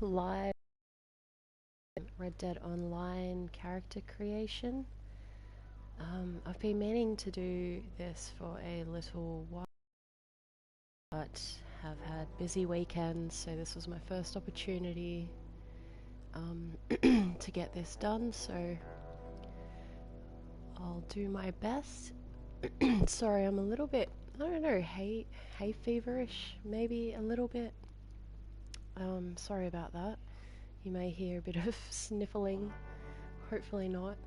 live Red Dead Online character creation. I've been meaning to do this for a little while, but have had busy weekends, so this was my first opportunity to get this done, so I'll do my best. Sorry, I'm a little bit, I don't know, hay feverish, maybe a little bit. Sorry about that. You may hear a bit of sniffling, hopefully not.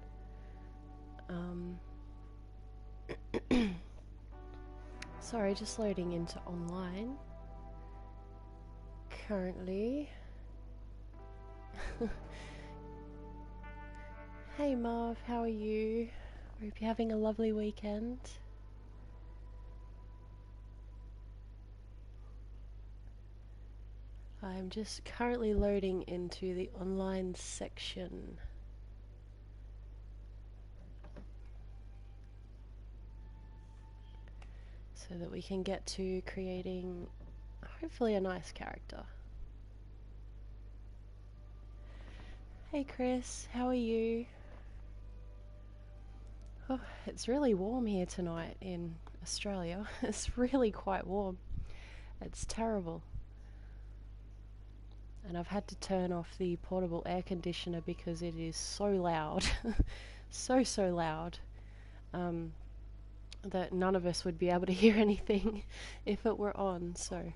Sorry, just loading into online currently. Hey Marv, how are you? Hope you're having a lovely weekend. I'm just currently loading into the online section. So that we can get to creating hopefully a nice character. Hey Chris, how are you? Oh, it's really warm here tonight in Australia. It's really quite warm. It's terrible. And I've had to turn off the portable air conditioner because it is so loud. so loud. That none of us would be able to hear anything if it were on, so.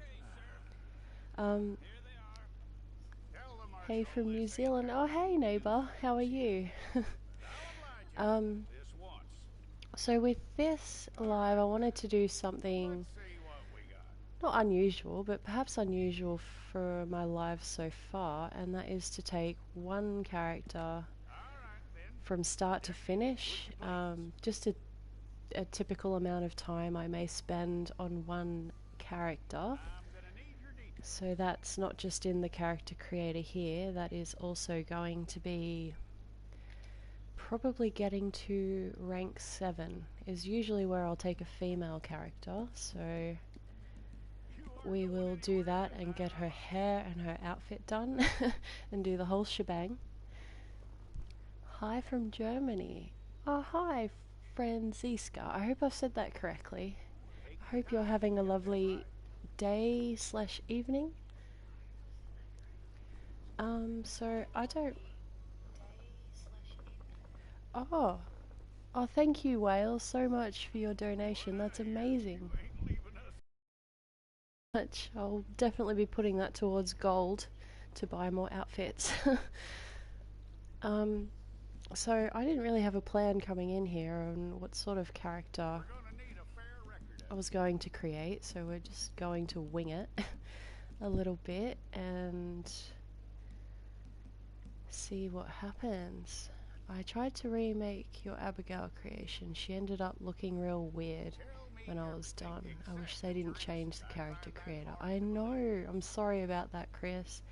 Hey from New Zealand. Oh, hey neighbour, how are you? So with this live, I wanted to do something not unusual, but perhaps unusual for my live so far, and that is to take one character from start to finish, just a typical amount of time I may spend on one character. So that's not just in the character creator here, that is also going to be probably getting to rank 7 is usually where I'll take a female character, so we will do that and get her hair and her outfit done and do the whole shebang. Hi from Germany. Oh hi Franziska, I hope I've said that correctly. I hope you're having a lovely day / evening. So I don't... Oh, thank you Wales so much for your donation, that's amazing. I'll definitely be putting that towards gold to buy more outfits. So I didn't really have a plan coming in here on what sort of character I was going to create, so we're just going to wing it a little bit and see what happens. I tried to remake your Abigail creation. She ended up looking real weird when I was done. I wish they didn't change the character creator. I know, I'm sorry about that, Chris.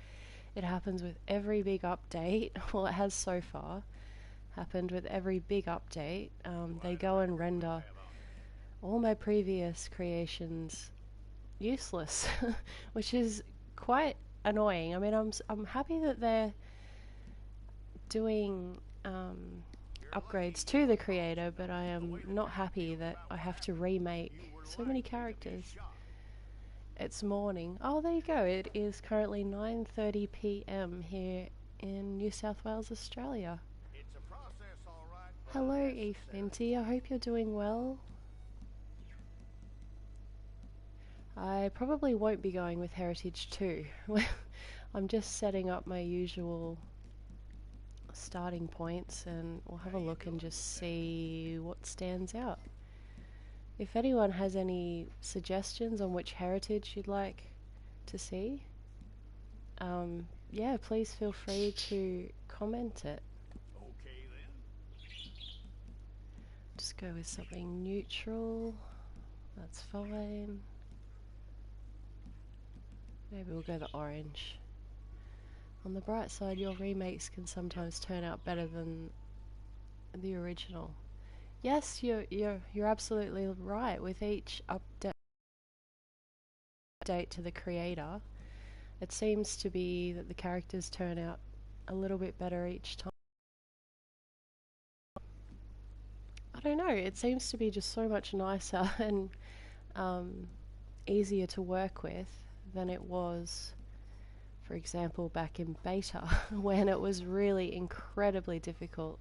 It happens with every big update. Well, it has so far happened with every big update. They go and render all my previous creations useless, which is quite annoying. I mean, I'm happy that they're doing upgrades to the creator, but I am not happy that I have to remake so many characters. It's morning. Oh, there you go. It is currently 9:30 p.m. here in New South Wales, Australia. Hello, Eve Minty. I hope you're doing well. I probably won't be going with Heritage 2. I'm just setting up my usual starting points and we'll have a look and just see what stands out. If anyone has any suggestions on which heritage you'd like to see, yeah, please feel free to comment it. Just go with something neutral, that's fine. Maybe we'll go the orange. On the bright side, your remakes can sometimes turn out better than the original. Yes, you're absolutely right. With each update to the creator, It seems to be that the characters turn out a little bit better each time. I don't know, it seems to be just so much nicer and um, easier to work with than it was, for example, back in beta, when it was really incredibly difficult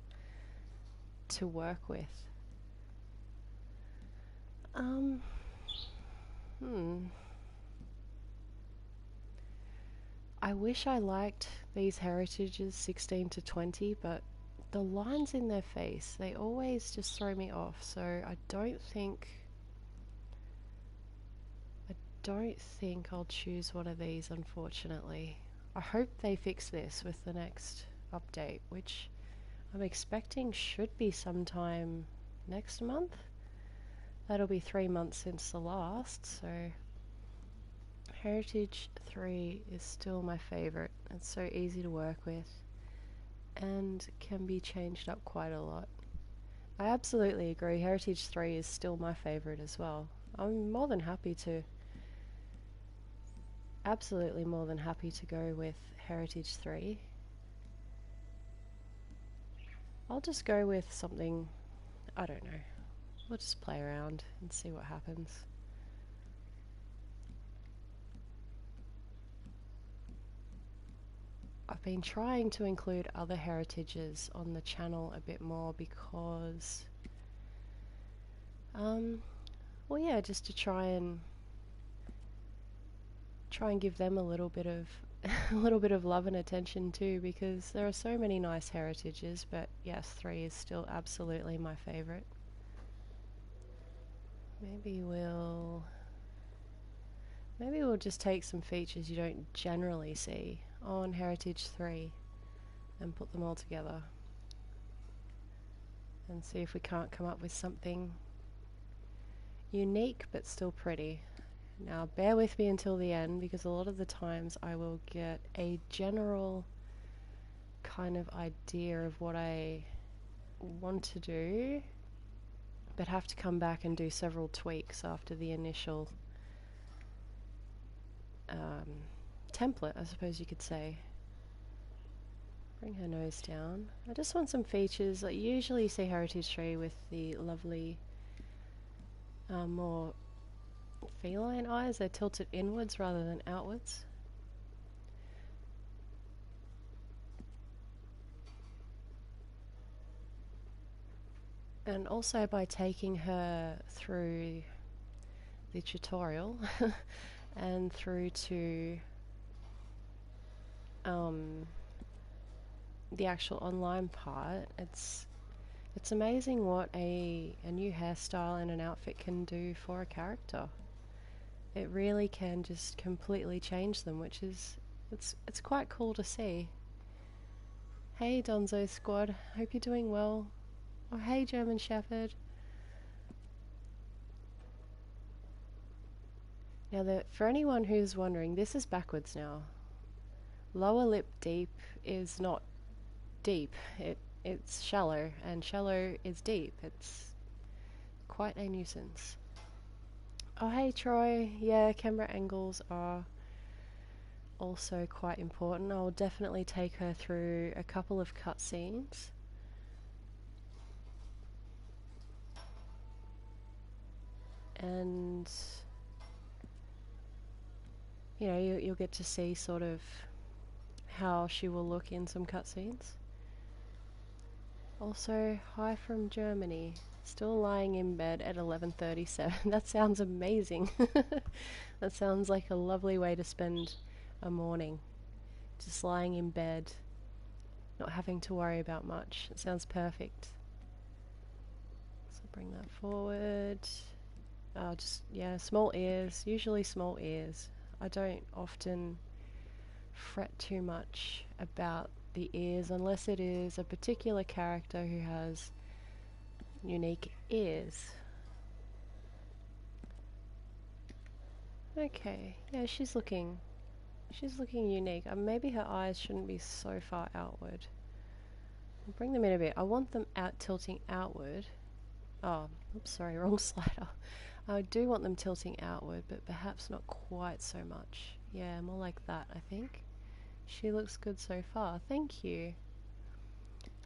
to work with. Um, hmm. I wish I liked these heritages 16 to 20, but the lines in their face, they always just throw me off. So I don't think I'll choose one of these, unfortunately. I hope they fix this with the next update, which I'm expecting should be sometime next month. That'll be 3 months since the last, so Heritage 3 is still my favourite. It's so easy to work with and can be changed up quite a lot. I absolutely agree, Heritage 3 is still my favourite as well. I'm absolutely more than happy to go with Heritage 3. I'll just go with something, I don't know. We'll just play around and see what happens. I've been trying to include other heritages on the channel a bit more because, well, yeah, just to try and give them a little bit of a little bit of love and attention too, because there are so many nice heritages. But yes, 3 is still absolutely my favorite. Maybe we'll just take some features you don't generally see on Heritage 3 and put them all together and see if we can't come up with something unique but still pretty. Now bear with me until the end, because a lot of the times I will get a general kind of idea of what I want to do, but have to come back and do several tweaks after the initial template, I suppose you could say. Bring her nose down. I just want some features. Like, you usually see Heritage Tree with the lovely more feline eyes. They're tilted inwards rather than outwards. And also by taking her through the tutorial and through to the actual online part, it's amazing what a new hairstyle and an outfit can do for a character. It really can just completely change them, which is it's quite cool to see. Hey Donzo Squad, hope you're doing well. Oh hey German Shepherd. Now, for anyone who's wondering, this is backwards now. Lower lip deep is not deep. It's shallow, and shallow is deep. It's quite a nuisance. Oh hey Troy, yeah, camera angles are also quite important. I'll definitely take her through a couple of cutscenes. And you know, you'll get to see sort of how she will look in some cutscenes. Also, hi from Germany. Still lying in bed at 11:37. That sounds amazing. That sounds like a lovely way to spend a morning. Just lying in bed, not having to worry about much. It sounds perfect. So bring that forward. Oh, yeah, small ears. Usually small ears. I don't often fret too much about the ears unless it is a particular character who has unique ears. Okay, yeah, she's looking unique. Maybe her eyes shouldn't be so far outward. I'll bring them in a bit. I want them tilting outward. Oh, oops, sorry, wrong slider. I do want them tilting outward, but perhaps not quite so much. Yeah, more like that, I think. She looks good so far. Thank you.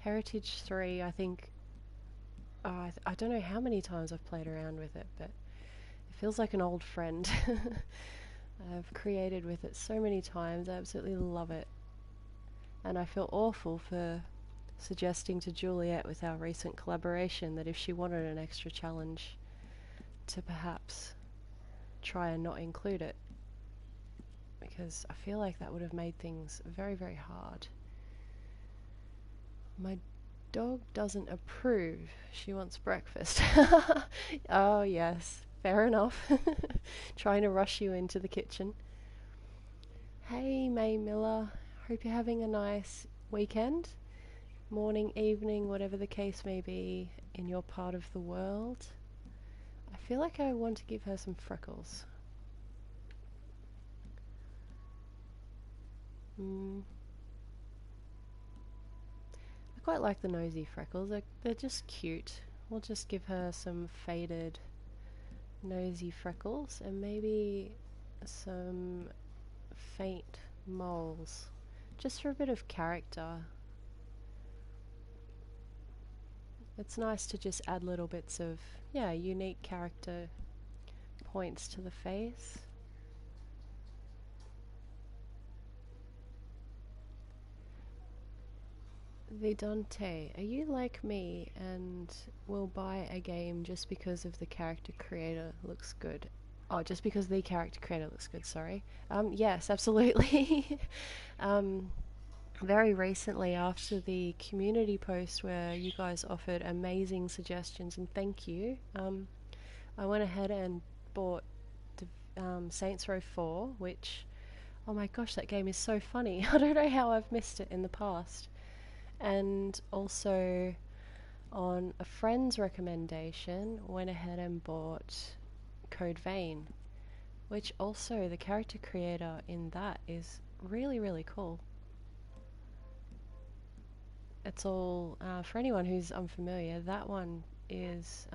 Heritage 3, I think. I don't know how many times I've played around with it, but it feels like an old friend. I've created with it so many times. I absolutely love it. And I feel awful for suggesting to Juliet with our recent collaboration that if she wanted an extra challenge, to perhaps try and not include it, because I feel like that would have made things very, very hard. My dog doesn't approve. She wants breakfast. Oh, yes, fair enough. Trying to rush you into the kitchen. Hey, May Miller. Hope you're having a nice weekend, morning, evening, whatever the case may be in your part of the world. I feel like I want to give her some freckles. I quite like the nosy freckles. They're just cute. We'll just give her some faded nosy freckles and maybe some faint moles, just for a bit of character. It's nice to just add little bits of, yeah, unique character points to the face. Vidante, are you like me and will buy a game just because of the character creator looks good? Oh, just because the character creator looks good, sorry. Yes, absolutely. Very recently, after the community post where you guys offered amazing suggestions, and thank you, I went ahead and bought Saints Row 4, which, oh my gosh, that game is so funny. I don't know how I've missed it in the past. And also, on a friend's recommendation, went ahead and bought Code Vein, which also the character creator in that is really, really cool. It's all, for anyone who's unfamiliar, that one is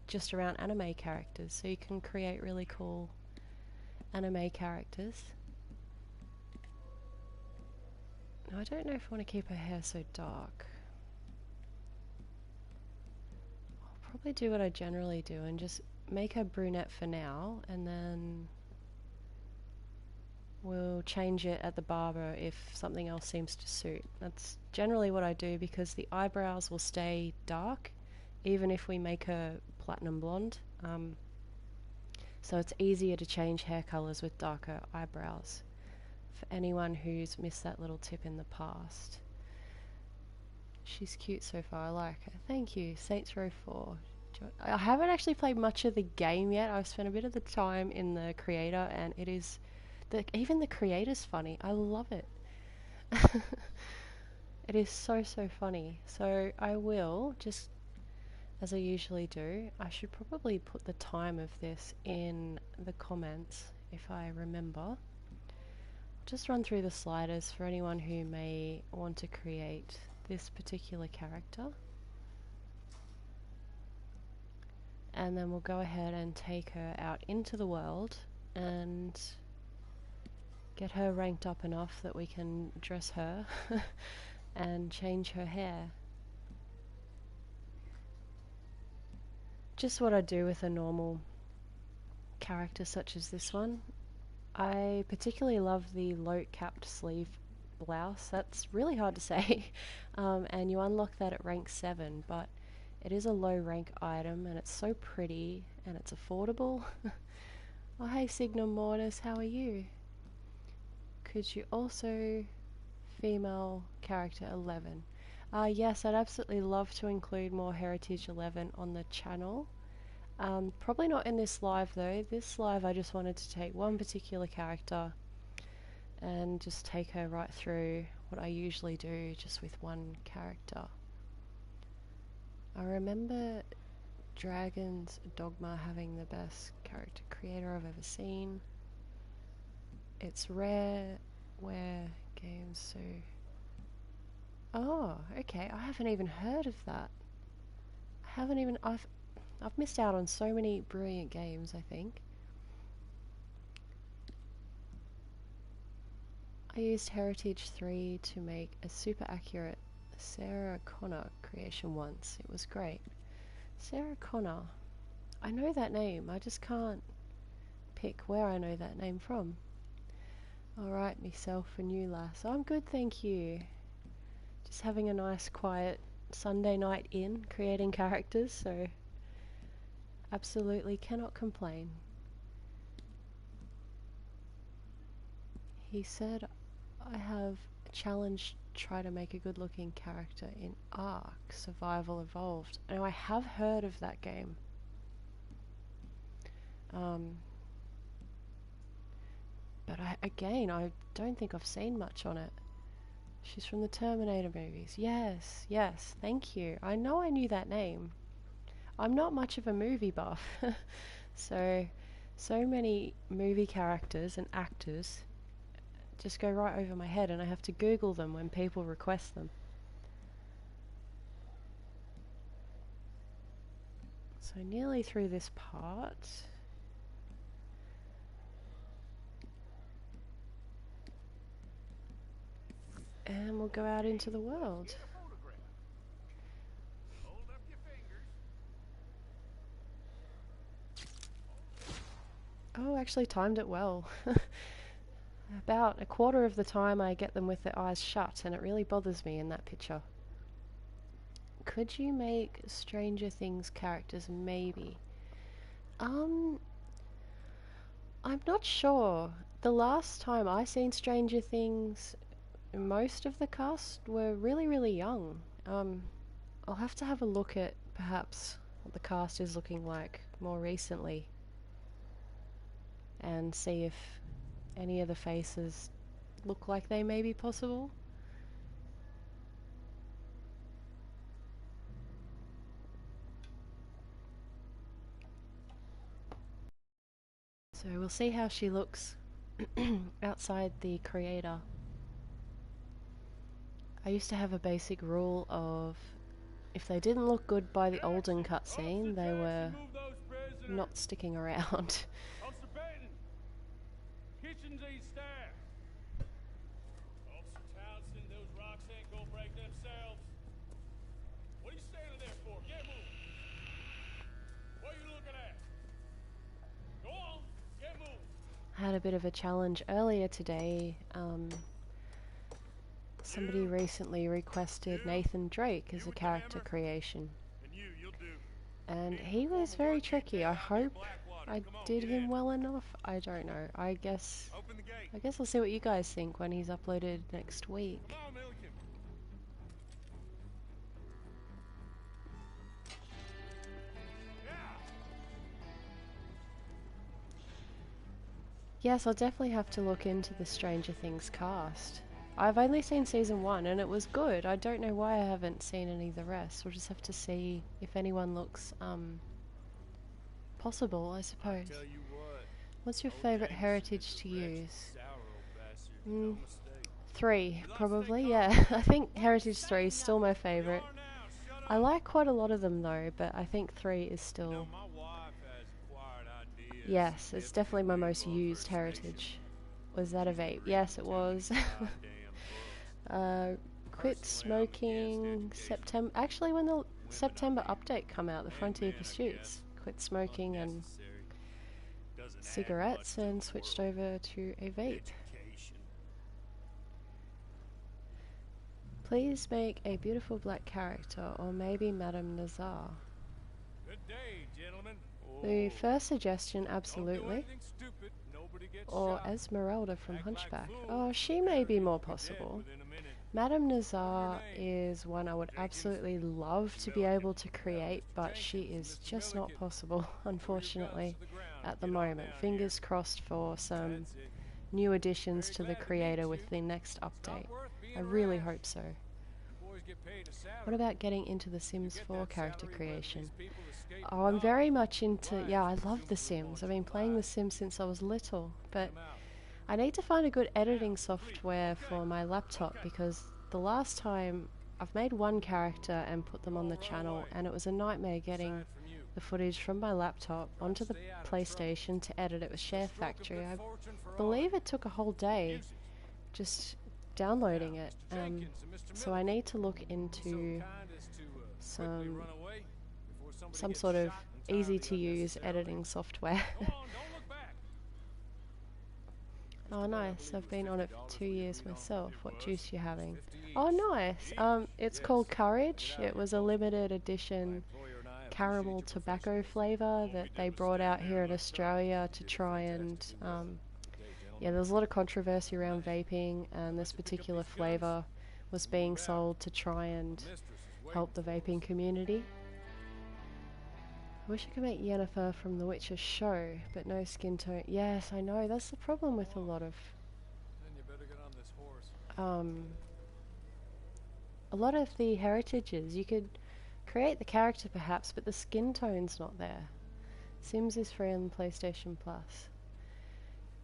just around anime characters, so you can create really cool anime characters. Now, I don't know if I want to keep her hair so dark. I'll probably do what I generally do and just make her brunette for now, and then we'll change it at the barber if something else seems to suit. That's generally what I do, because the eyebrows will stay dark even if we make her platinum blonde. So it's easier to change hair colours with darker eyebrows, for anyone who's missed that little tip in the past. She's cute so far, I like her. Thank you. Saints Row 4. I haven't actually played much of the game yet. I've spent a bit of the time in the creator, and it is... even the creator's funny. I love it. It is so, so funny. So I will, just as I usually do, I should probably put the time of this in the comments if I remember. Just run through the sliders for anyone who may want to create this particular character. And then we'll go ahead and take her out into the world and get her ranked up enough that we can dress her and change her hair. Just what I do with a normal character such as this one. I particularly love the low-capped sleeve blouse. That's really hard to say. And you unlock that at rank 7, but it is a low rank item and it's so pretty and it's affordable. Oh, hey Signum Mortis, how are you? Could you also female character 11? Yes, I'd absolutely love to include more Heritage 11 on the channel. Probably not in this live though. This live I just wanted to take one particular character and just take her right through what I usually do just with one character. I remember Dragon's Dogma having the best character creator I've ever seen. It's rare where games so... Oh, okay, I haven't even heard of that. I've missed out on so many brilliant games, I think. I used Heritage 3 to make a super accurate Sarah Connor creation once. It was great. Sarah Connor. I know that name, I just can't pick where I know that name from. Alright, myself and you, lass. I'm good, thank you. Just having a nice quiet Sunday night in, creating characters, so absolutely cannot complain. He said I have a challenge to try to make a good looking character in Ark Survival Evolved. Now I have heard of that game. But I don't think I've seen much on it. She's from the Terminator movies. Yes, yes, thank you. I know I knew that name. I'm not much of a movie buff. So many movie characters and actors just go right over my head and I have to Google them when people request them. So nearly through this part. And we'll go out into the world. Oh, actually timed it well. About a quarter of the time I get them with their eyes shut, and it really bothers me in that picture. Could you make Stranger Things characters? Maybe. I'm not sure. The last time I seen Stranger Things, most of the cast were really, really young. I'll have to have a look at perhaps what the cast is looking like more recently and see if any of the faces look like they may be possible. So we'll see how she looks outside the creator. I used to have a basic rule of if they didn't look good by the Olden cutscene, they were not sticking around. I had a bit of a challenge earlier today. Somebody recently requested Nathan Drake as a character creation. And he was very tricky. I hope I did him well enough. I don't know. I guess I'll see what you guys think when he's uploaded next week. Yes, I'll definitely have to look into the Stranger Things cast. I've only seen season 1 and it was good. I don't know why I haven't seen any of the rest. We'll just have to see if anyone looks possible, I suppose. What's your favourite heritage to use? 3, probably, yeah. I think Heritage 3 is still my favourite. I like quite a lot of them though, but I think 3 is still... Yes, it's definitely my most used heritage. Was that a vape? Yes, it was. Quit smoking September. Actually, when the September update come out, the Frontier Pursuits, quit smoking and cigarettes and switched over to a vape. Please make a beautiful black character, or maybe Madame Nazar. Good day, gentlemen. The first suggestion, absolutely. Or Esmeralda from Hunchback. Oh, she may be more possible. Madame Nazar is one I would absolutely love to be able to create, but she is just not possible, unfortunately, at the moment. Fingers crossed for some new additions to the creator with the next update. I really hope so. What about getting into the Sims 4 character creation? Oh, I'm very much into... Yeah, I love The Sims. I've been playing The Sims since I was little, but I need to find a good editing software for my laptop because the last time I've made one character and put them on the channel and it was a nightmare getting the footage from my laptop onto the PlayStation to edit it with Share Factory. I believe it took a whole day just downloading it. So I need to look into some sort of easy to use editing software. Oh, nice. I've been on it for 2 years myself. What juice you having? Oh, nice. It's called Courage. It was a limited edition caramel tobacco flavour that they brought out here in Australia to try and, yeah, there was a lot of controversy around vaping, and this particular flavour was being sold to try and help the vaping community. I wish I could make Yennefer from The Witcher show, but no skin tone. Yes, I know, that's the problem with a lot of the heritages. You could create the character perhaps, but the skin tone's not there. Sims is free on PlayStation Plus.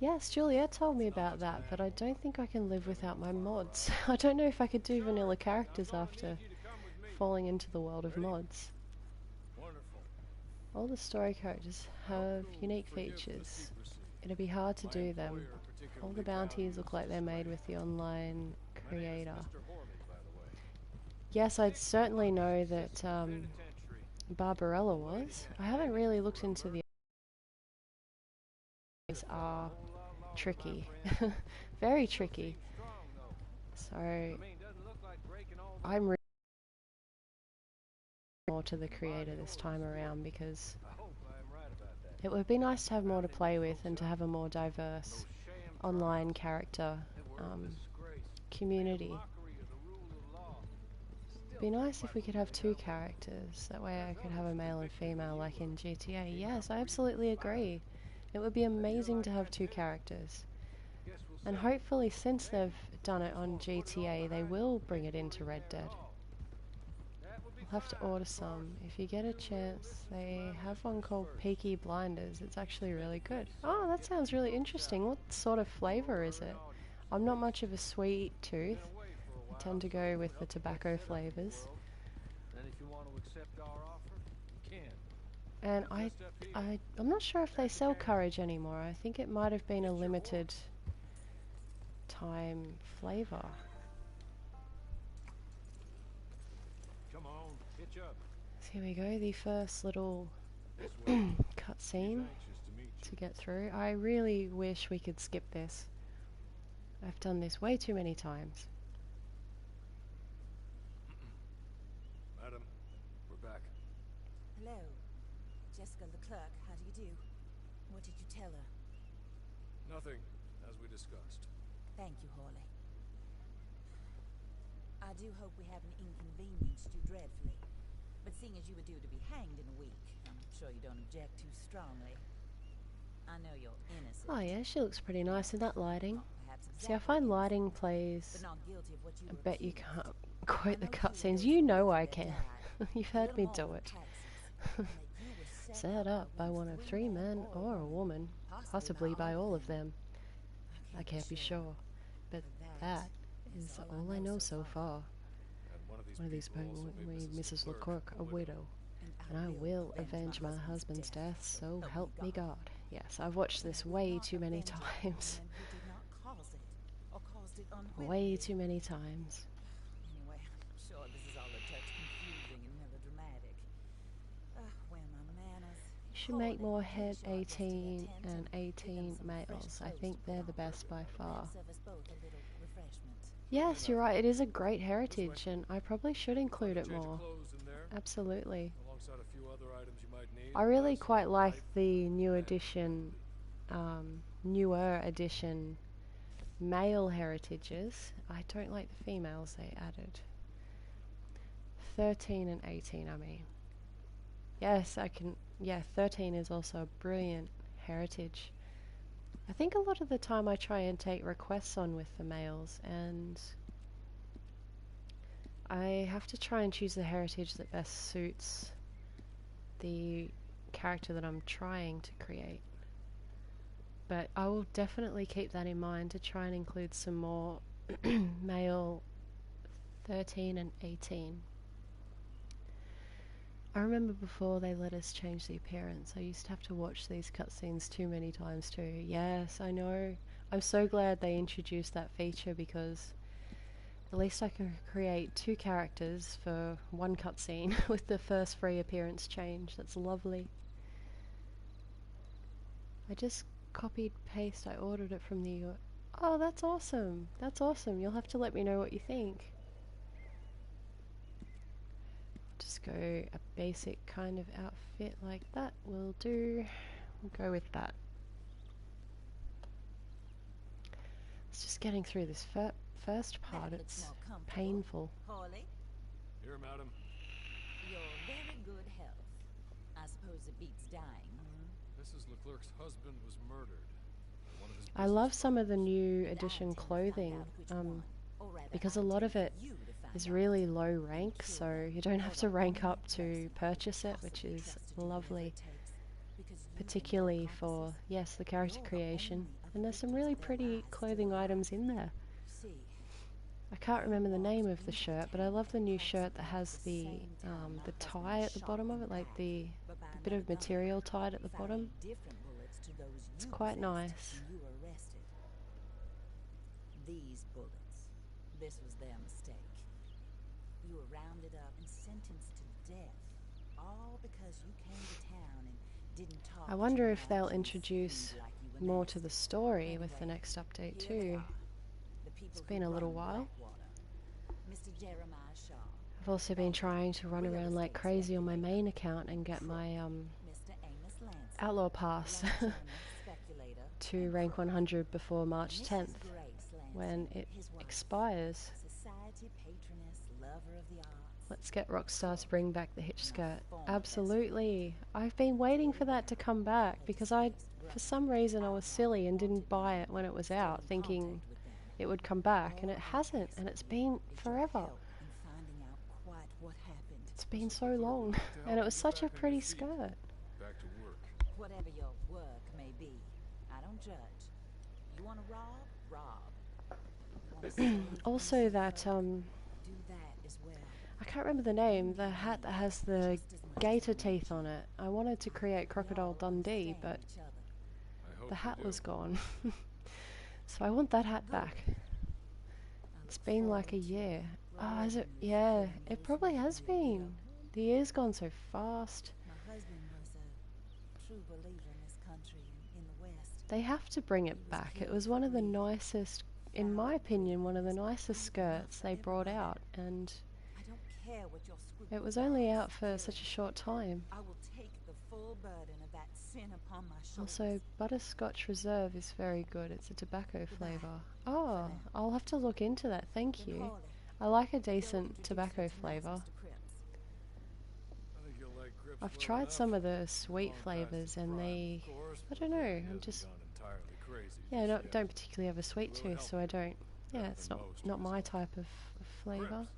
Yes, Juliet told me about that, but I don't think I can live without my mods. I don't know if I could do vanilla characters after falling into the world of mods. All the story characters have unique features. It'd be hard to do them. All the bounties look like they're made with the online creator. Yes, I'd certainly know that Barbarella was. I haven't really looked into the others. Are tricky. Very tricky. So I'm really more to the creator this time around, because it would be nice to have more to play with and to have a more diverse online character community. It'd be nice if we could have 2 characters. That way I could have a male and female like in GTA. Yes, I absolutely agree. It would be amazing to have 2 characters. And hopefully, since they've done it on GTA, they will bring it into Red Dead. I'll have to order some. If you get a chance, they have one called Peaky Blinders. It's actually really good. Oh, that sounds really interesting. What sort of flavour is it? I'm not much of a sweet tooth. I tend to go with the tobacco flavours. And I'm not sure if they sell Courage anymore. I think it might have been a limited time flavour. So here we go, the first little cutscene to get through. I really wish we could skip this. I've done this way too many times. Madam, we're back. Hello. Jessica the clerk, how do you do? What did you tell her? Nothing, as we discussed. Thank you, Hawley. I do hope we haven't inconvenienced you dreadfully. But seeing as you were due to be hanged in a week, I'm sure you don't object too strongly. I know you're innocent. Oh yeah, she looks pretty nice in that lighting. Exactly. See, I find lighting plays... I bet you can't quote the cutscenes. You know I can. You've heard me do it. Set up by one of 3 men or a woman, possibly by all of them. I can't be sure, but that is all I know so far. One of these people made Mrs. Leclerc a widow, and I will avenge my husband's death, so help me God. Yes, I've watched this way too many times. Way too many times. Anyway, I'm sure this is all a touch confusing and melodramatic. Where are my manners? You should make more head 18 and 18 males. I think they're the best by far. Yes, you're right. It is a great heritage, and I probably should include it more. Absolutely. I really quite like the new edition, newer edition male heritages. I don't like the females they added. 13 and 18, I mean. Yes, I can... Yeah, 13 is also a brilliant heritage. I think a lot of the time I try and take requests on with the males, and I have to try and choose the heritage that best suits the character that I'm trying to create. But I will definitely keep that in mind to try and include some more male 13 and 18. I remember before they let us change the appearance, I used to have to watch these cutscenes too many times too. Yes, I know. I'm so glad they introduced that feature because at least I can create 2 characters for one cutscene with the first free appearance change. That's lovely. I just copied paste. I ordered it from the. Oh, that's awesome. That's awesome. You'll have to let me know what you think. Just go a basic kind of outfit like that. Will do. We'll go with that. It's just getting through this first part. It's painful. Hawley, Here, madam. you're very good health. I suppose it beats dying. Mrs. Leclerc's husband was murdered. One of his I love business some of the partners. new But I edition intend to find clothing, out which one, or rather, because I a lot of intend it for you to find is out. really low rank, Kill so them, you don't or have the to rank only up to person purchase it, which possibly is trust to do whatever lovely, it takes, because you and particularly your for, accomplices, yes, the character you're the creation. only other And there's some victims really of their pretty lies clothing still items alive. in there. See, I can't remember the you name walked of the into shirt, but I town love the new shirt that approximately has the the same time my the husband tie was at the shot bottom in of it, the like back, the but by bit of another gunman, material tied at the bottom. firing different bullets to those It's you quite possessed nice. when you were arrested. These bullets. This was their mistake. You were rounded up and sentenced to death, all because you came to town and didn't talk I too wonder if much they'll and introduce seemed like you were more to the nasty. story with the Anyway, next update here they too. are, the people It's been who a little run while. Blackwater. Mr. Jeremiah Shaw, I've also been banker, trying to run real around like estate crazy on my speculator, main account and get my Mr. Amos Lansing, outlaw pass landowner, speculator, to and rank crook. 100 before And March Mrs. 10th Grace when Lansing, it his wife, expires. society patroness, lover of the arts, Let's get Rockstar to bring back the hitch my skirt. former best friend. Absolutely. I've been waiting for that to come back because for some reason I was silly and didn't buy it when it was out, thinking it would come back, and it hasn't, and it's been forever. It's been so long, and it was such a pretty skirt. Back to work. Whatever your work may be, I don't judge. You want to rob? Rob. You want to save Also innocent that, folk? Do that as well. I can't remember the name, the hat that has the Just as much gator as I teeth want on you. it. I wanted to create We Crocodile all Dundee, understand but each other. I hope the hat you do. was gone. So I want that hat Good. back. I It's look been like a forward to year. Oh, is rewarding it? you for Yeah, filling it those probably shoes has with your been. hero. The year's gone so fast. My husband was a true believer in this country and in the West. They have to bring He it was back. It killed was for one of the greed. nicest, in my opinion, one of the nicest skirts they brought out, and I don't care what your scruples it was are only as out for security. such a short time. I will take the full burden of that sin upon my shoulders. Also, Butterscotch Reserve is very good. It's a tobacco Goodbye. flavour. For Oh, now. I'll have to look into that. Thank Then you. Hawley, I like a go decent introduce tobacco her to nice flavour. Mr. Cripps. I think you'll like Cripps I've well tried enough. some of the He's sweet long past flavours his and prime, they, of course, I but don't know, he I'm hasn't just, gone entirely crazy yeah, just no, yet. don't particularly have a sweet Will tooth, help so I don't, yeah, better it's than not, most not my results. type of flavour. Cripps.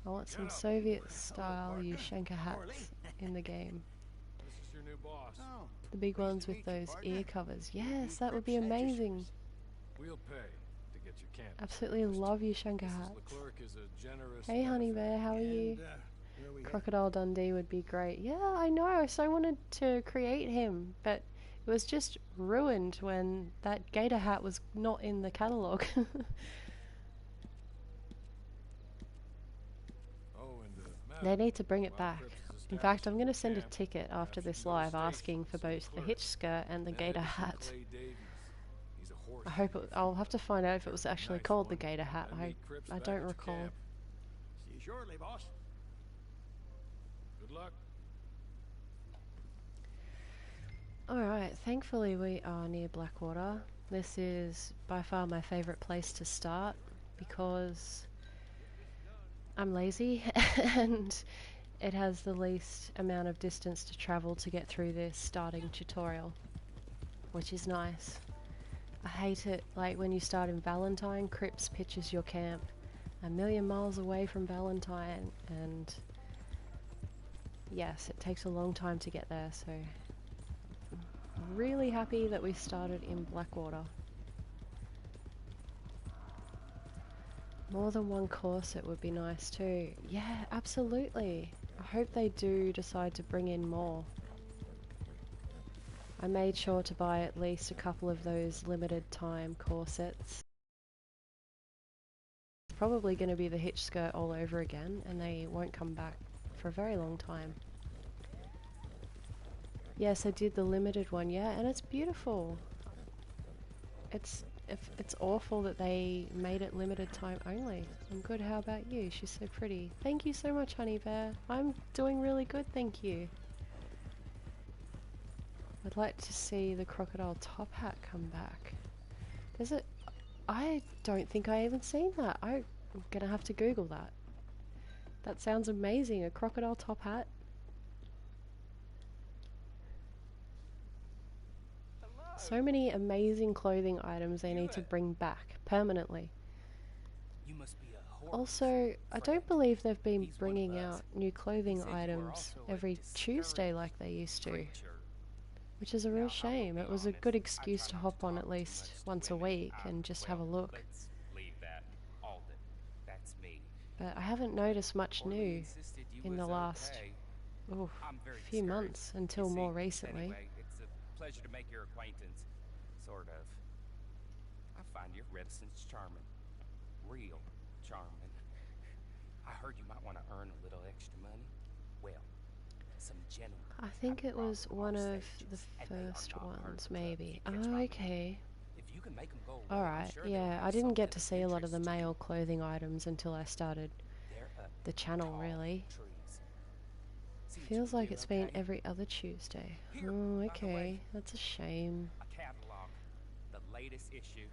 I want Get some up. Soviet style partner. Ushanka Harley. hats in the game. This is your new boss. Oh, The big pleased ones to with meet you, those partner. ear covers. Me Yes, that would be Cripps at your amazing. service. We'll pay to get your camp. Absolutely love Ushanka Mrs. hats. Leclerc is a generous Hey, honey benefactor. bear, how are you? And, where are we headed? Crocodile Dundee would be great. Yeah, I know. I so wanted to create him, but it was just ruined when that gator hat was not in the catalogue. Oh, and They need to bring it while back. Cripps is In fact, I'm establishing going to the send a camp, ticket after perhaps this you can go to live station, asking for see both the Leclerc, hitch skirt and the then gator head to see hat. Clay Davies. He's a horse I hope thief. I'll have to find out if it was actually Nice called the one. gator hat. Then meet Cripps I back don't at your recall. camp. See you shortly, boss. Good luck. Alright, thankfully we are near Blackwater. This is by far my favourite place to start because I'm lazy and it has the least amount of distance to travel to get through this starting tutorial, which is nice. I hate it, like when you start in Valentine, Cripps pitches your camp a million miles away from Valentine, and yes, it takes a long time to get there, so I'm really happy that we started in Blackwater. More than one course, it would be nice too. Yeah, absolutely. I hope they do decide to bring in more. I made sure to buy at least a couple of those limited time corsets. It's probably going to be the hitch skirt all over again, and they won't come back for a very long time. Yes, I did the limited one, yeah, and it's beautiful. It's awful that they made it limited time only. I'm good, how about you? She's so pretty. Thank you so much, Honey Bear. I'm doing really good, thank you. I'd like to see the crocodile top hat come back. Is it? I don't think I even seen that. I'm gonna have to Google that. That sounds amazing, a crocodile top hat. So many amazing clothing items they need to bring back permanently. You must be a horrible Also, I don't believe they've been He's one of bringing us. out new clothing He said you were items also a every Tuesday discouraged like they used to, creature. which is a Now, real I will shame. be It was a honest, good I excuse try to not hop on talk at too least much to once a women. week and just have a Well, look. let's leave that. Alden, that's me. But I haven't noticed much Orly new insisted you in the was last okay. oof, I'm very few discouraged. months until You see, more recently. Anyway, it's a pleasure to make your acquaintance. Sort of. I find your reticence charming. Real charming. I heard you might want to earn a little extra money. Well, some gentlemen I think have it was problem one on of stages, the and they are first not hurt ones, the club, maybe. if you catch Oh, my meaning. okay. If you can make them go away, I'm Alright, sure they'll yeah, have I didn't get something to of see a lot of the interest to male you. clothing items until I started They're up the channel, tall really. trees. See what you Feels can like do, it's been okay? every other Tuesday. Here, Oh, by the okay, way, that's a shame. a catalog, the latest issue.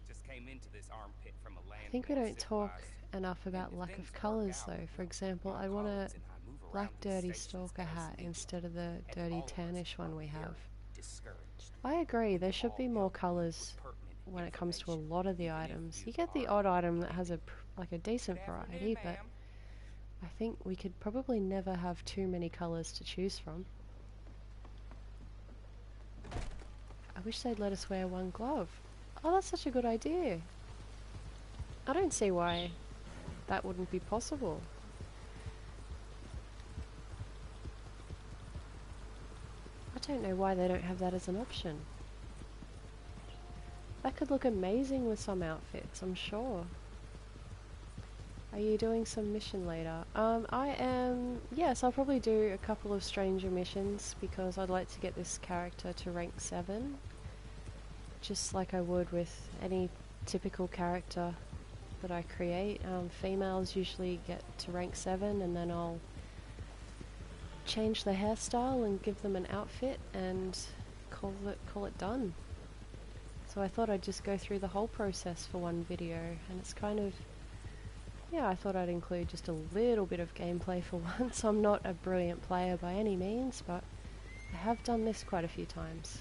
Just came into this armpit from a I land think we mill don't talk Civilized. enough And about if lack things of work colours out, though. For well, example, my I want a colleagues and I move black around these dirty stations stalker as hat needed. instead of the And dirty all of us tannish are one we have. very discouraged. I agree, there We should all be more help you colours with pertinent when it comes to a information, lot of the even if items. You you get the are odd item that dreaming. has like a decent Good variety, afternoon, but ma'am. I think we could probably never have too many colours to choose from. I wish they'd let us wear one glove. Oh, that's such a good idea. I don't see why that wouldn't be possible. I don't know why they don't have that as an option. That could look amazing with some outfits, I'm sure. Are you doing some mission later? I am... Yes, I'll probably do a couple of stranger missions because I'd like to get this character to rank 7. Just like I would with any typical character that I create. Females usually get to rank 7 and then I'll change the hairstyle and give them an outfit and call it done. So I thought I'd just go through the whole process for one video, and it's kind of, yeah, I thought I'd include just a little bit of gameplay for once. I'm not a brilliant player by any means, but I have done this quite a few times.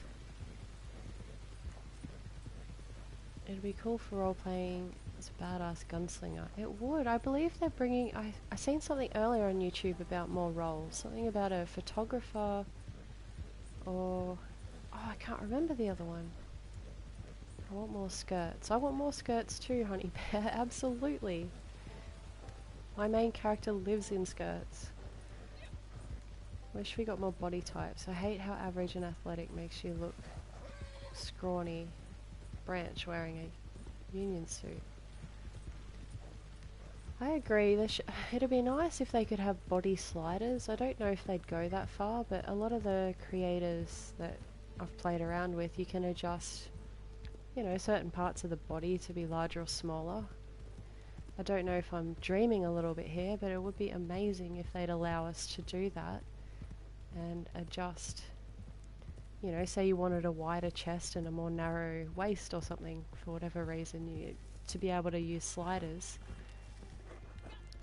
It'd be cool for role-playing as a badass gunslinger. It would. I believe they're bringing... I seen something earlier on YouTube about more roles. Something about a photographer or... Oh, I can't remember the other one. I want more skirts. I want more skirts too, Honey Bear. Absolutely. My main character lives in skirts. Wish we got more body types. I hate how average and athletic makes you look scrawny. Branch wearing a union suit. I agree. It'd be nice if they could have body sliders. I don't know if they'd go that far, but a lot of the creators that I've played around with, you can adjust, you know, certain parts of the body to be larger or smaller. I don't know if I'm dreaming a little bit here, but it would be amazing if they'd allow us to do that and adjust. You know, say you wanted a wider chest and a more narrow waist or something, for whatever reason, to be able to use sliders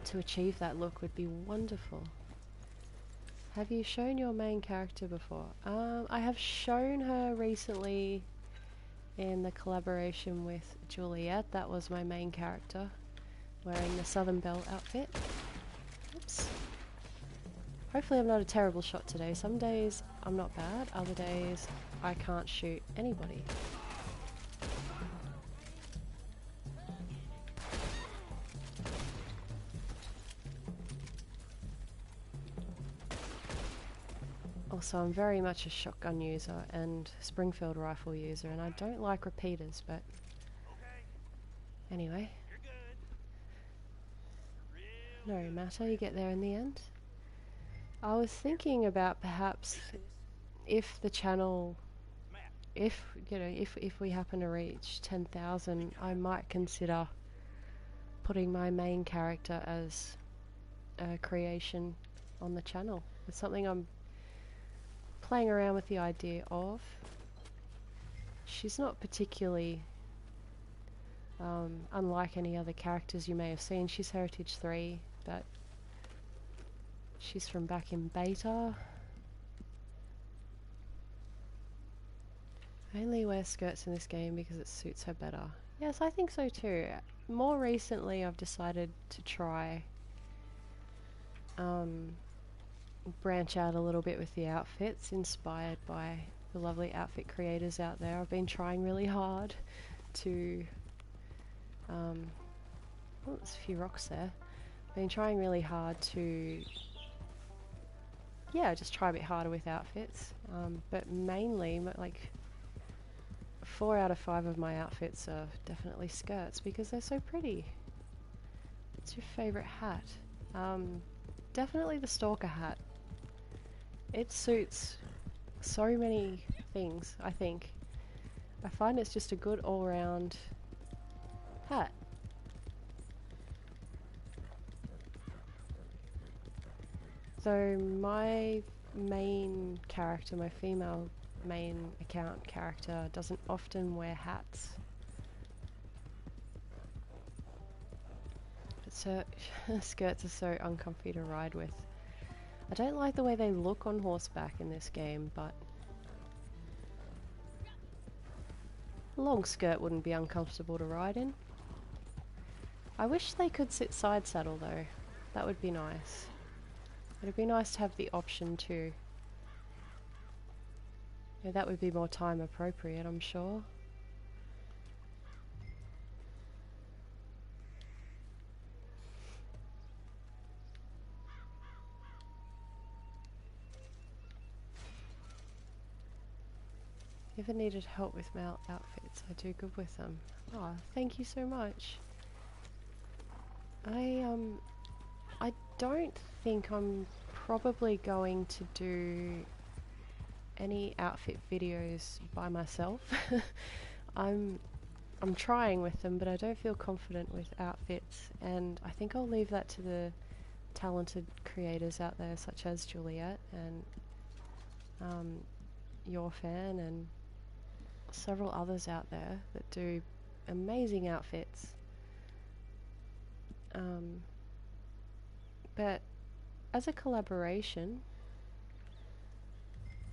to achieve that look would be wonderful. Have you shown your main character before? I have shown her recently in the collaboration with Juliet. That was my main character, wearing the Southern Belle outfit. Oops. Hopefully I'm not a terrible shot today. Some days I'm not bad, other days I can't shoot anybody. Also, I'm very much a shotgun user and Springfield rifle user, and I don't like repeaters, but anyway. No matter, you get there in the end. I was thinking about perhaps if the channel, if we happen to reach 10,000, I might consider putting my main character as a creation on the channel. It's something I'm playing around with the idea of. She's not particularly unlike any other characters you may have seen. She's Heritage 3, but she's from back in beta. I only wear skirts in this game because it suits her better. Yes, I think so too. More recently I've decided to try branch out a little bit with the outfits, inspired by the lovely outfit creators out there. I've been trying really hard to oh, there's a few rocks there. Been trying really hard to just try a bit harder with outfits, but mainly like 4 out of 5 of my outfits are definitely skirts because they're so pretty. What's your favourite hat? Definitely the stalker hat. It suits so many things, I think. I find it's just a good all-round hat. So my main character, my female main account character, doesn't often wear hats. So skirts are so uncomfy to ride with. I don't like the way they look on horseback in this game, but a long skirt wouldn't be uncomfortable to ride in. I wish they could sit side saddle though. That would be nice. It'd be nice to have the option too. Yeah, that would be more time appropriate, I'm sure. If I needed help with my outfits, I do good with them. Oh, thank you so much. I don't think I'm probably going to do any outfit videos by myself. I'm trying with them, but I don't feel confident with outfits, and I think I'll leave that to the talented creators out there, such as Juliet and Your Fan and several others out there that do amazing outfits. But as a collaboration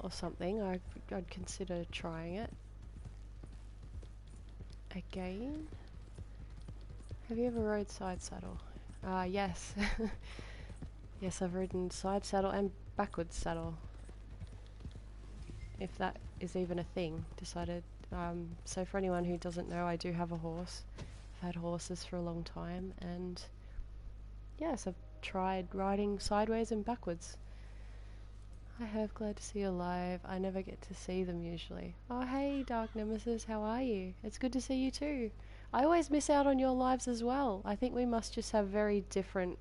or something, I'd consider trying it again. Have you ever rode side saddle? Yes. Yes, I've ridden side saddle and backwards saddle, if that is even a thing. Decided. So for anyone who doesn't know, I do have a horse. I've had horses for a long time, and yes, I've tried riding sideways and backwards. Hi Hev, glad to see you alive. I never get to see them usually. Oh hey Dark Nemesis, how are you? It's good to see you too. I always miss out on your lives as well. I think we must just have very different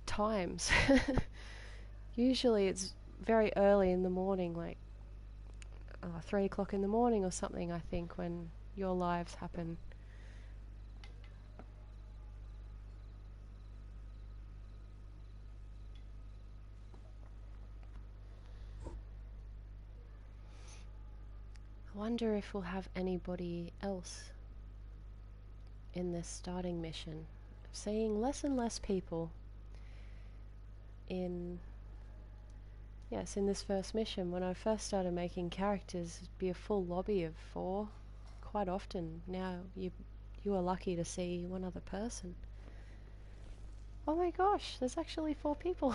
times. Usually it's very early in the morning, like 3 o'clock in the morning or something, I think, when your lives happen. I wonder if we'll have anybody else in this starting mission. I'm seeing less and less people in this first mission. When I first started making characters, it'd be a full lobby of 4 quite often. Now you are lucky to see one other person. Oh my gosh, there's actually 4 people.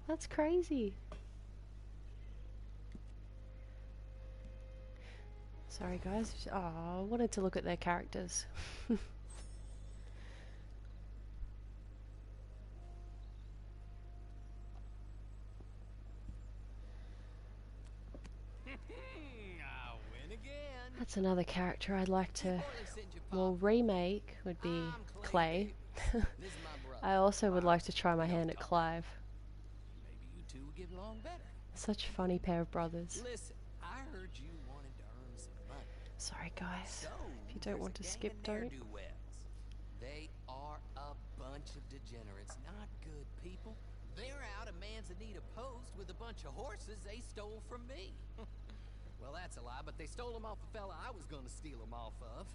That's crazy. Sorry guys. Oh, I wanted to look at their characters. That's another character I'd like to, Before they send you well, pop, remake would be I'm Clay. Davis. This is my brother. I also would like to try my We don't hand at talk. Clive. Maybe you two would get along better. Such a funny pair of brothers. Listen, I heard you wanted to earn some money. Sorry guys, So, if you don't there's want a to gang skip, of don't. ne'er-do-wells. They are a bunch of degenerates, not good people. They're out of Manzanita Post with a bunch of horses they stole from me. Well, that's a lie, but they stole them off the fella I was gonna steal them off of.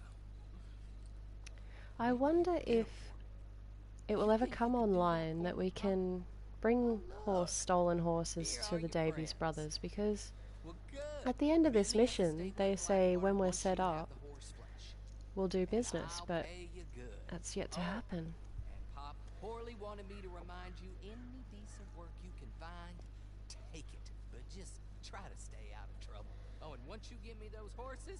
I wonder if it will ever come online that we can bring stolen horses to the Davies brothers, because Well, good. at the end of this Meet me at the mission stable they in say Blackwater when we're once set you have up the horse flesh. we'll do And business, I'll but pay you good. that's yet to Oh, happen. And Pop Horley wanted me to remind you, any decent work you can find, take it. But just try to stay out of trouble. Oh, and once you give me those horses,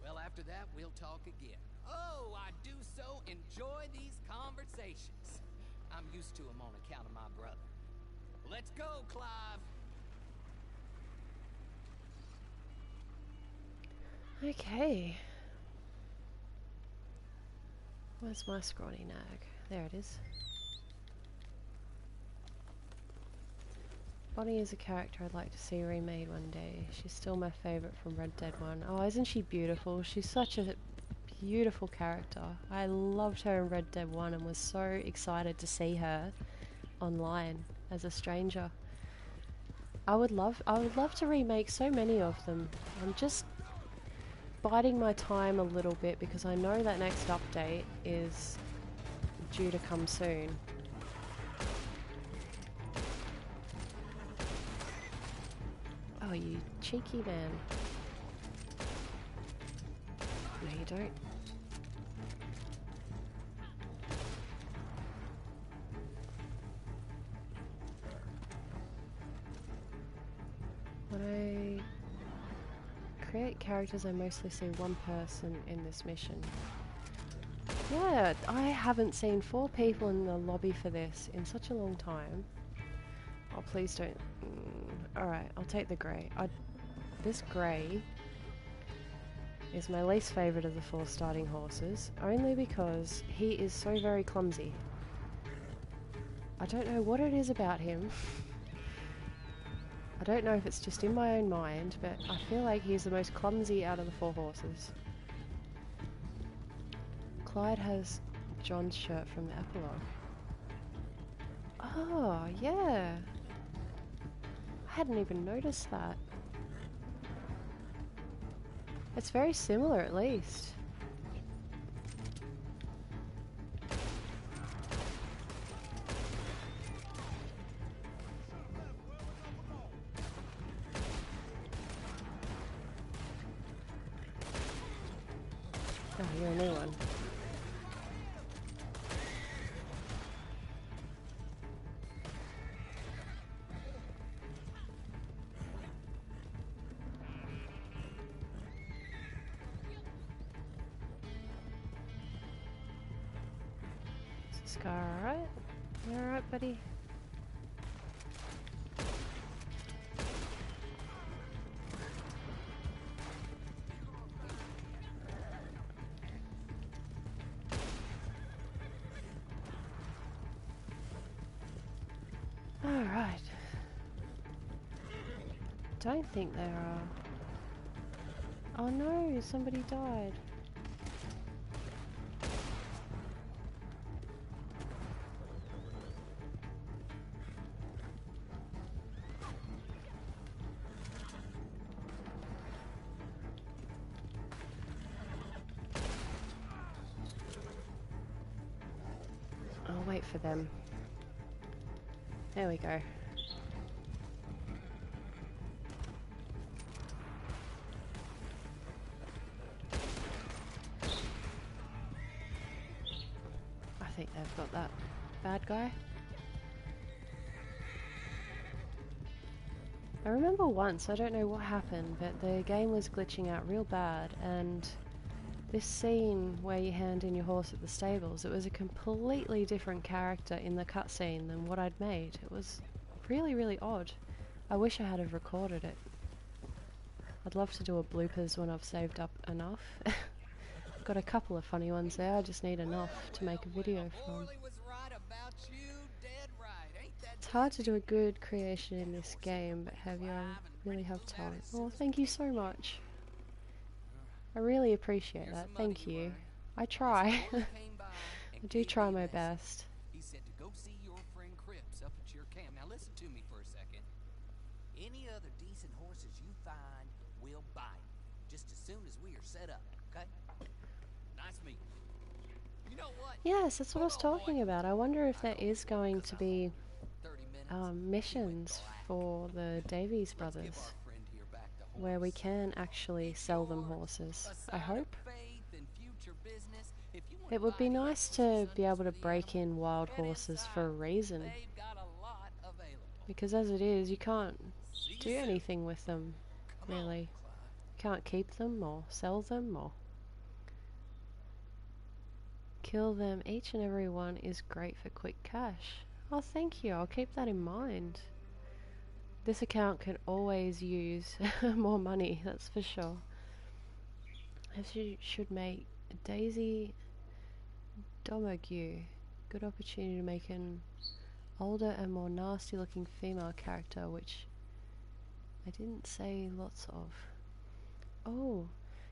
well, after that, we'll talk again. Oh, I do so enjoy these conversations. I'm used to them on account of my brother. Let's go, Clive. Okay. Where's my scrawny nag? There it is. Bonnie is a character I'd like to see remade one day. She's still my favourite from Red Dead 1. Oh, isn't she beautiful? She's such a beautiful character. I loved her in Red Dead 1 and was so excited to see her online as a stranger. I would love to remake so many of them. I'm just biding my time a little bit because I know that next update is due to come soon. Oh, you cheeky man. No, you don't. When I create characters, I mostly see one person in this mission. Yeah, I haven't seen 4 people in the lobby for this in such a long time. Oh, please don't. Alright, I'll take the grey. This grey is my least favourite of the 4 starting horses, only because he is so very clumsy. I don't know what it is about him. I don't know if it's just in my own mind, but I feel like he's the most clumsy out of the 4 horses. Clyde has John's shirt from the epilogue. Oh, yeah. I hadn't even noticed that. It's very similar, at least. Oh, you're a new one. Is this guy alright? You alright, buddy? Alright. Don't think there are. Oh no, somebody died. I'll wait for them. There we go. I think they've got that bad guy. I remember once, I don't know what happened, but the game was glitching out real bad, and this scene where you hand in your horse at the stables, it was a completely different character in the cutscene than what I'd made. It was really, really odd. I wish I had have recorded it. I'd love to do a bloopers when I've saved up enough. I've got a couple of funny ones there, I just need enough to make a video from. It's hard to do a good creation in this game, but have you really have talent. Oh, thank you so much. I really appreciate that, thank you. I try. I do try my best. He said to go see your friend Cripps up at your camp. Now listen to me for a second. Any other decent horses you find, we'll buy. Just as soon as we are set up, okay? Nice meeting you. You know what? Yes, that's what I was talking about. I wonder if there is going to be 30 minutes. missions for the Davies brothers where we can actually sell them horses. I hope. It would be nice to be able to break in wild horses for a reason, because as it is, you can't do anything with them, really. You can't keep them or sell them or kill them. Each and every one is great for quick cash. Oh, thank you. I'll keep that in mind. This account can always use more money, that's for sure. I should make a Daisy Domergue. Good opportunity to make an older and more nasty looking female character, which I didn't say lots of. Oh,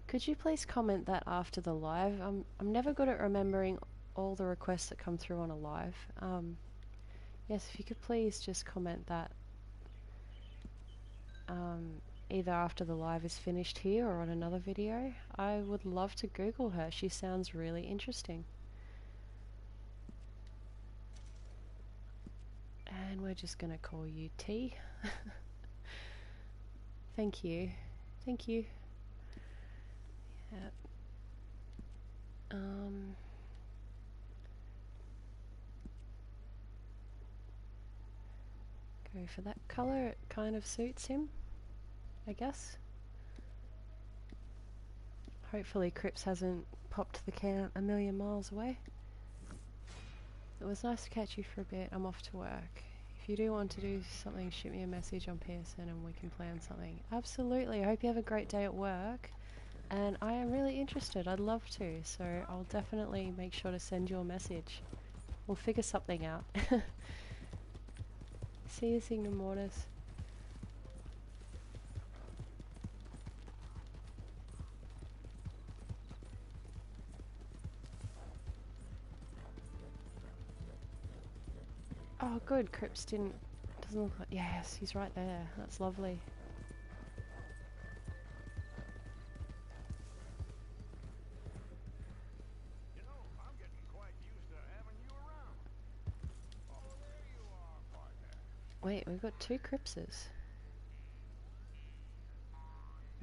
could you please comment that after the live? I'm never good at remembering all the requests that come through on a live. Yes, if you could please just comment that either after the live is finished here or on another video. I would love to Google her. She sounds really interesting. And we're just gonna call you T. Thank you. Thank you. Yep. Go for that colour, it kind of suits him, I guess. Hopefully Cripps hasn't popped the camp a million miles away. It was nice to catch you for a bit. I'm off to work. If you do want to do something, shoot me a message on PSN and we can plan something. Absolutely. I hope you have a great day at work. And I am really interested. I'd love to. So I'll definitely make sure to send you a message. We'll figure something out. See you, Signum Mortis. Oh, good. Cripps doesn't look like. Yes, he's right there. That's lovely. You know, I'm getting quite used to having you around. Oh, there you are, partner. Wait, we've got two Crippses.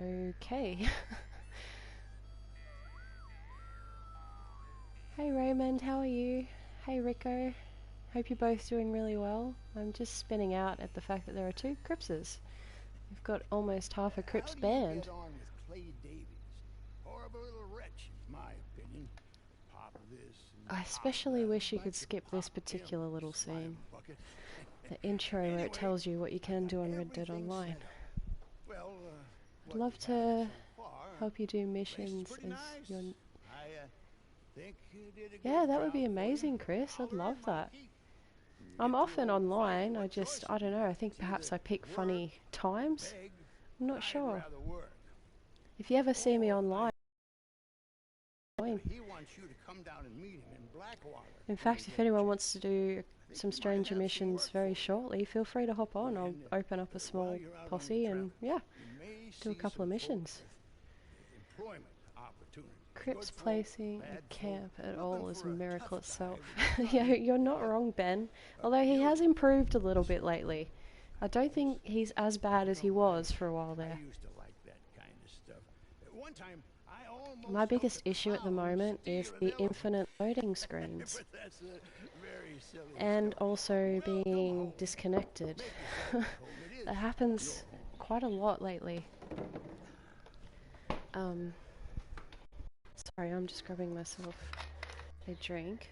Okay. Hey Raymond, how are you? Hey Rico. Hope you're both doing really well. I'm just spinning out at the fact that there are two Crippses. We've got almost half a Cripps band. Get on with Clay Davies. Horrible little wretch, in my opinion. Pop this and I especially wish you could skip this particular little scene. The intro where it tells you what you can do on Red Dead Online. Well, I'd love to help you do missions as your... Yeah, that would be amazing, Chris. I'd love that. I'm often online, I don't know, I think perhaps I pick funny times. I'm not sure. If you ever see me online... In fact, if anyone wants to do some stranger missions very shortly, feel free to hop on. I'll open up a small posse and, yeah, do a couple of missions. Cripps placing a camp at all is a miracle itself. Yeah, you're not wrong, Ben. Although he has improved a little bit lately. I don't think he's as bad as he was for a while there. My biggest issue at the moment is the infinite loading screens. And also being disconnected. That happens quite a lot lately. Sorry, I'm just grabbing myself a drink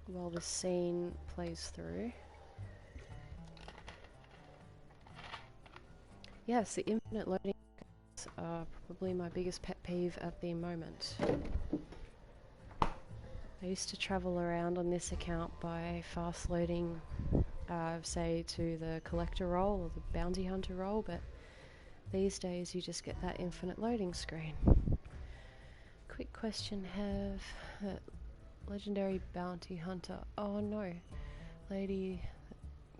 while the scene plays through. Yes, the infinite loading lobbies are probably my biggest pet peeve at the moment. I used to travel around on this account by fast loading, say, to the collector role or the bounty hunter role, but these days you just get that infinite loading screen. Quick question, legendary bounty hunter. Oh no, lady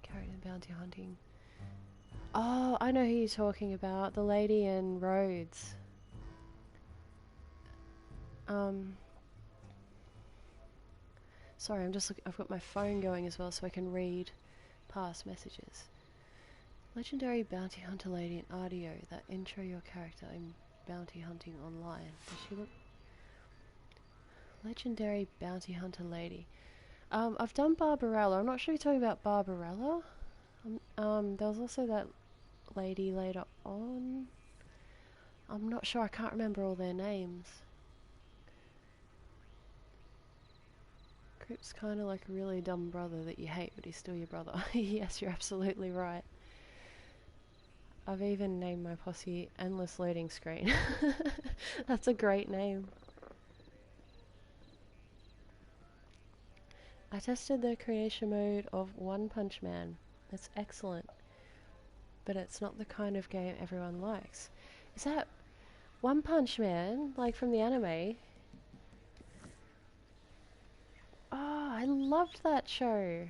carried in bounty hunting. Oh, I know who you're talking about. The lady in Rhodes. Sorry, I'm just looking. I've got my phone going as well, so I can read past messages. Legendary bounty hunter lady in audio that intro your character in bounty hunting online. Does she look? Legendary bounty hunter lady. I've done Barbarella. I'm not sure you're talking about Barbarella. There was also that lady later on. I'm not sure. I can't remember all their names. Crip's kind of like a really dumb brother that you hate, but he's still your brother. Yes, you're absolutely right. I've even named my posse Endless Loading Screen. That's a great name. I tested the creation mode of One Punch Man. It's excellent. But it's not the kind of game everyone likes. Is that One Punch Man, like from the anime? Oh, I loved that show.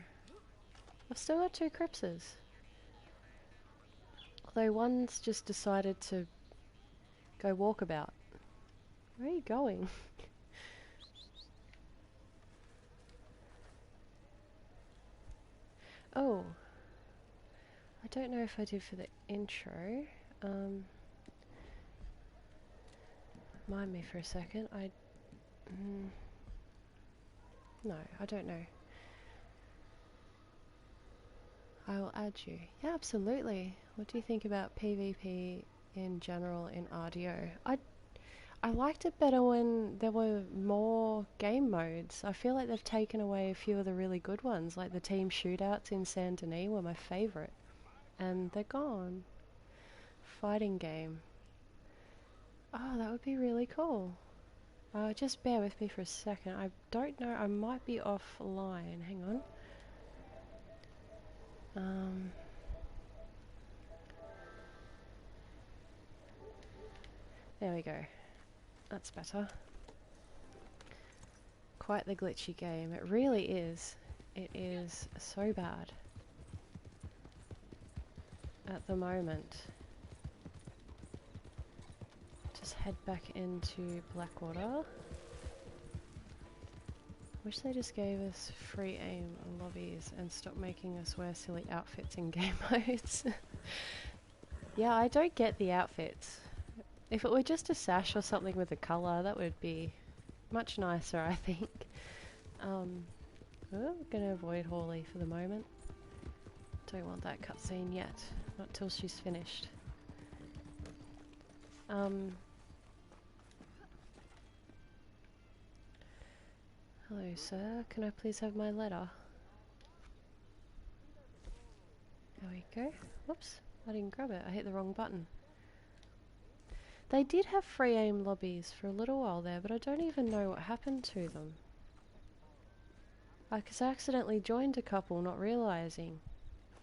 I've still got 2 Cripses. Although one's just decided to go walkabout. Where are you going? Oh. I don't know if I did for the intro. Mind me for a second. No, I don't know. I will add you. Yeah, absolutely. What do you think about PvP in general in RDO? I liked it better when there were more game modes. I feel like they've taken away a few of the really good ones, like the team shootouts in Saint Denis were my favourite. And they're gone. Fighting game. Oh, that would be really cool. Just bear with me for a second. I don't know, I might be offline. Hang on. There we go. That's better. Quite the glitchy game. It really is. It is so bad at the moment. Just head back into Blackwater. Wish they just gave us free aim lobbies and stopped making us wear silly outfits in game modes. Yeah, I don't get the outfits. If it were just a sash or something with a colour, that would be much nicer, I think. We're going to avoid Hawley for the moment. Don't want that cutscene yet. Not till she's finished. Hello, sir. Can I please have my letter? There we go. Whoops. I didn't grab it. I hit the wrong button. They did have free aim lobbies for a little while there, but I don't even know what happened to them. I accidentally joined a couple, not realising.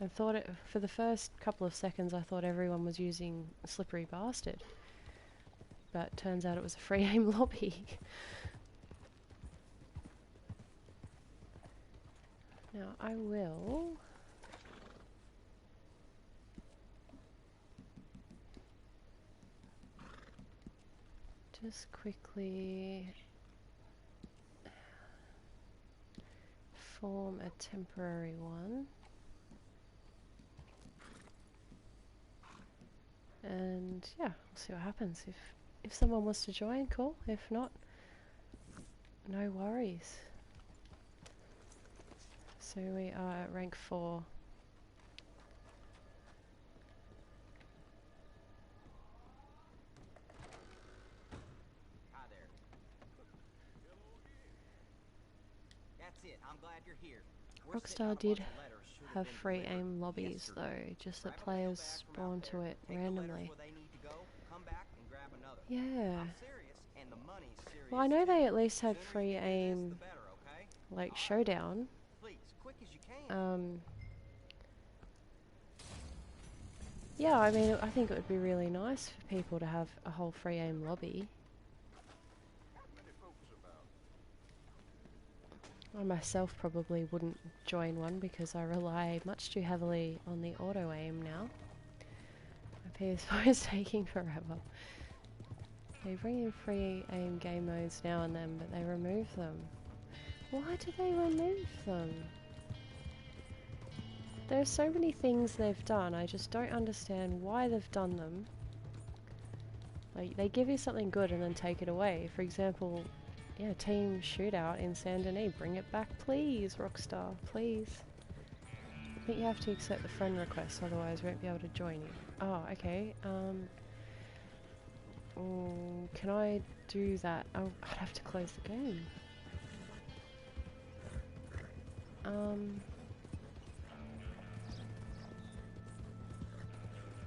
I thought it, for the first couple of seconds, I thought everyone was using Slippery Bastard. But turns out it was a free aim lobby. Now I will... just quickly form a temporary one. And yeah, we'll see what happens. If someone wants to join, cool. If not, no worries. So we are at rank 4. Hi there. That's it. I'm glad you're here. Rockstar did have free aim lobbies though, just that players spawn to it randomly. Yeah. I'm serious, and the money's serious. Well, I know they at least had Sooner free you can do this, aim, the better, okay? like, showdown. Please, quick as you can. Yeah, I mean, I think it would be really nice for people to have a whole free aim lobby. Many folks about. I myself probably wouldn't join one because I rely much too heavily on the auto aim now. My PS4 is taking forever. They bring in free aim game modes now and then, but they remove them. Why do they remove them? There's so many things they've done, I just don't understand why they've done them. Like, they give you something good and then take it away. For example, yeah, team shootout in Saint Denis. Bring it back, please, Rockstar, please. I think you have to accept the friend request, otherwise we won't be able to join you. Oh, okay. Can I do that? Oh, I'd have to close the game.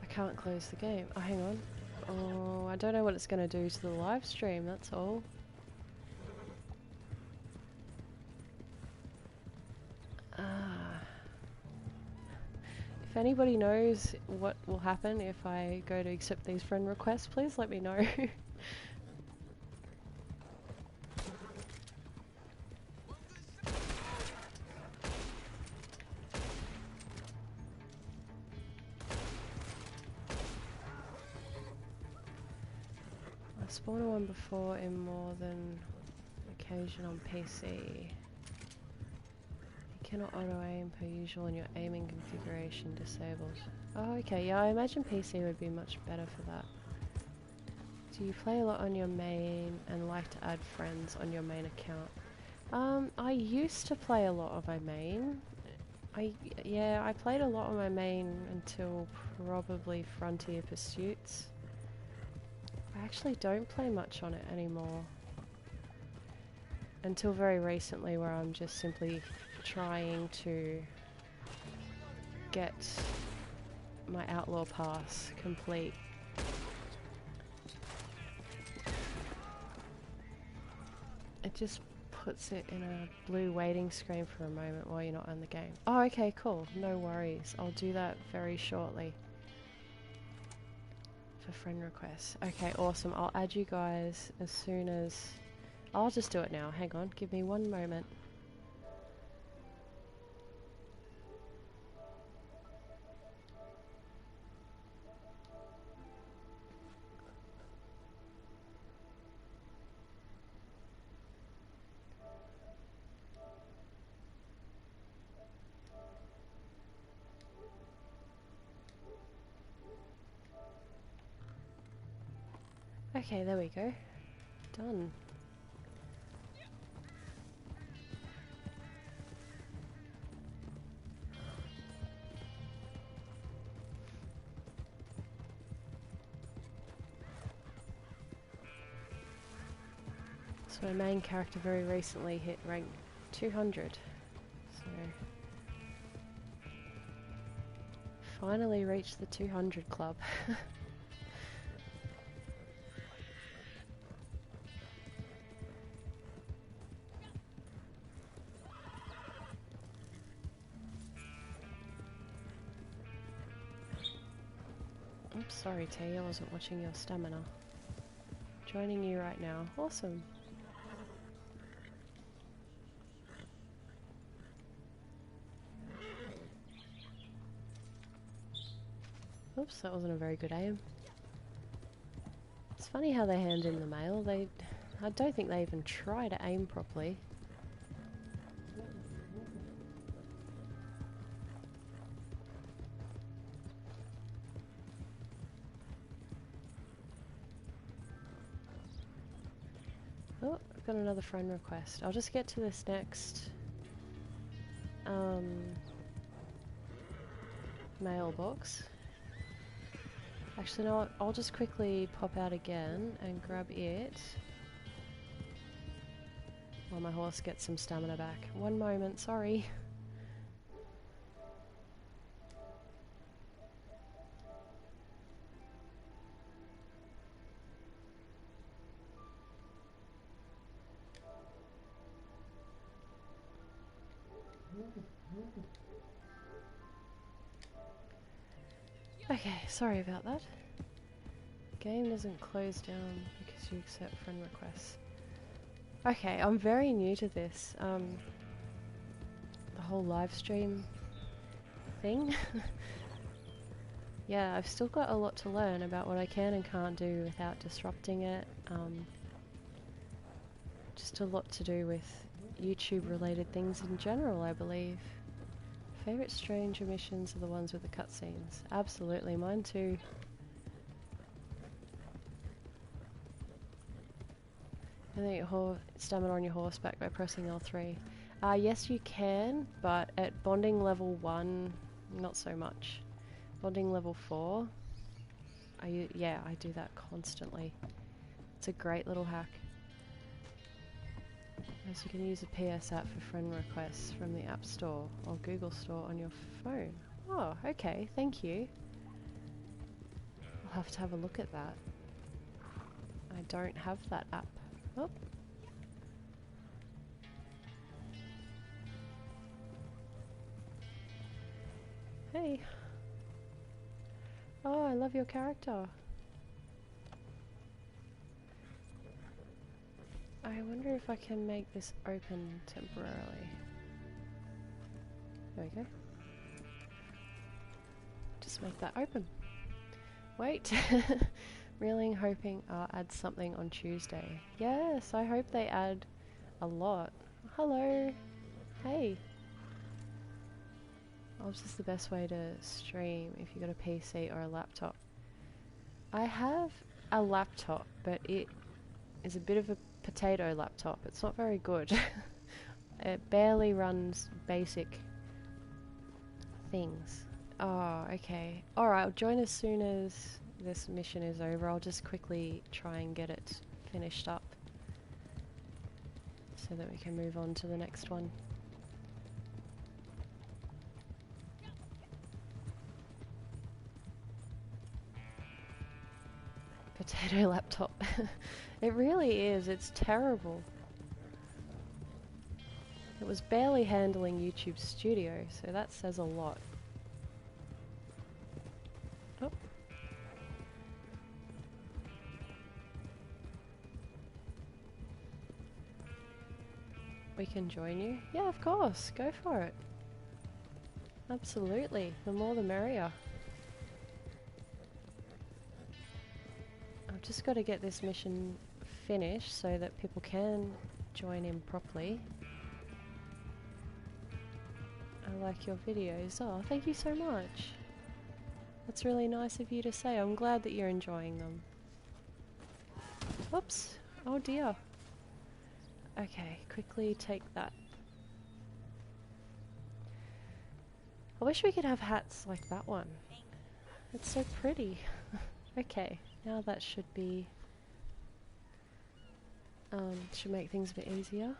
I can't close the game. Oh, hang on. Oh, I don't know what it's going to do to the live stream, that's all. If anybody knows what will happen if I go to accept these friend requests, please let me know. I spawned one before in more than occasion on PC. You cannot auto aim per usual and your aiming configuration disables. Oh, okay, yeah, I imagine PC would be much better for that. Do you play a lot on your main and like to add friends on your main account? I used to play a lot on my main. Yeah, I played a lot on my main until probably Frontier Pursuits. I actually don't play much on it anymore. Until very recently, where I'm just simply trying to get my Outlaw Pass complete. It just puts it in a blue waiting screen for a moment while you're not on the game. Oh, okay, cool. No worries. I'll do that very shortly. For friend requests. Okay, awesome. I'll add you guys as soon as... I'll just do it now. Hang on. Give me one moment. Okay, there we go. Done. So my main character very recently hit rank 200. So finally reached the 200 club. Oops, sorry T, I wasn't watching your stamina. Joining you right now. Awesome. Oops, that wasn't a very good aim. It's funny how they hand in the mail. I don't think they even try to aim properly. Oh, I've got another friend request. I'll just get to this next mailbox. Actually, no, I'll just quickly pop out again and grab it while my horse gets some stamina back. One moment, sorry. Okay, sorry about that. Game doesn't close down because you accept friend requests. Okay, I'm very new to this. The whole live stream thing. Yeah, I've still got a lot to learn about what I can and can't do without disrupting it. Just a lot to do with YouTube related things in general, I believe. Favorite strange emissions are the ones with the cutscenes. Absolutely, mine too. And then your stamina on your horseback by pressing L3. Yes you can, but at bonding level 1, not so much. Bonding level 4, yeah, I do that constantly. It's a great little hack. As you can use a PS app for friend requests from the App Store or Google Store on your phone. Oh, okay, thank you. I'll have to have a look at that. I don't have that app. Oh. Hey. Oh, I love your character. I wonder if I can make this open temporarily. There we go. Just make that open. Wait. Really hoping I'll add something on Tuesday. Yes, I hope they add a lot. Hello. Hey. What's just the best way to stream if you got a PC or a laptop? I have a laptop, but it is a bit of a potato laptop. It's not very good. It barely runs basic things. Oh, okay. Alright, I'll join as soon as this mission is over. I'll just quickly try and get it finished up so that we can move on to the next one. Potato laptop. It really is. It's terrible. It was barely handling YouTube Studio, so that says a lot. Oh. We can join you? Yeah, of course. Go for it. Absolutely. The more the merrier. I've just got to get this mission finished so that people can join in properly. I like your videos. Oh, thank you so much. That's really nice of you to say. I'm glad that you're enjoying them. Whoops. Oh dear. Okay, quickly take that. I wish we could have hats like that one. It's so pretty. Okay, now that should be... should make things a bit easier.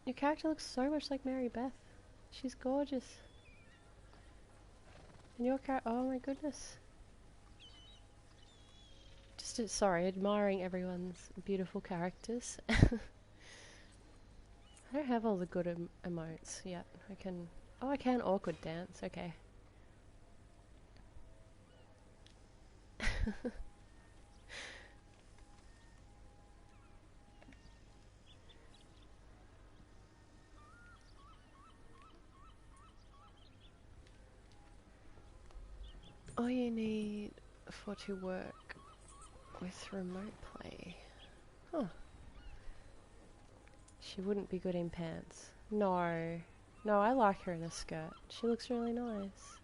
Your character looks so much like Mary Beth. She's gorgeous. And your character, oh my goodness. Just, sorry, admiring everyone's beautiful characters. I don't have all the good emotes yet. I can, oh I can awkward dance, okay. All you need for to work with remote play. Huh. She wouldn't be good in pants. No. No, I like her in a skirt. She looks really nice.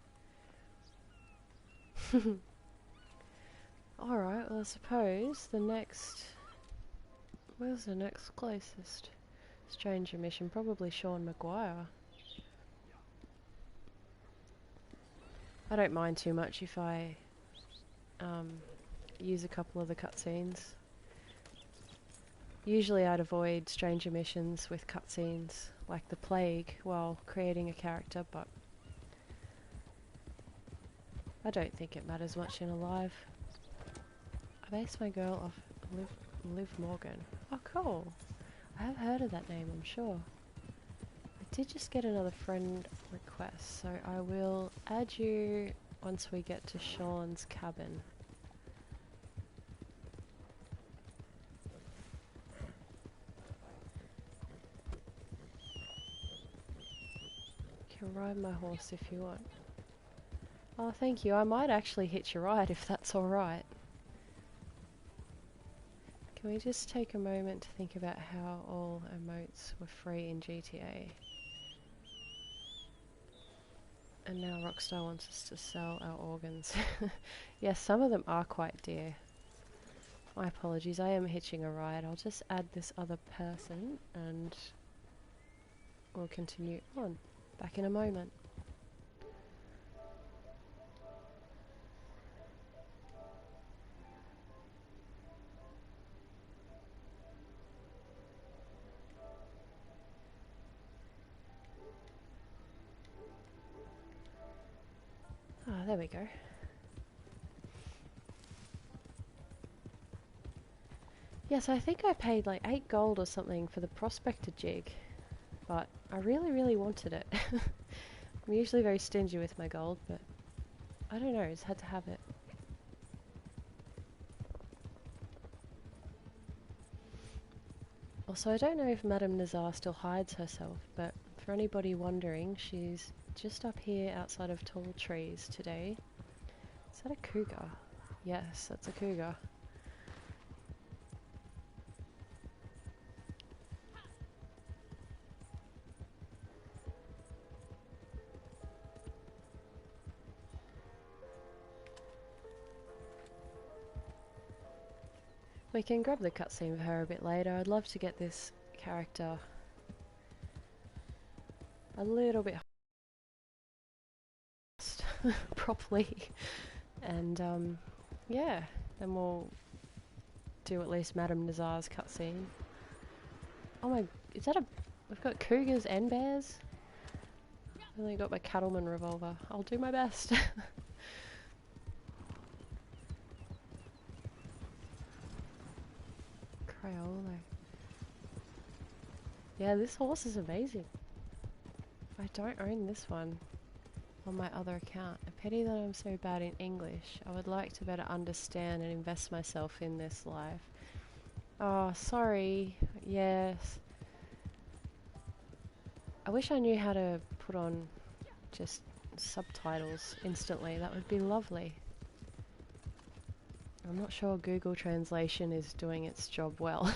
Alright, well I suppose the next... Where's the next closest stranger mission? Probably Sean Maguire. I don't mind too much if I use a couple of the cutscenes. Usually I'd avoid stranger missions with cutscenes like the plague while creating a character, but I don't think it matters much in a live. I based my girl off Liv Morgan. Oh, cool. I have heard of that name, I'm sure. I did just get another friend request, so I will add you once we get to Sean's cabin. You can ride my horse if you want. Oh, thank you. I might actually hitch a ride if that's alright. Can we just take a moment to think about how all emotes were free in GTA? And now Rockstar wants us to sell our organs. Yes, some of them are quite dear. My apologies, I am hitching a ride. I'll just add this other person and we'll continue on. Back in a moment. Ah, there we go. Yes, I think I paid like 8 gold or something for the Prospector jig, but I really wanted it. I'm usually very stingy with my gold, but I don't know, I just had to have it. Also, I don't know if Madame Nazar still hides herself, but for anybody wondering, she's just up here outside of tall trees today. Is that a cougar? Yes, that's a cougar. We can grab the cutscene for her a bit later. I'd love to get this character a little bit properly, and yeah, then we'll do at least Madame Nazar's cutscene. Oh my, is that a... We've got cougars and bears? I've only got my cattleman revolver. I'll do my best. Crayola. Yeah, this horse is amazing. I don't own this one on my other account. A pity that I'm so bad in English. I would like to better understand and invest myself in this life. Oh, sorry. Yes. I wish I knew how to put on just subtitles instantly. That would be lovely. I'm not sure Google Translation is doing its job well.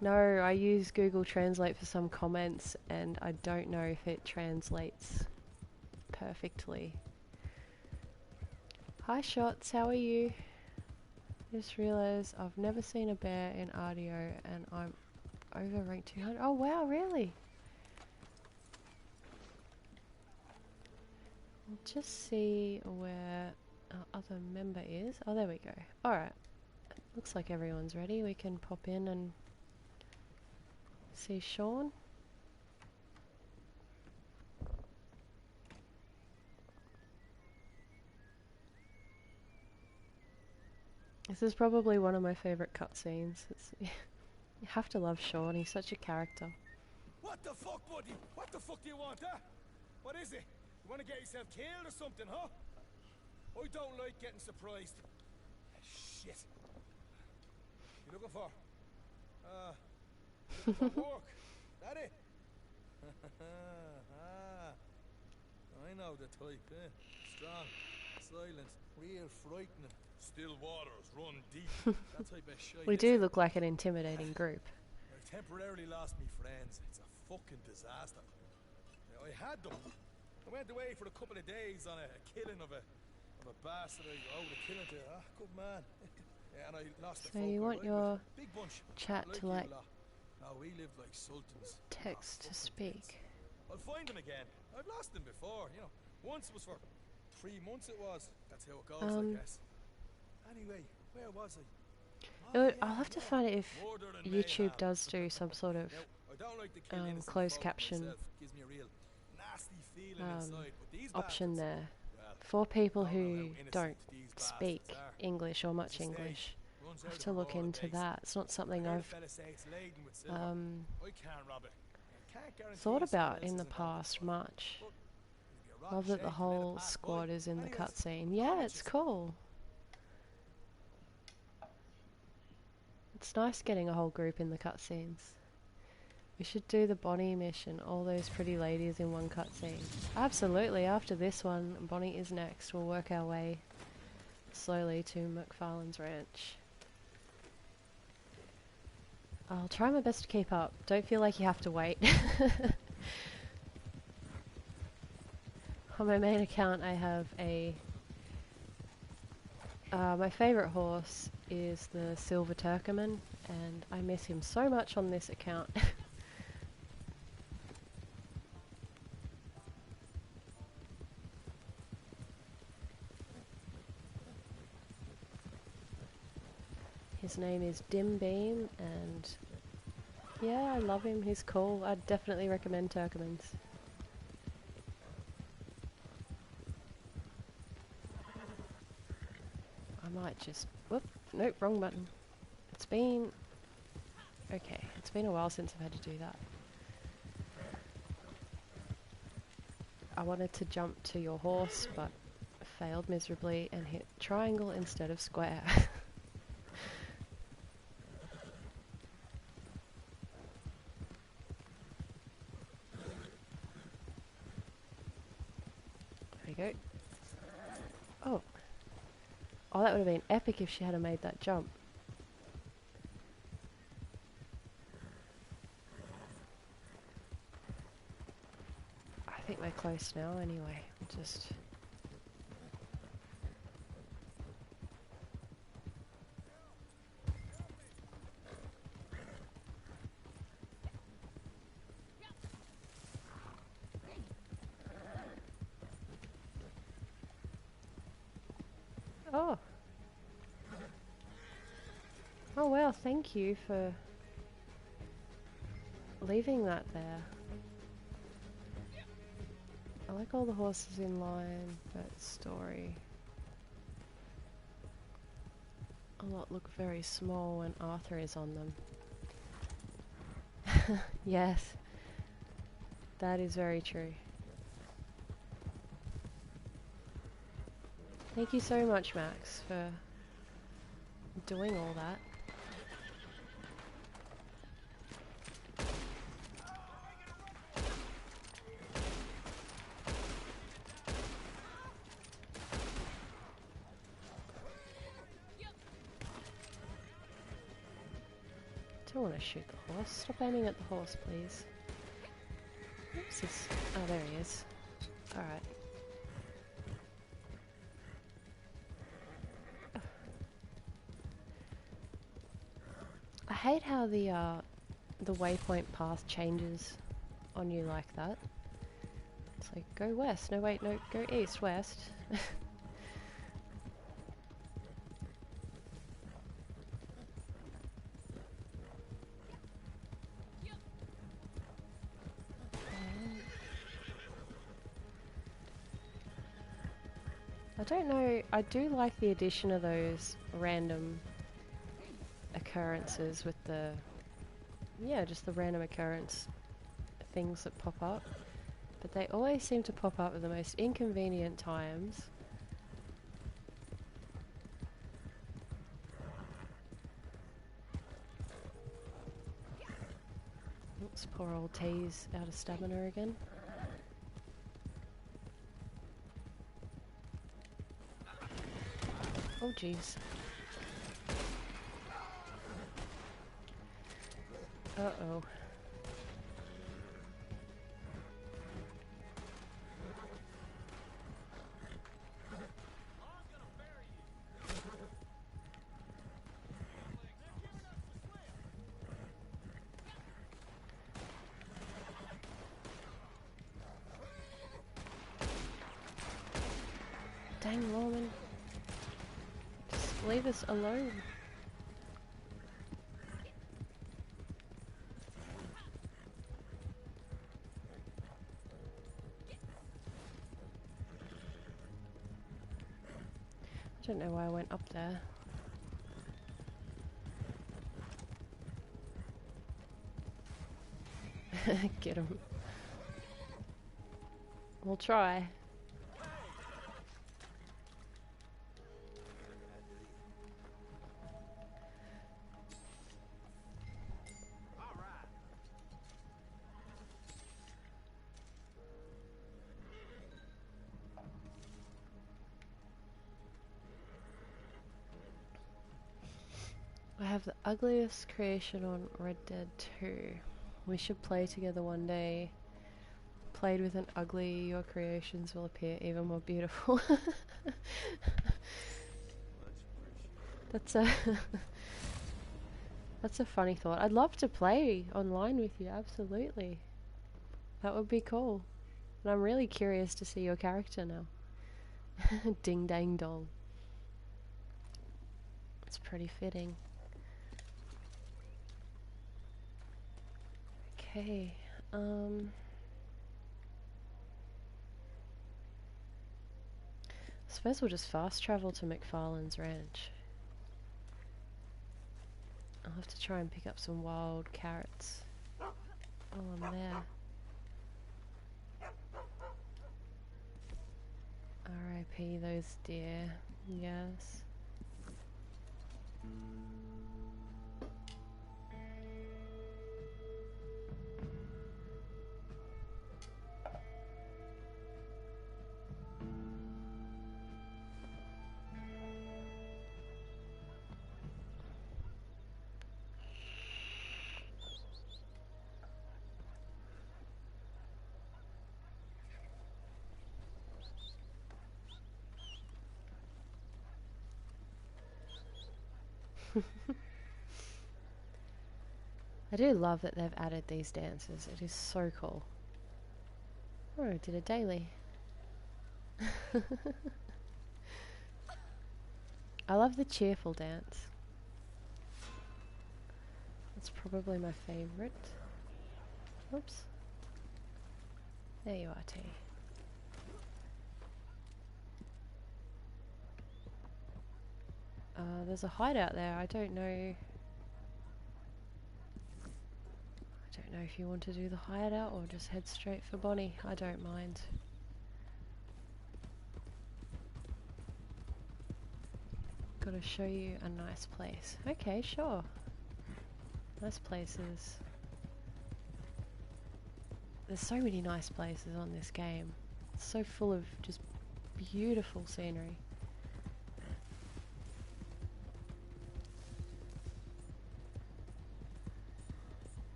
No, I use Google Translate for some comments and I don't know if it translates perfectly. Hi Shots, how are you? Just realised I've never seen a bear in RDO and I'm over rank 200. Oh wow, really? We'll just see where our other member is. Oh, there we go. Alright. Looks like everyone's ready. We can pop in and see Sean. This is probably one of my favourite cutscenes. You have to love Sean, he's such a character. What the fuck, buddy? What the fuck do you want, huh? What is it? You want to get yourself killed or something, huh? I don't like getting surprised. Shit. You looking for? Looking for work. That it? I know the type, eh? Strong, silent, real frightening. Still waters run deep. That type of shit. We do look like an intimidating group. I temporarily lost me friends. It's a fucking disaster. I had them. I went away for a couple of days on a killing of a bastard I owed a killing to. Ah, good man. Yeah, and I lost So you want your big bunch. chat to like No, we lived like sultans. text to speak. I'll find them again. I've lost them before, you know. Once was for 3 months it was. That's how it goes, I guess. Anyway, where was I? I'll have to find it if YouTube does do some sort of closed caption option there for people who don't speak. English or much It's a stage. English. Runs I out have of to a look roll of into base. that. It's not I something heard a I've fella say it's laden with silver. I can't rob it. I can't guarantee thought someone about else in the isn't going to, past but much. it'd be a rotten Love that the shame to let it whole pass squad by. is in the Anyways, cutscene. on Yeah, with it's yous. cool. It's nice getting a whole group in the cutscenes. We should do the Bonnie mission, all those pretty ladies in one cutscene. Absolutely, after this one, Bonnie is next. We'll work our way slowly to MacFarlane's ranch. I'll try my best to keep up. Don't feel like you have to wait. On my main account I have a... my favourite horse is the Silver Turkoman, and I miss him so much on this account. His name is Dim Beam, and yeah, I love him. He's cool. I'd definitely recommend Turkomans. I might just... Whoop, nope, wrong button. It's been... Okay, it's been a while since I've had to do that. I wanted to jump to your horse, but failed miserably and hit triangle instead of square. There we go. Oh. Oh, that would have been epic if she had made that jump. I think we're close now anyway. We'll just... Oh. Oh well, thank you for leaving that there. I like all the horses in line, but story. A lot look very small when Arthur is on them. Yes, that is very true. Thank you so much, Max, for doing all that. I don't want to shoot the horse. Stop aiming at the horse, please. Oops, oh, there he is. Alright. I hate how the waypoint path changes on you like that. It's like, go west. No, wait, no, go east, west. I don't know, I do like the addition of those random occurrences with the, yeah, just the random occurrence things that pop up. But they always seem to pop up at the most inconvenient times. Oops, poor old T's out of stamina again. Oh jeez. Uh-oh. Dang, Norman. Just leave us alone. Don't know why I went up there. Get him. We'll try. I have the ugliest creation on Red Dead 2. We should play together one day. Played with an ugly, your creations will appear even more beautiful. That's a that's a funny thought. I'd love to play online with you, absolutely. That would be cool. And I'm really curious to see your character now. Ding dang dong. It's pretty fitting. Okay, I suppose we'll just fast travel to MacFarlane's ranch. I'll have to try and pick up some wild carrots while I'm there. R.I.P. those deer. Yes. I do love that they've added these dances. It is so cool. Oh, I did a daily. I love the cheerful dance. That's probably my favourite. Oops. There you are, T. There's a hideout there. I don't know if you want to do the hideout or just head straight for Bonnie. I don't mind. Gotta show you a nice place. Okay, sure. Nice places. There's so many nice places on this game. It's so full of just beautiful scenery.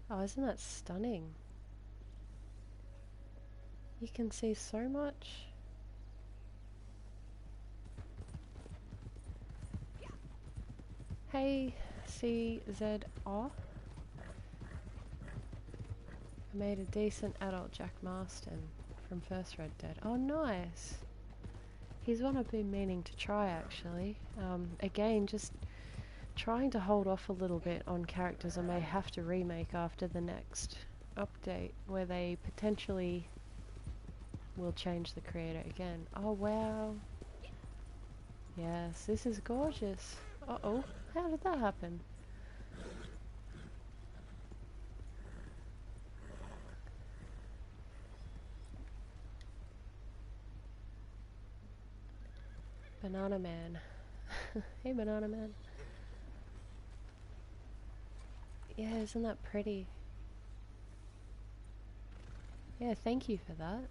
Oh, isn't that stunning? You can see so much. Hey, CZR. I made a decent adult Jack Marston from first Red Dead. Oh, nice. He's one I've been meaning to try, actually. Again, just trying to hold off a little bit on characters I may have to remake after the next update, where they potentially will change the creator again. Oh, wow. Yes, this is gorgeous. Uh-oh, how did that happen? Banana Man. Hey, Banana Man. Yeah, isn't that pretty? Yeah, thank you for that.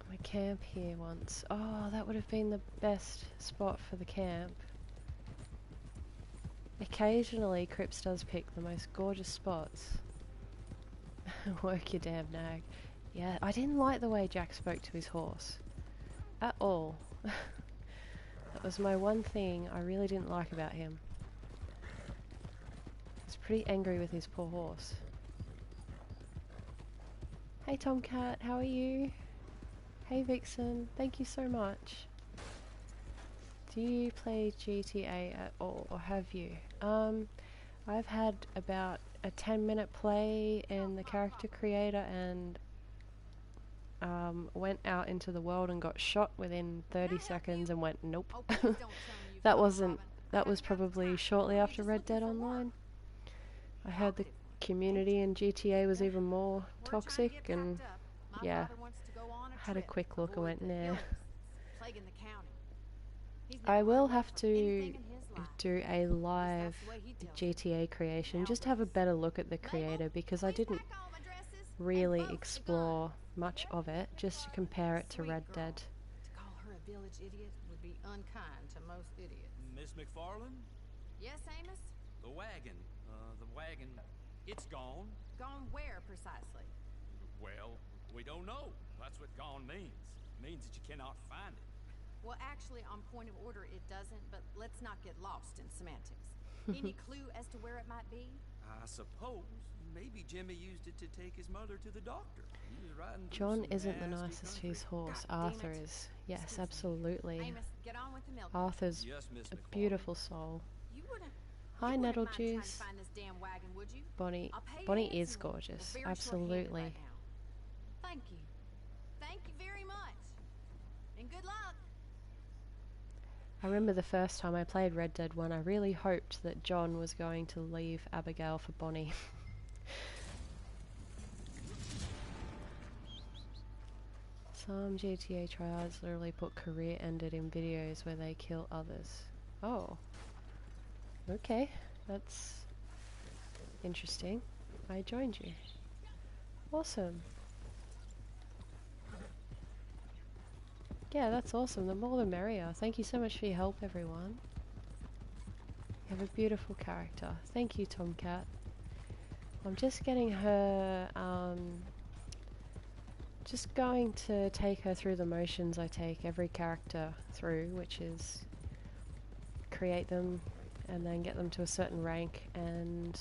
My camp here once. Oh, that would have been the best spot for the camp. Occasionally, Crips does pick the most gorgeous spots. Work your damn nag. Yeah, I didn't like the way Jack spoke to his horse. At all. That was my one thing I really didn't like about him. He was pretty angry with his poor horse. Hey Tomcat, how are you? Hey Vixen, thank you so much. Do you play GTA at all, or have you? I've had about a 10-minute play in the character creator and went out into the world and got shot within 30 seconds and went nope. That was probably shortly after Red Dead Online. I heard the community in GTA was even more toxic, and yeah, I had a quick look and went nah. I will have to do a live GTA creation, just to have a better look at the creator, because I didn't really explore much of it, just to compare it to Red Dead. To call her a village idiot would be unkind to most idiots. Miss MacFarlane? Yes, Amos? The wagon, it's gone. Gone where, precisely? Well, we don't know. That's what gone means. It means that you cannot find it. Well, actually, on point of order, it doesn't, but let's not get lost in semantics. Any clue as to where it might be? I suppose maybe Jimmy used it to take his mother to the doctor. He was riding through John some isn't the nasty nicest to country. his horse. God damn Arthur it. is. Yes, Excuse me. absolutely. Amos, get on with the milk. Arthur's Yes, Miss a MacFarlane. beautiful soul. You wouldn't. Hi, you wouldn't Nettle mind trying to Juice. find this damn wagon, would you? Bonnie, I'll pay you Bonnie is handsomely. gorgeous. We're very Absolutely. short-handed right now. Thank you. Thank you very much. And good luck. I remember the first time I played Red Dead 1, I really hoped that John was going to leave Abigail for Bonnie. Some GTA tryhards literally put career ended in videos where they kill others. Oh. Okay, that's interesting. I joined you. Awesome. Yeah, that's awesome. The more the merrier. Thank you so much for your help, everyone. You have a beautiful character. Thank you, Tomcat. I'm just getting her, just going to take her through the motions I take every character through, which is create them and then get them to a certain rank and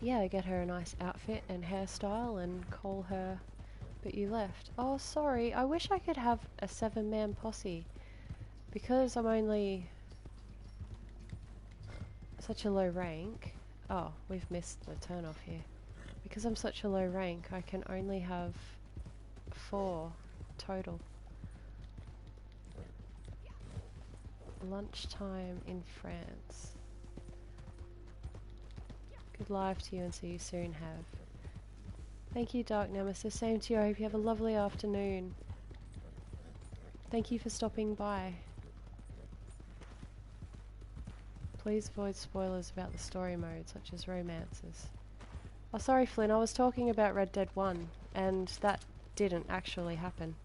yeah, get her a nice outfit and hairstyle and call her, but you left. Oh, sorry, I wish I could have a 7-man posse. Because I'm only such a low rank. Oh, we've missed the turn off here. Because I'm such a low rank, I can only have 4 total. Lunchtime in France. Good life to you and see you soon, Hev. Thank you, Dark Nemesis. Same to you. I hope you have a lovely afternoon. Thank you for stopping by. Please avoid spoilers about the story mode, such as romances. Oh, sorry, Flynn. I was talking about Red Dead 1, and that didn't actually happen.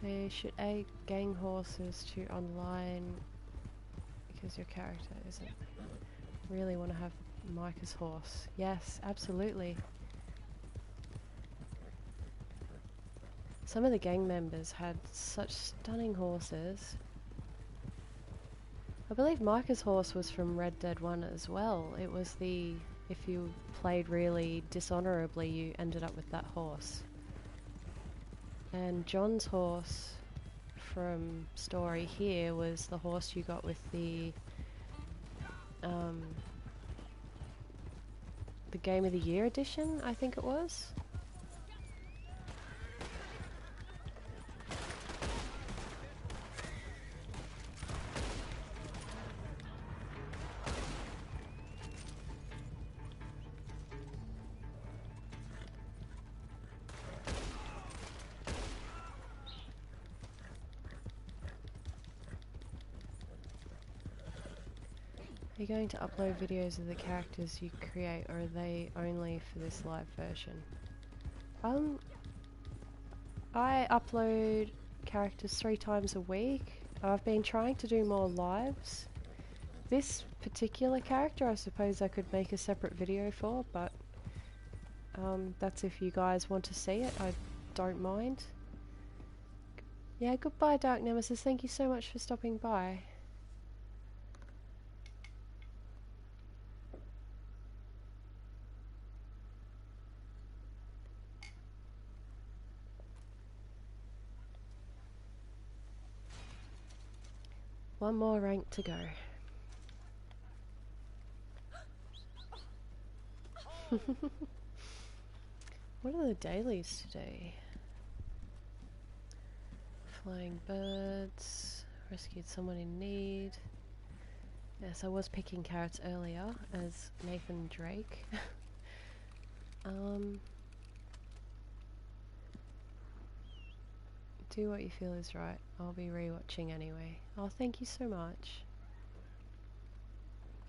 They should add gang horses to online because your character isn't. Really want to have Micah's horse. Yes, absolutely. Some of the gang members had such stunning horses. I believe Micah's horse was from Red Dead 1 as well. It was the, if you played really dishonorably, you ended up with that horse. And John's horse from story here was the horse you got with the Game of the Year edition, I think it was. Are you going to upload videos of the characters you create, or are they only for this live version? I upload characters 3 times a week. I've been trying to do more lives. This particular character I suppose I could make a separate video for, but That's if you guys want to see it. I don't mind. Yeah, goodbye, Dark Nemesis. Thank you so much for stopping by. One more rank to go. What are the dailies today? Flying birds, rescued someone in need. Yes, I was picking carrots earlier as Nathan Drake. Do what you feel is right. I'll be rewatching anyway. Oh, thank you so much.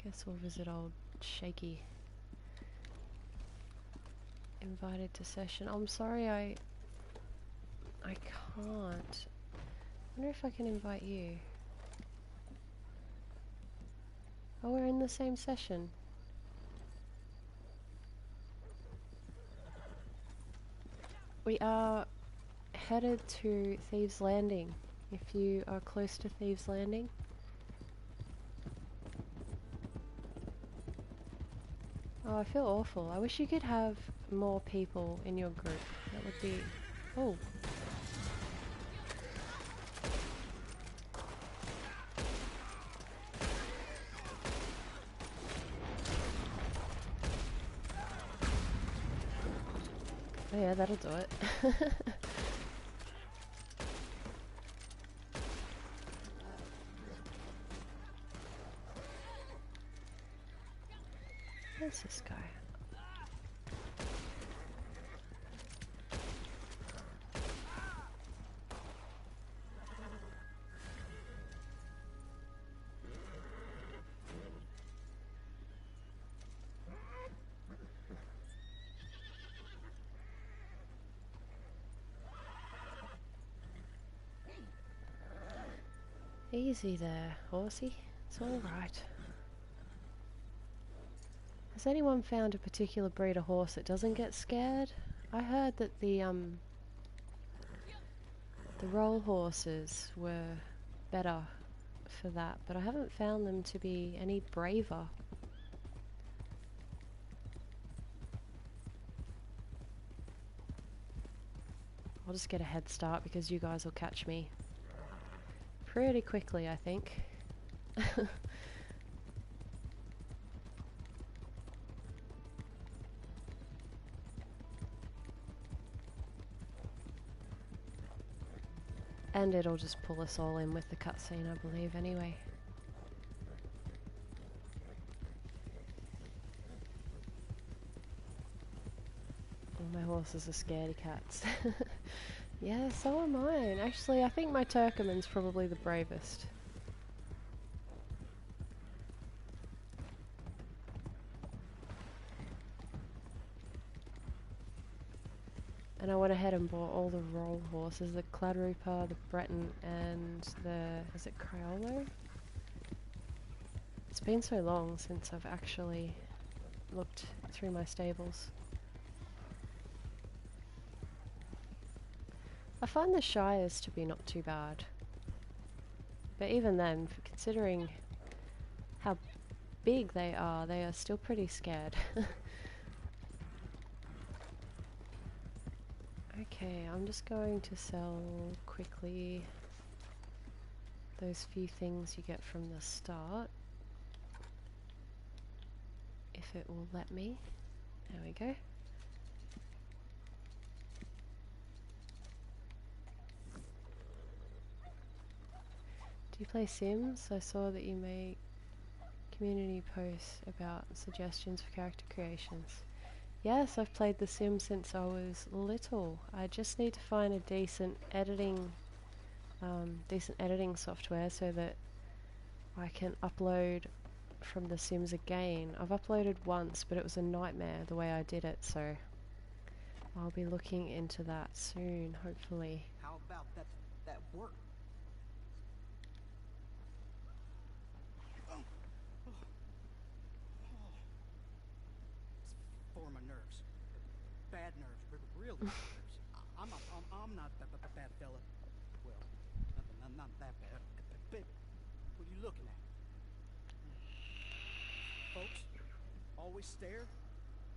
Guess we'll visit old Shaky. Invited to session. I'm sorry, I can't. I wonder if I can invite you. Oh, we're in the same session. We are headed to Thieves Landing, if you are close to Thieves Landing. Oh, I feel awful. I wish you could have more people in your group. That would be... Oh. Oh yeah, that'll do it. Where's this guy? Easy there, horsey. It's alright. Has anyone found a particular breed of horse that doesn't get scared? I heard that the roll horses were better for that, but I haven't found them to be any braver. I'll just get a head start because you guys will catch me pretty quickly, I think. And it'll just pull us all in with the cutscene, I believe, anyway. All my horses are scaredy cats. Yeah, so are mine. Actually, I think my Turkoman's probably the bravest. And I went ahead and bought all the roll horses, the Cladrooper, the Breton, and the... is it Criollo? It's been so long since I've actually looked through my stables. I find the Shires to be not too bad. But even then, for considering how big they are still pretty scared. Okay, I'm just going to sell quickly those few things you get from the start. If it will let me. There we go. Do you play Sims? I saw that you make community posts about suggestions for character creations. Yes, I've played The Sims since I was little. I just need to find a decent editing software so that I can upload from The Sims again. I've uploaded once, but it was a nightmare the way I did it, so I'll be looking into that soon, hopefully. How about that work? It's for my nerves. bad nerves, really bad nerves. I'm not a bad fella. Well, not that bad. But what are you looking at? Folks, always stare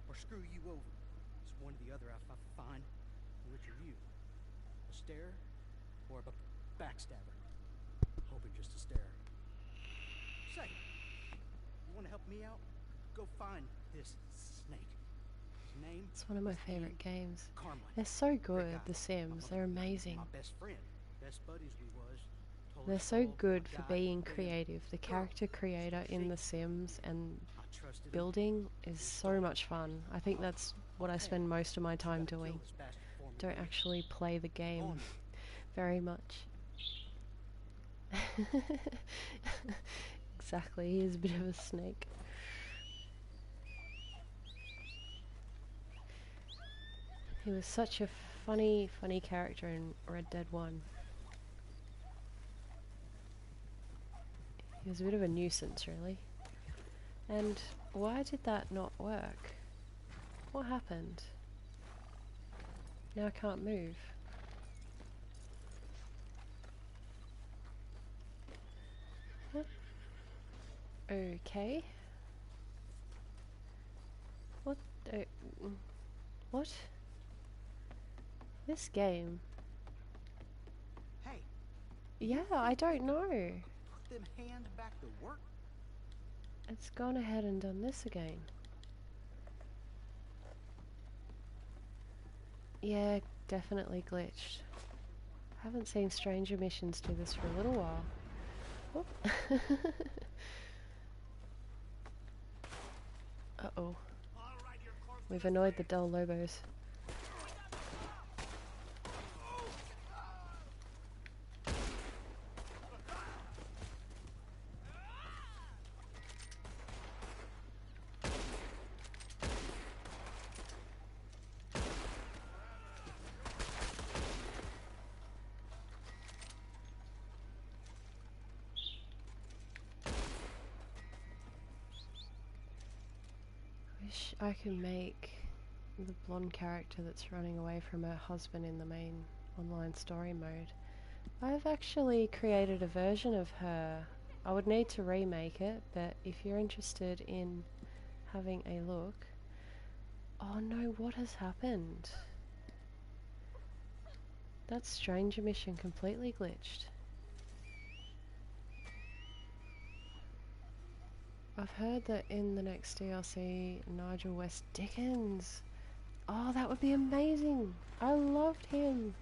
or screw you over. It's one or the other. I find. Which are you? A stare or a backstabber? Hoping just to stare. Say, you want to help me out? Go find this snake. His name. It's one of my is favorite games. Carmine. They're so good, Guy. The Sims. They're amazing. My best friend, best buddies we was. Told They're us so all good for died being then. creative. The character creator in The Sims and I trusted him. building is so much fun. I think that's what I spend most of my time Gotta kill doing. this bastard for me, Don't baby. actually play the game On me. very much. Exactly, he is a bit of a snake. He was such a funny character in Red Dead 1. He was a bit of a nuisance, really. And why did that not work? What happened? Now I can't move. What? Okay. What? What? This game? Hey, Yeah, I don't know. put them hands back to work. It's gone ahead and done this again. Yeah, definitely glitched. Haven't seen Stranger Missions do this for a little while. Oh. Uh-oh. We've annoyed the Del Lobos. Wish I could make the blonde character that's running away from her husband in the main online story mode. I've actually created a version of her. I would need to remake it, but if you're interested in having a look... Oh no, what has happened? That Stranger mission completely glitched. I've heard that in the next DLC, Nigel West Dickens. Oh, that would be amazing. I loved him.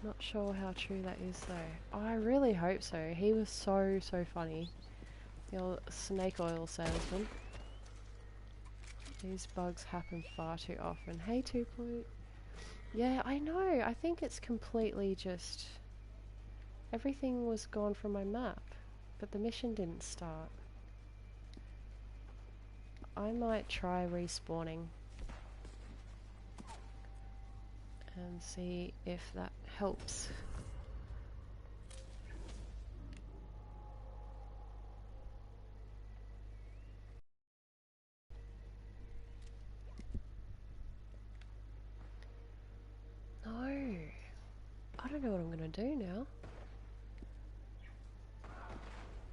Not sure how true that is though. I really hope so. He was so funny. The old snake oil salesman. These bugs happen far too often. Hey, Tuploot. Yeah, I know. I think it's completely just... Everything was gone from my map, but the mission didn't start. I might try respawning and see if that helps. No, I don't know what I'm gonna do now.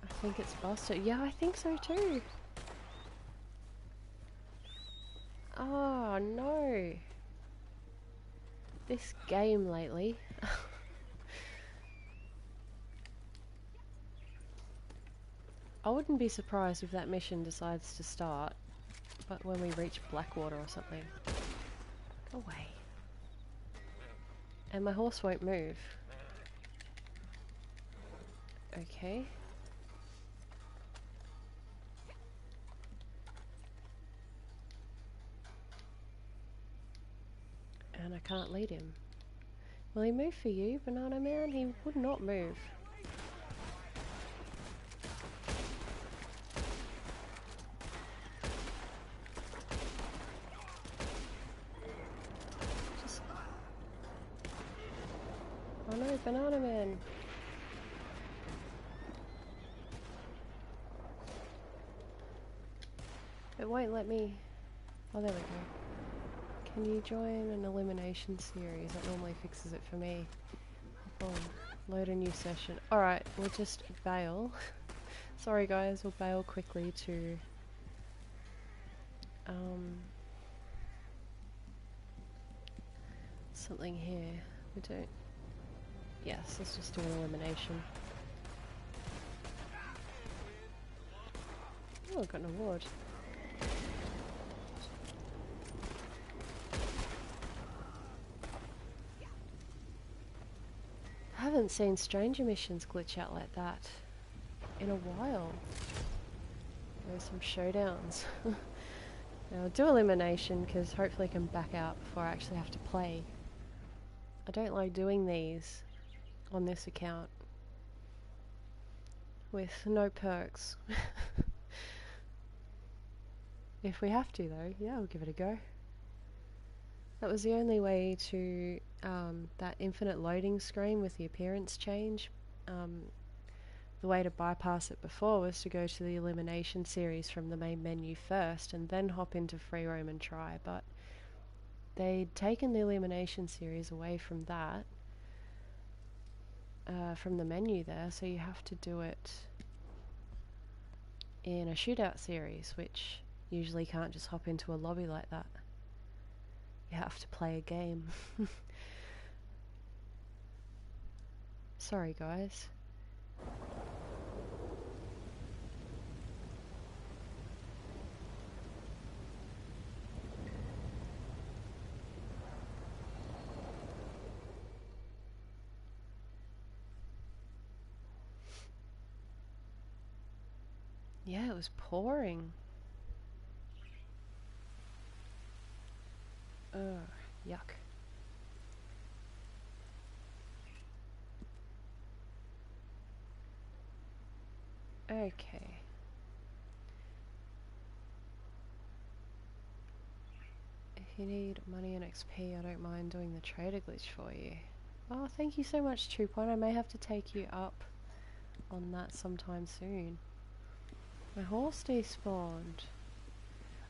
I think it's busted. Yeah, I think so too. Oh no. This game lately. I wouldn't be surprised if that mission decides to start, but when we reach Blackwater or something. Go away. And my horse won't move. Okay. And I can't lead him. Will he move for you, Banana Man? He would not move. Just... Oh no, Banana Man! It won't let me... Oh, there we go. Can you join an elimination series? That normally fixes it for me. Hop on. Load a new session. Alright, we'll just bail. Sorry guys, we'll bail quickly to... something here. We don't... Yes, let's just do an elimination. Oh, I got an award. I haven't seen stranger missions glitch out like that in a while. There's some showdowns. Now I'll do elimination because hopefully I can back out before I actually have to play. I don't like doing these on this account with no perks. If we have to though, yeah, I'll give it a go. That was the only way to that infinite loading screen with the appearance change. The way to bypass it before was to go to the elimination series from the main menu first and then hop into free roam and try, but they'd taken the elimination series away from that, from the menu there, so you have to do it in a shootout series, which usually can't just hop into a lobby like that. You have to play a game. Sorry guys. Yeah, it was pouring. Ugh, yuck. Okay. If you need money and XP, I don't mind doing the trader glitch for you. Oh, thank you so much, 2 Point. I may have to take you up on that sometime soon. My horse despawned.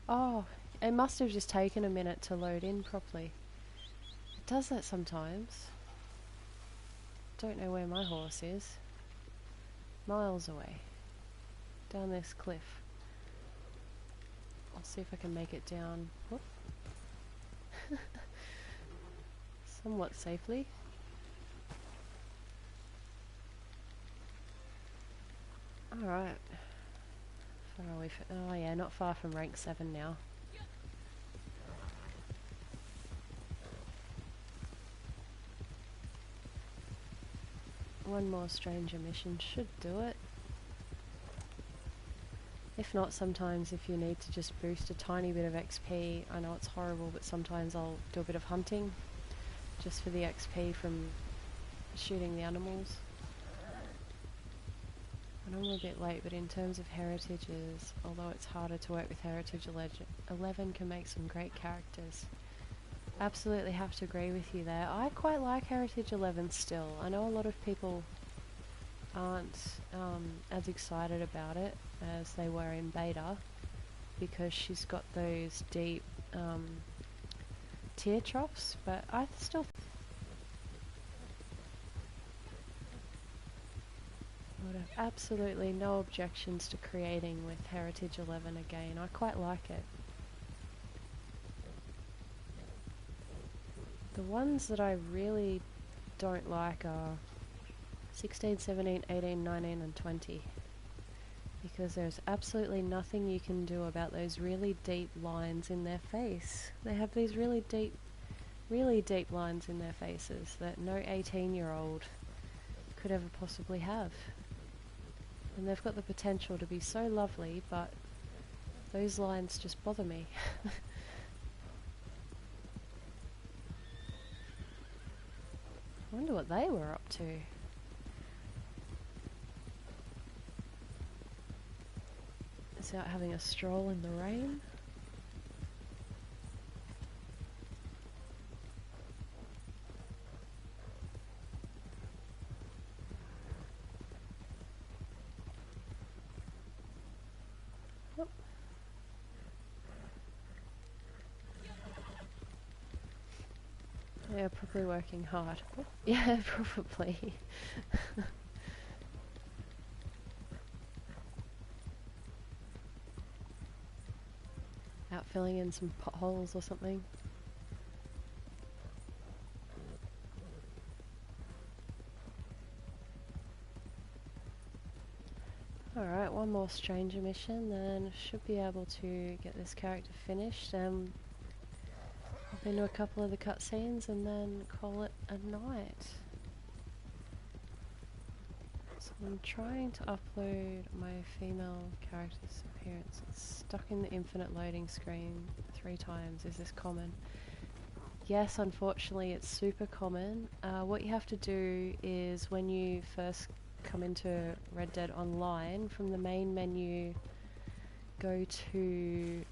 Oh, it must have just taken a minute to load in properly. It does that sometimes. Don't know where my horse is. Miles away. Down this cliff. I'll see if I can make it down. Whoop. Somewhat safely. Alright. Far away from... Oh yeah, not far from rank 7 now. One more stranger mission should do it. If not, sometimes if you need to just boost a tiny bit of XP, I know it's horrible, but sometimes I'll do a bit of hunting just for the XP from shooting the animals. And I'm a bit late, but in terms of heritages, although it's harder to work with Heritage 11 can make some great characters. Absolutely have to agree with you there. I quite like Heritage 11 still. I know a lot of people aren't as excited about it as they were in beta because she's got those deep tier troughs, but I still would have absolutely no objections to creating with Heritage 11 again. I quite like it. The ones that I really don't like are 16, 17, 18, 19 and 20. Because there's absolutely nothing you can do about those really deep lines in their face. They have these really deep lines in their faces that no 18-year-old could ever possibly have. And they've got the potential to be so lovely, but those lines just bother me. I wonder what they were up to. Is out having a stroll in the rain? They're probably working hard. Yeah, probably. Out filling in some potholes or something. Alright, one more stranger mission, then should be able to get this character finished and hop into a couple of the cutscenes and then call it a night. So I'm trying to upload my female character's appearance. It's stuck in the infinite loading screen 3 times. Is this common? Yes, unfortunately it's super common. What you have to do is when you first come into Red Dead Online, from the main menu go to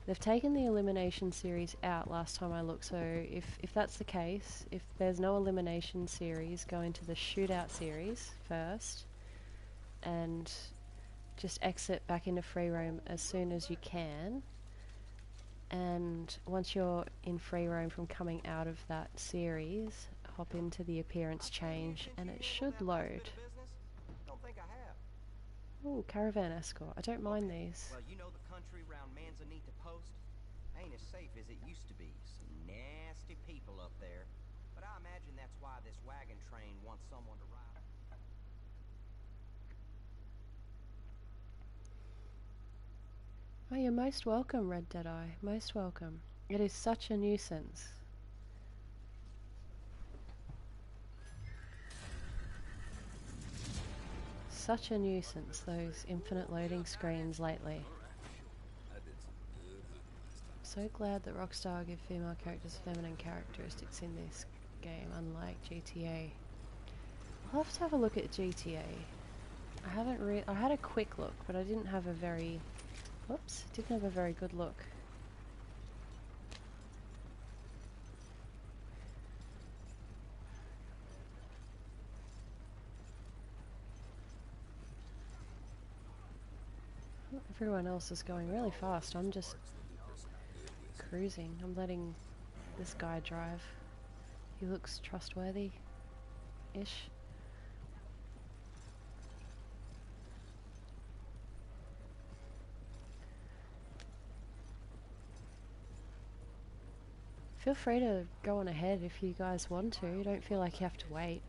they've taken the elimination series out last time I looked, so if that's the case, if there's no elimination series, go into the shootout series first and just exit back into free roam as soon as you can, and once you're in free roam from coming out of that series, hop into the appearance change and it should load. Don't think I have. Ooh, caravan escort. I don't mind these. Well, you know the country around Manzanita Post? Ain't as safe as it used to be. Some nasty people up there. But I imagine that's why this wagon train wants someone to ride. Oh, you're most welcome, Red Deadeye. Most welcome. It is such a nuisance. Such a nuisance, those infinite loading screens lately. I'm so glad that Rockstar give female characters feminine characteristics in this game, unlike GTA. I'll have to have a look at GTA. I had a quick look, but I didn't have a very... Whoops, didn't have a very good look. Everyone else is going really fast. I'm just cruising. I'm letting this guy drive. He looks trustworthy-ish. Feel free to go on ahead if you guys want to. You don't feel like you have to wait.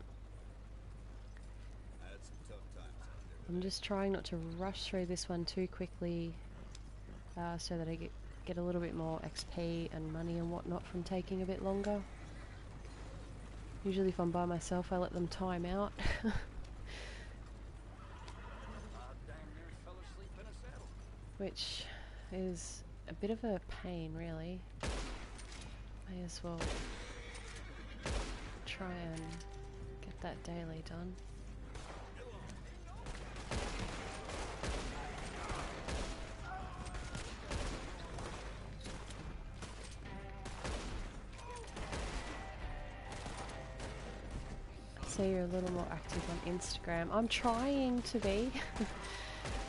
I'm just trying not to rush through this one too quickly, so that I get a little bit more XP and money and whatnot from taking a bit longer. Usually if I'm by myself I let them time out. Which is a bit of a pain, really. May as well try and get that daily done. So you're a little more active on Instagram. I'm trying to be.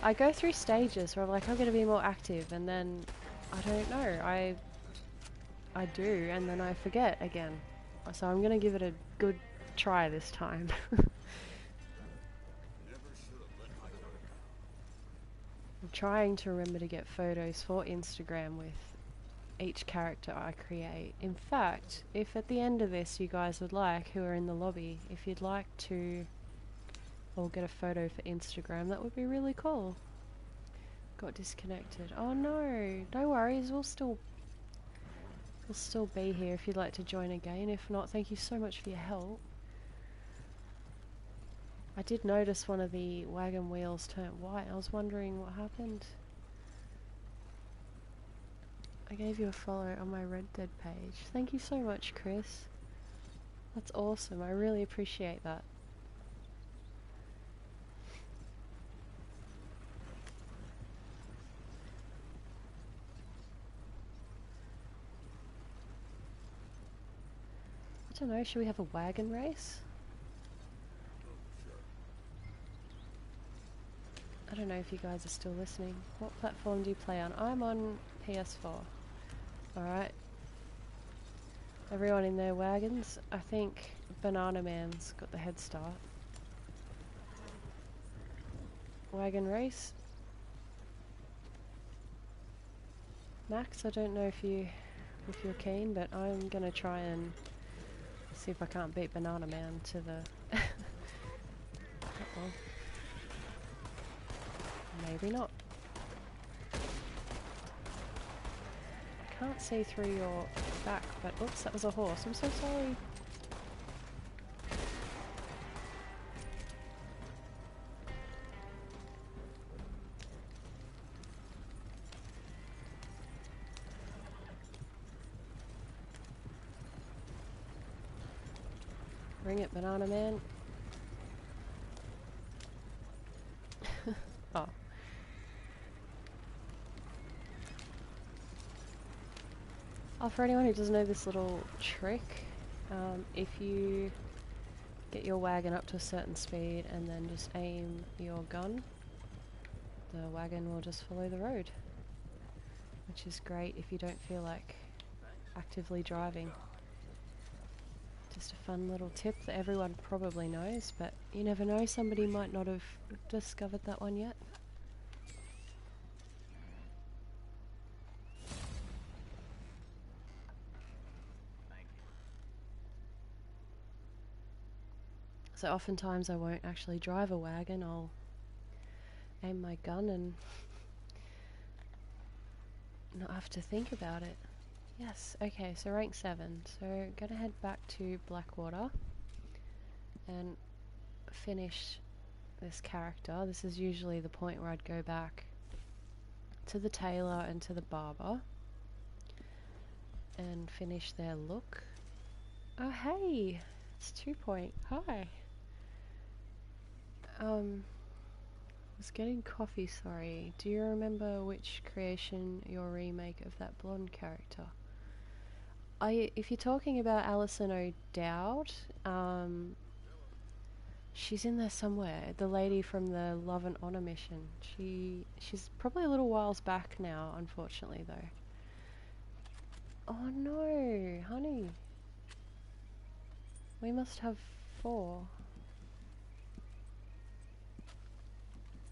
I go through stages where I'm like, I'm going to be more active, and then I don't know. I do, and then I forget again. So I'm going to give it a good try this time. I'm trying to remember to get photos for Instagram with each character I create. In fact, if at the end of this you guys would like, who are in the lobby, if you'd like to all get a photo for Instagram, that would be really cool. Got disconnected. Oh no, no worries, we'll still be here if you'd like to join again. If not, thank you so much for your help. I did notice one of the wagon wheels turned white. I was wondering what happened. I gave you a follow on my Red Dead page. Thank you so much, Chris. That's awesome. I really appreciate that. I don't know, should we have a wagon race? I don't know if you guys are still listening. What platform do you play on? I'm on PS4. Alright. Everyone in their wagons. I think Banana Man's got the head start. Wagon race. Max, I don't know if you're keen, but I'm gonna try and see if I can't beat Banana Man to the uh-oh. Maybe not. I can't see through your back, but oops, that was a horse. I'm so sorry. Bring it, Banana Man. Oh. Oh, for anyone who doesn't know this little trick, if you get your wagon up to a certain speed and then just aim your gun, the wagon will just follow the road, which is great if you don't feel like actively driving. Just a fun little tip that everyone probably knows, but you never know, somebody might not have discovered that one yet. So oftentimes I won't actually drive a wagon, I'll aim my gun and not have to think about it. Yes, okay, so rank 7. So gonna head back to Blackwater and finish this character. This is usually the point where I'd go back to the tailor and to the barber and finish their look. Oh hey, it's 2 Point. Hi. Was getting coffee, sorry. Do you remember which creation your remake of that blonde character? If you're talking about Alison O'Dowd, she's in there somewhere. The lady from the Love and Honor mission. She's probably a little whiles back now, unfortunately though. Oh no, honey. We must have 4.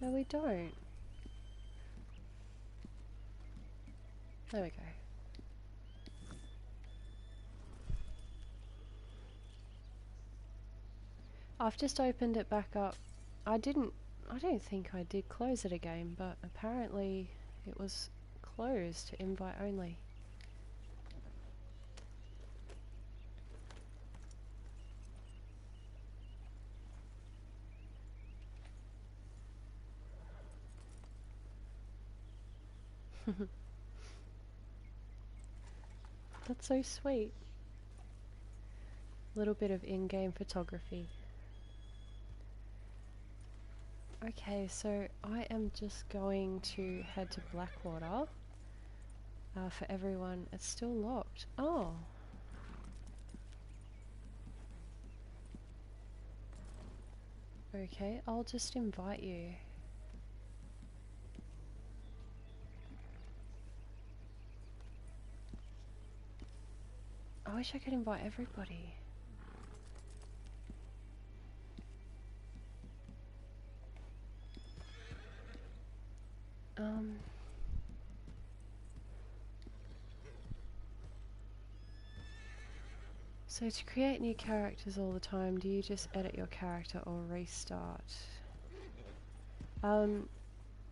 No, we don't. There we go. I've just opened it back up. I don't think I did close it again, but apparently it was closed to invite only. That's so sweet. Little bit of in-game photography. Okay, so I am just going to head to Blackwater. For everyone, it's still locked. Oh. Okay, I'll just invite you. I wish I could invite everybody. So to create new characters all the time, do you just edit your character or restart?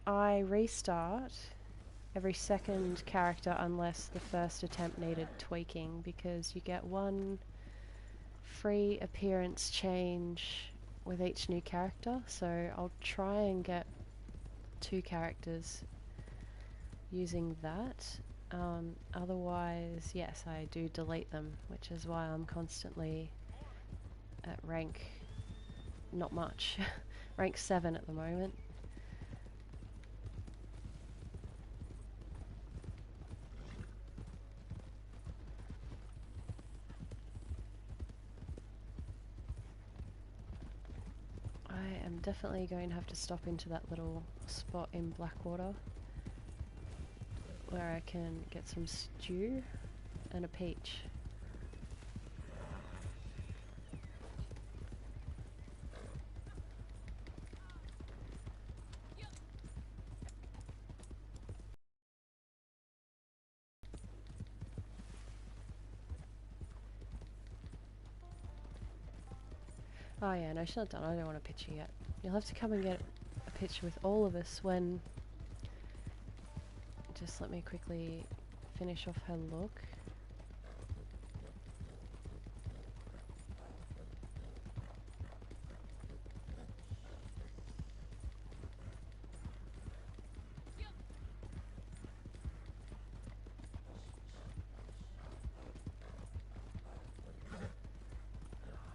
I restart every second character unless the first attempt needed tweaking, because you get 1 free appearance change with each new character, so I'll try and get 2 characters using that. Otherwise, yes, I do delete them, which is why I'm constantly at rank, not much, rank 7 at the moment. I am definitely going to have to stop into that little spot in Blackwater where I can get some stew and a peach. Oh yeah, no, she's not done. I don't want a picture yet. You'll have to come and get a picture with all of us when... Just let me quickly finish off her look.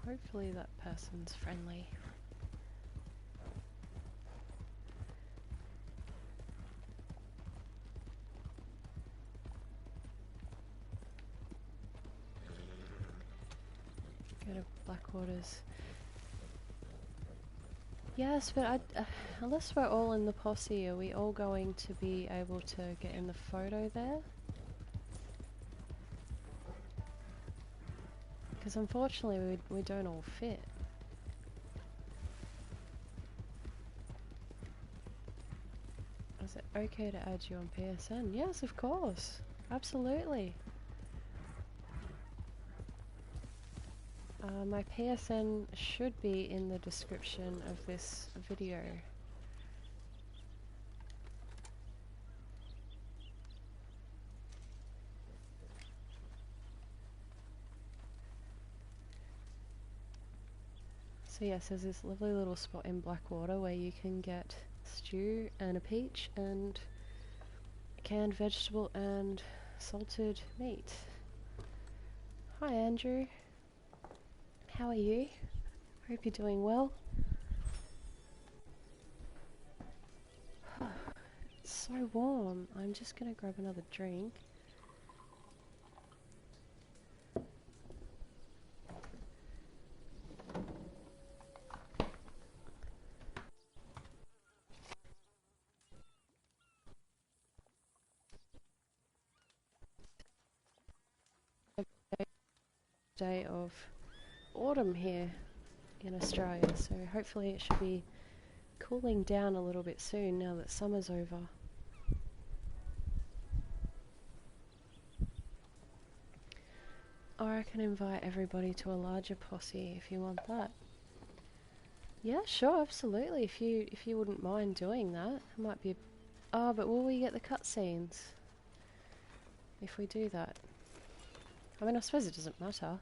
Hopefully that person's friendly. Go to Blackwater's. Yes, but unless we're all in the posse, are we all going to be able to get in the photo there? Because unfortunately we don't all fit. Is it okay to add you on PSN? Yes, of course. Absolutely. My PSN should be in the description of this video. So yes, there's this lovely little spot in Blackwater where you can get stew and a peach and canned vegetable and salted meat. Hi Andrew. How are you? Hope you're doing well. It's so warm. I'm just gonna grab another drink. Day of autumn here in Australia, so hopefully it should be cooling down a little bit soon now that summer's over. Or I can invite everybody to a larger posse if you want that. Yeah, sure, absolutely. If you wouldn't mind doing that, it might be. Oh, but will we get the cutscenes if we do that? I mean, I suppose it doesn't matter.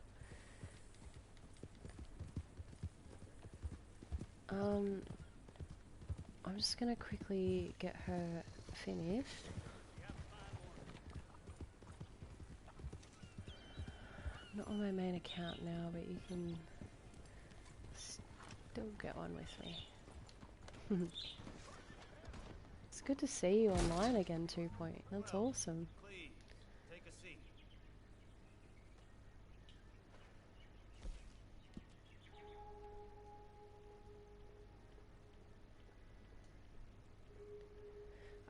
I'm just gonna quickly get her finished. Not on my main account now, but you can still get one with me. It's good to see you online again, 2 Point. That's awesome. Please, take a seat.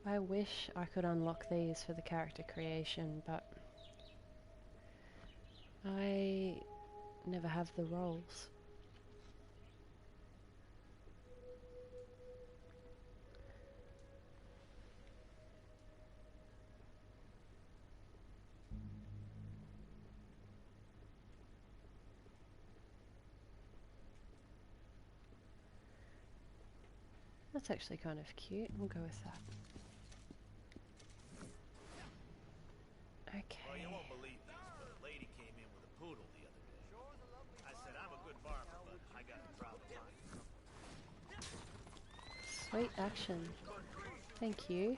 I wish I could unlock these for the character creation, but I never have the roles. That's actually kind of cute. We'll go with that. Okay. Well, you won't believe this, but a lady came in with a poodle the other day. I said, I'm a good barber, but I got a problem. Sweet action. Thank you.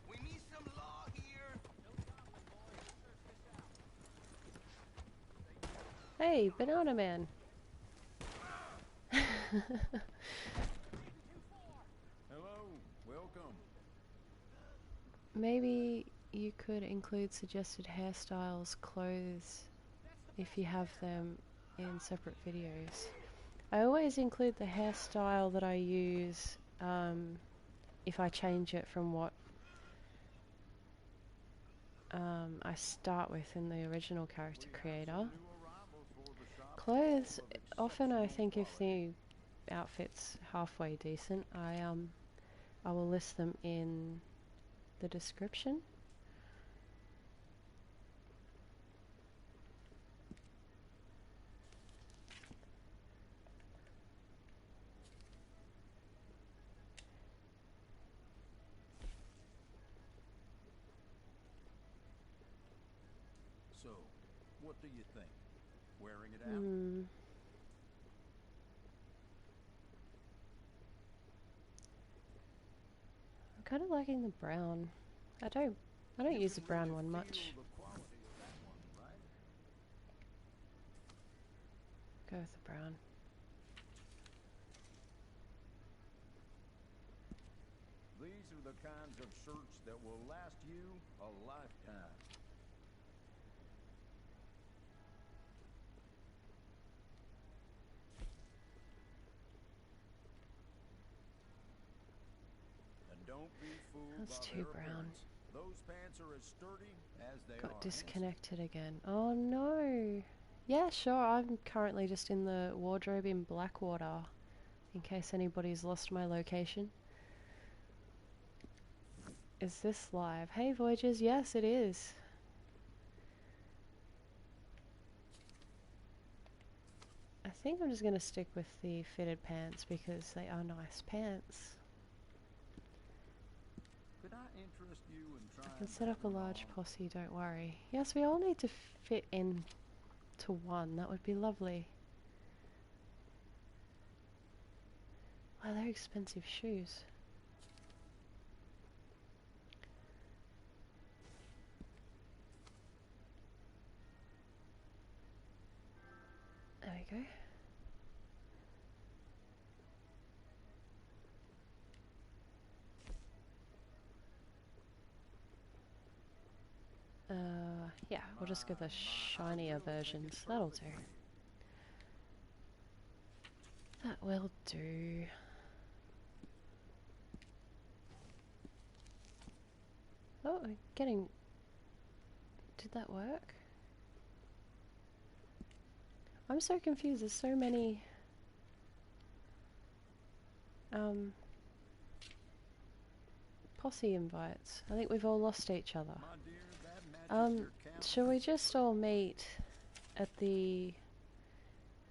We need some law here. Hey, Banana Man. Hello, welcome. Maybe you could include suggested hairstyles, clothes, if you have them in separate videos. I always include the hairstyle that I use if I change it from what I start with in the original character creator. Clothes, often I think if the outfit's halfway decent, I will list them in the description. So, what do you think? Wearing it out? I'm kind of liking the brown. I don't use the brown one much. Go with the brown. These are the kinds of shirts that will last you a lifetime. And don't be fooled That's by too their brown. appearance. Those pants are as sturdy as they Got are disconnected again. Oh no. Yeah, sure. I'm currently just in the wardrobe in Blackwater, in case anybody's lost my location. Is this live? Hey Voyagers, yes it is. I think I'm just going to stick with the fitted pants because they are nice pants. Could I interest you in trying I can set up a that one large on? posse, don't worry. Yes, we all need to fit in to one. That would be lovely. Wow, they're expensive shoes. There we go. Yeah, we'll just go the shinier versions. That'll do. That will do. Oh, I'm getting... Did that work? I'm so confused. There's so many... Posse invites. I think we've all lost each other. My dear, that matches your Shall we just all meet at the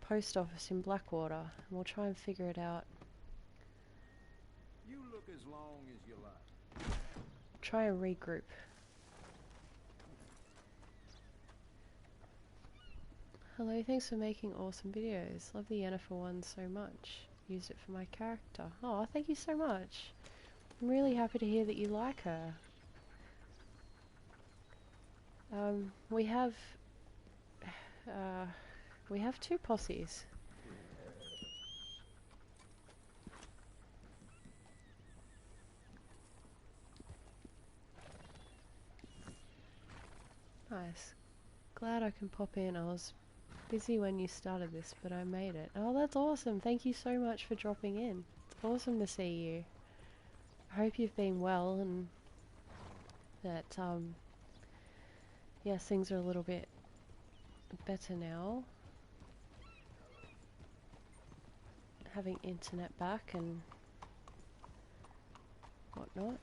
post office in Blackwater and we'll try and figure it out. You look as long as you like. Try and regroup. Hello, thanks for making awesome videos. Love the Yennefer one so much. Used it for my character. Oh, thank you so much. I'm really happy to hear that you like her. We have two posses. Nice. Glad I can pop in. I was busy when you started this, but I made it. Oh, that's awesome. Thank you so much for dropping in. It's awesome to see you. I hope you've been well and that, yes, things are a little bit better now. Having internet back and whatnot.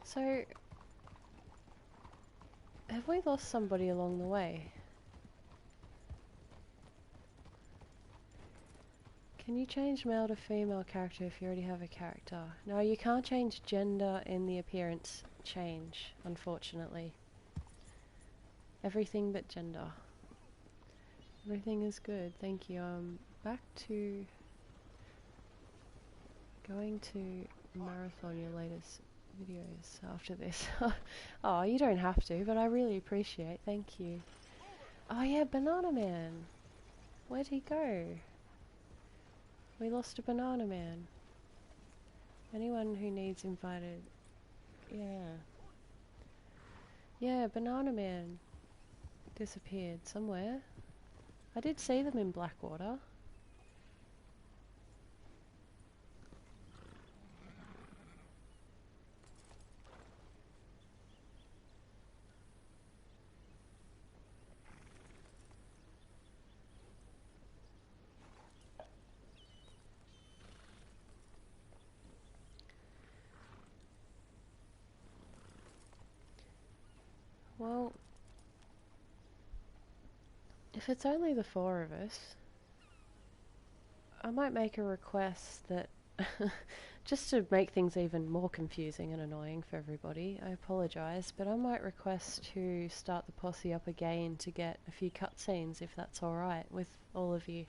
So, have we lost somebody along the way? Can you change male to female character if you already have a character? No, you can't change gender in the appearance change, unfortunately. Everything but gender. Everything is good, thank you. Back to going to marathon your latest videos after this. Oh, you don't have to, but I really appreciate. Thank you. Oh yeah, Banana Man. Where'd he go? We lost a Banana Man. Anyone who needs invited. Yeah. Yeah, Banana Man disappeared somewhere. I did see them in Blackwater. Well, if it's only the four of us, I might make a request that, just to make things even more confusing and annoying for everybody, I apologise, but I might request to start the posse up again to get a few cutscenes, if that's alright with all of you.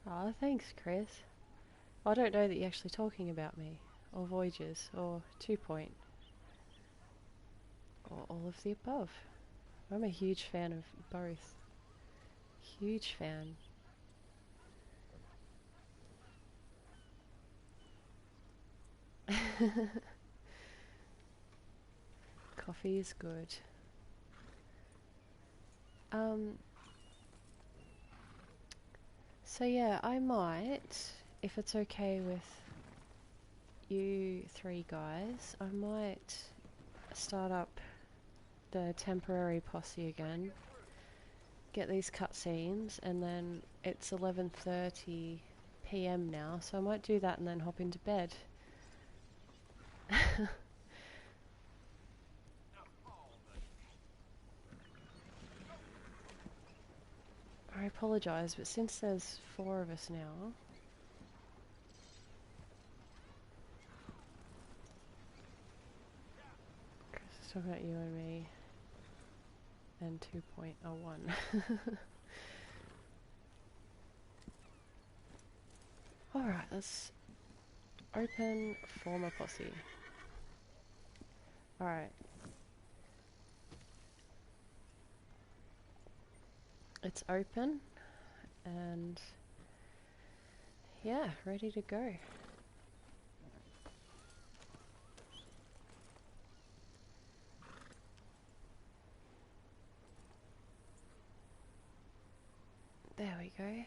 Oh, thanks, Chris. I don't know that you're actually talking about me, or Voyages, or 2 Point, or all of the above. I'm a huge fan of both. Huge fan. Coffee is good. So yeah, I might, if it's okay with you three guys, I might start up the temporary posse again, get these cutscenes, and then it's 11:30 PM now, so I might do that and then hop into bed. I apologise, but since there's 4 of us now, Chris is talking about you and me, and 2.01. Alright, let's open former posse. Alright. It's open, and yeah, ready to go. There we go.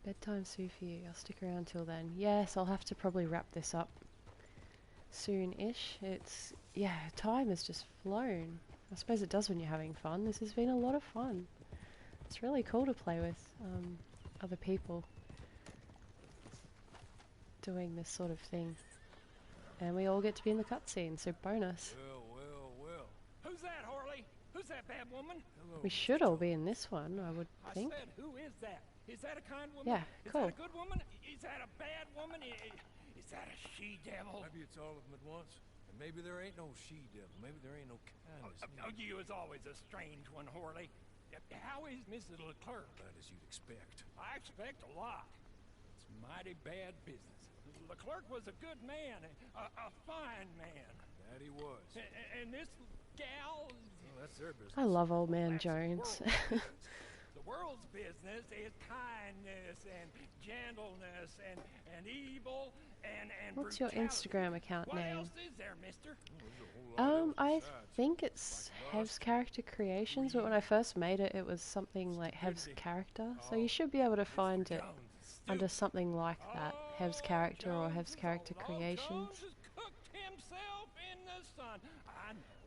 Bedtime soon for you. I'll stick around till then. Yes, I'll have to probably wrap this up soon-ish. It's, yeah, time has just flown. I suppose it does when you're having fun. This has been a lot of fun. It's really cool to play with other people doing this sort of thing. And we all get to be in the cutscene, so bonus. Well. Who's that, Harley? Who's that bad woman? Hello, We should all be in this one, I would think. I said, who is that? Is that a kind woman? Yeah, cool. Is that a good woman? Is that a bad woman? Is that a she-devil? Maybe it's all of them at once. And maybe there ain't no she-devil. Maybe there ain't no kindness. You is always a strange one, Harley. How is Mrs. Leclerc? Bad as you'd expect. I expect a lot. It's mighty bad business. Leclerc was a good man, a fine man. That he was. And this gal... Well, that's their business. I love Old Man Jones. The world's business is kindness and gentleness and evil and What's your brutality. Instagram account What name? else is there, mister? I think it's HevsCharacter Creations, but when I first made it, it was something like HevsCharacter, so you should be able to find it under something like that, HevsCharacter or HevsCharacter Creations.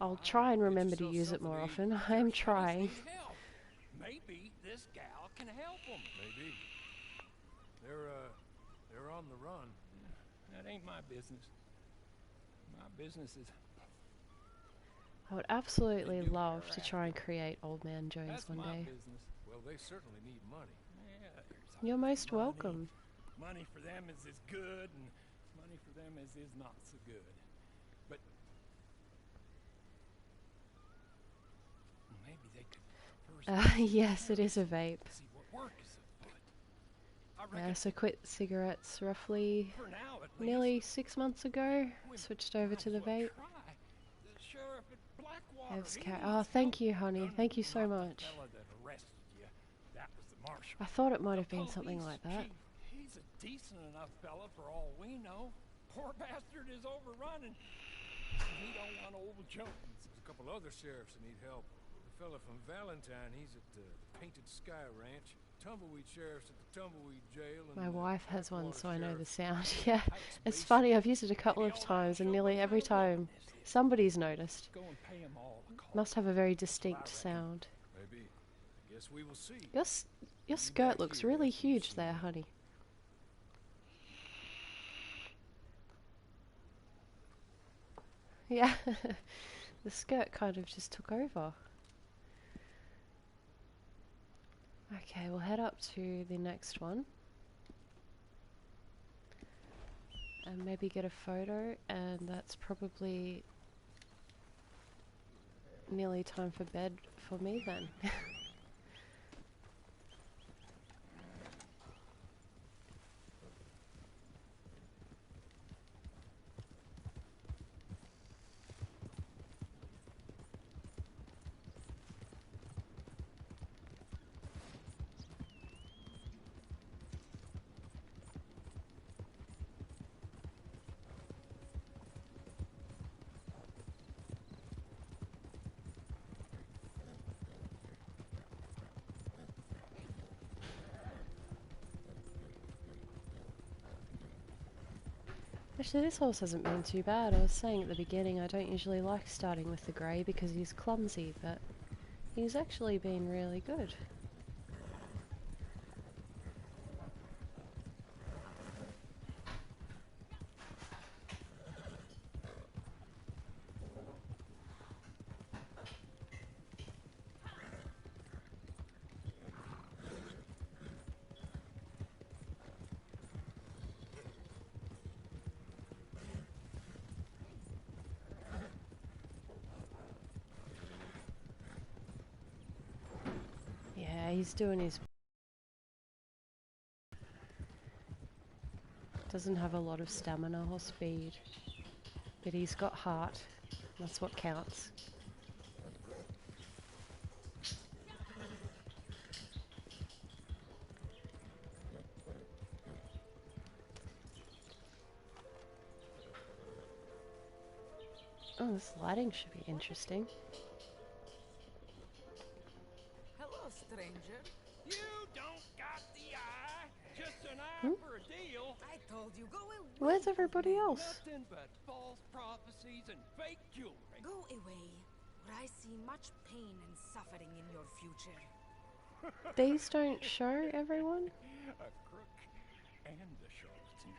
I'll try and remember to use it more often. I am trying. Maybe this gal can help them. Maybe. They're on the run. That ain't my business. My business is... I would absolutely love to try and create Old Man Jones That's one my day. business. Well, they certainly need money. Yeah, there's You're always most money. welcome. Money for them is good, and money for them is not so good. But maybe they could first Yes, it is a vape. see what work is afoot. I Yeah, reckon so quit cigarettes roughly for now at nearly 6 months ago. Switched over to the vape. The sheriff at Blackwater, Oh, thank you, honey. Thank you so much. fella that arrested you. That was the marshal. I thought it might have been The something police like that. chief, he's a decent enough fella for all we know. Poor bastard is overrun and he don't want old Jones. There's a couple other sheriffs that need help. The fella from Valentine, he's at the Painted Sky Ranch. tumbleweed sheriffs at the tumbleweed jail. And My wife has one, Water so I know the sheriff sound. Yeah, Pikes it's Basin. funny. I've used it a couple Maybe of all that times, and show nearly what every kind of woman time this is. somebody's noticed. Go and pay 'em all a call. Must have a very That's what I distinct reckon. sound. Maybe. I guess we will see. Your Be skirt back looks here really after you've huge seen there, me. honey. Yeah, the skirt kind of just took over. Okay, we'll head up to the next one. And maybe get a photo, and that's probably nearly time for bed for me then. Actually, this horse hasn't been too bad. I was saying at the beginning I don't usually like starting with the grey because he's clumsy, but he's actually been really good. Yeah, he's doing his... Doesn't have a lot of stamina or speed, but he's got heart. That's what counts. Oh, this lighting should be interesting. Hello, stranger. You don't got the eye. Just an eye Hmm? for a deal. I told you, go away. Where's everybody else? Nothing but false prophecies and fake jewelry. Go away, or I see much pain and suffering in your future. These don't show everyone? A crook and a charlatan.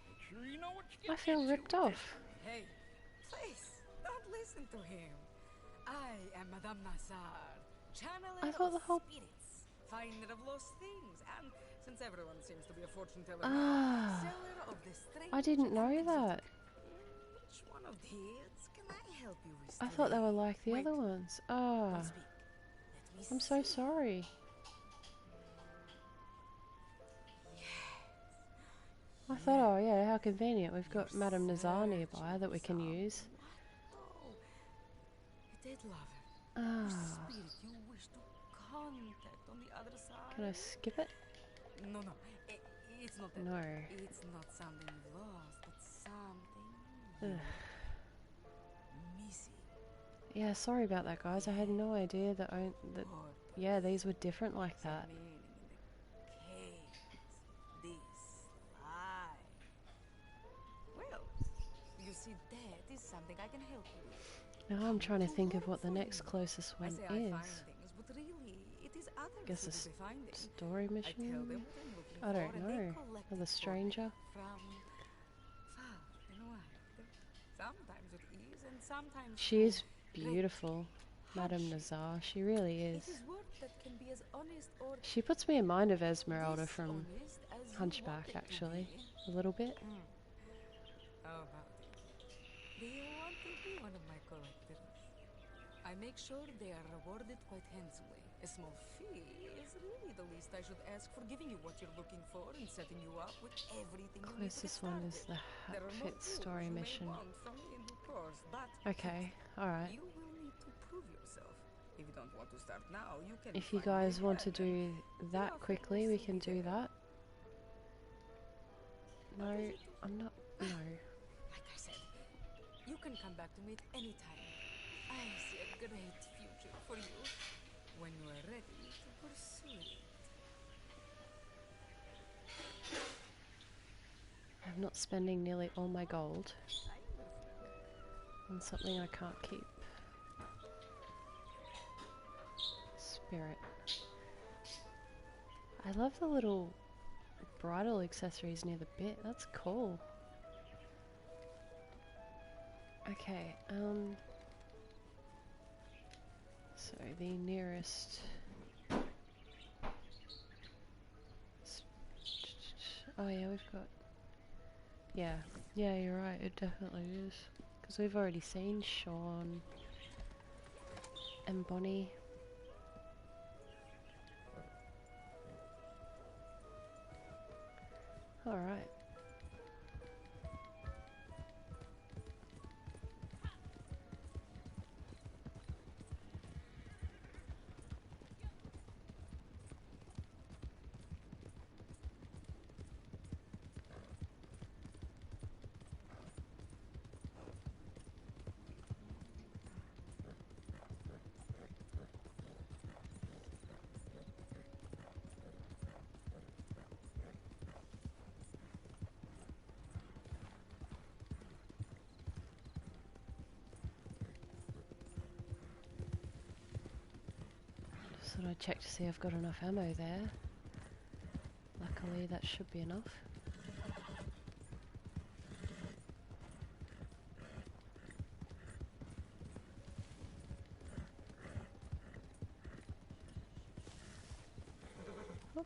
Make sure you know what you I get feel into ripped with off. Hey, please, don't listen to him. I am Madame Nazar, channeler I thought of the whole... spirits, finder of lost things, and since everyone seems to be a fortune teller Ah, seller of the strange I didn't know and that. Which one of these can I help you with I thought they were today? like the Wait, other ones. Ah, don't speak. Let me I'm so see. sorry. I thought, oh yeah, how convenient. We've got Madame Nazar nearby that we can use. Oh, a dead lover. Ah, Spirit you wish to contact on the other side. can I skip it? No, it's not that. No. It's not something you lost, but something Ugh. missing. Yeah, sorry about that, guys. I had no idea that yeah, these were different like that. Meaning in the case, this lie. Well, you see, that is something I can help you with. Now I'm trying to To think of work what the for next you. closest I one say I is. find things, but really, it is others Guess who a do the finding. story I tell mission? them what I'm looking I don't for, and they know. collect Or the it for me stranger? from far and wide. Sometimes with ease, and sometimes She through is great beautiful, Madame hardship. Nazar. She really It is. is work that can be as honest or She puts me in mind of Esmeralda from dishonest as you want Hunchback, it to actually. be. A little bit. How about it? Do you want to be one of my collectors? I make sure they are rewarded quite handsomely. A small fee is really the least I should ask for giving you what you're looking for and setting you up with everything you need to get Closest one is started. the There are more Hatfit tools story you may mission. want from me in due course, but Okay, alright. you will need to prove yourself. If you don't want to start now, you can If you find me guys want to again, do that quickly, we can do that. No, I'm not... No. Like I said, you can come back to me at any time. I see a great future for you when you are ready to pursue it. I'm not spending nearly all my gold on something I can't keep. Spirit. I love the little bridal accessories near the bit. That's cool. Okay, so the nearest... Oh yeah, we've got... Yeah, you're right, it definitely is. Because we've already seen Sean and Bonnie. Alright. Just thought I'd check to see I've got enough ammo there. Luckily that should be enough. Oh.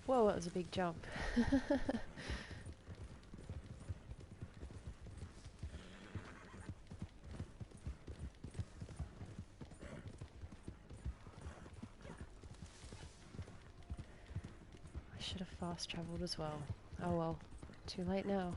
Whoa, that was a big jump. I should have fast travelled as well. Oh well, too late now.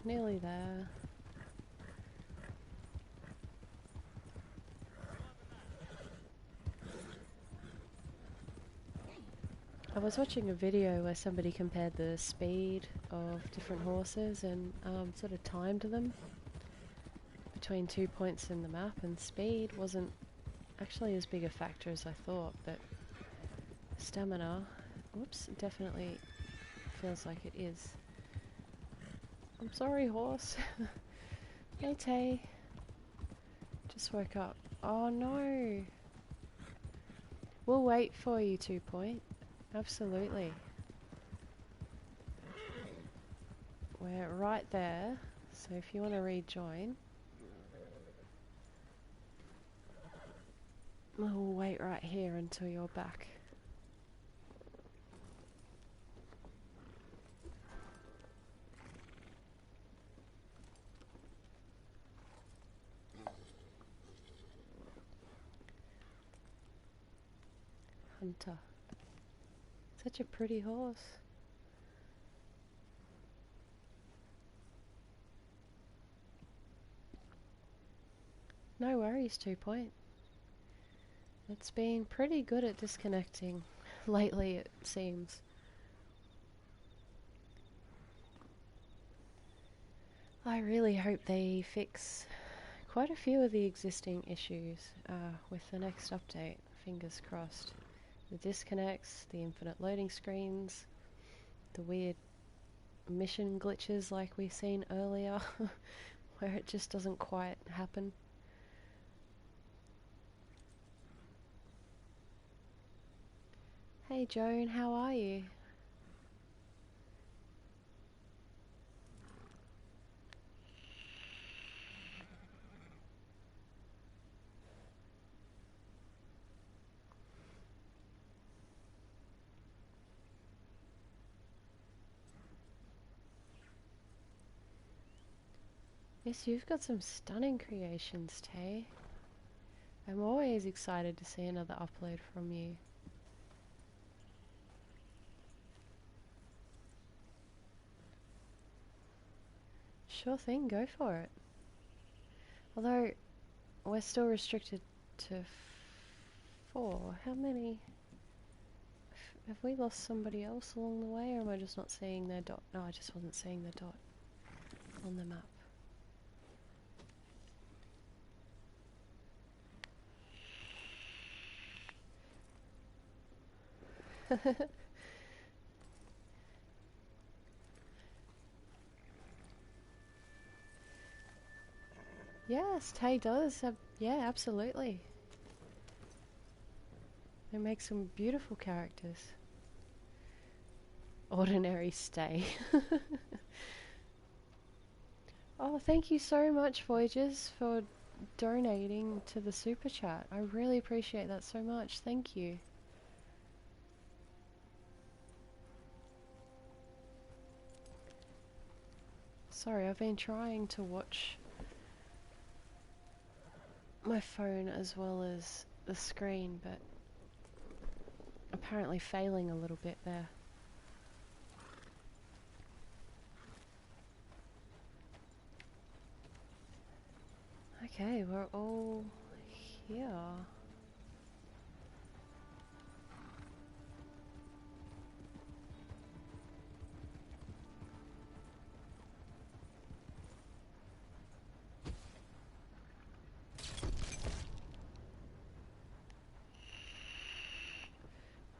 Nearly there. I was watching a video where somebody compared the speed of different horses and sort of timed them between 2 points in the map, and speed wasn't actually as big a factor as I thought, but stamina, whoops, definitely feels like it is. I'm sorry, horse. Hey, Tay. Just woke up. Oh no. We'll wait for you, 2 point. Absolutely. We're right there, so if you want to rejoin, we'll wait right here until you're back. Hunter. Such a pretty horse. No worries, 2 point. It's been pretty good at disconnecting lately, it seems. I really hope they fix quite a few of the existing issues with the next update. Fingers crossed. The disconnects, the infinite loading screens, the weird mission glitches like we've seen earlier where it just doesn't quite happen. Hey Joan, how are you? Yes, you've got some stunning creations, Tay. I'm always excited to see another upload from you. Sure thing, go for it. Although, we're still restricted to 4. How many? Have we lost somebody else along the way, or am I just not seeing their dot? No, I just wasn't seeing the dot on the map. Yes, Tay does. Yeah, absolutely. They make some beautiful characters. Ordinary stay. Oh, thank you so much, Voyagers, for donating to the super chat. I really appreciate that so much. Thank you. Sorry, I've been trying to watch my phone as well as the screen, but apparently failing a little bit there. Okay, we're all here.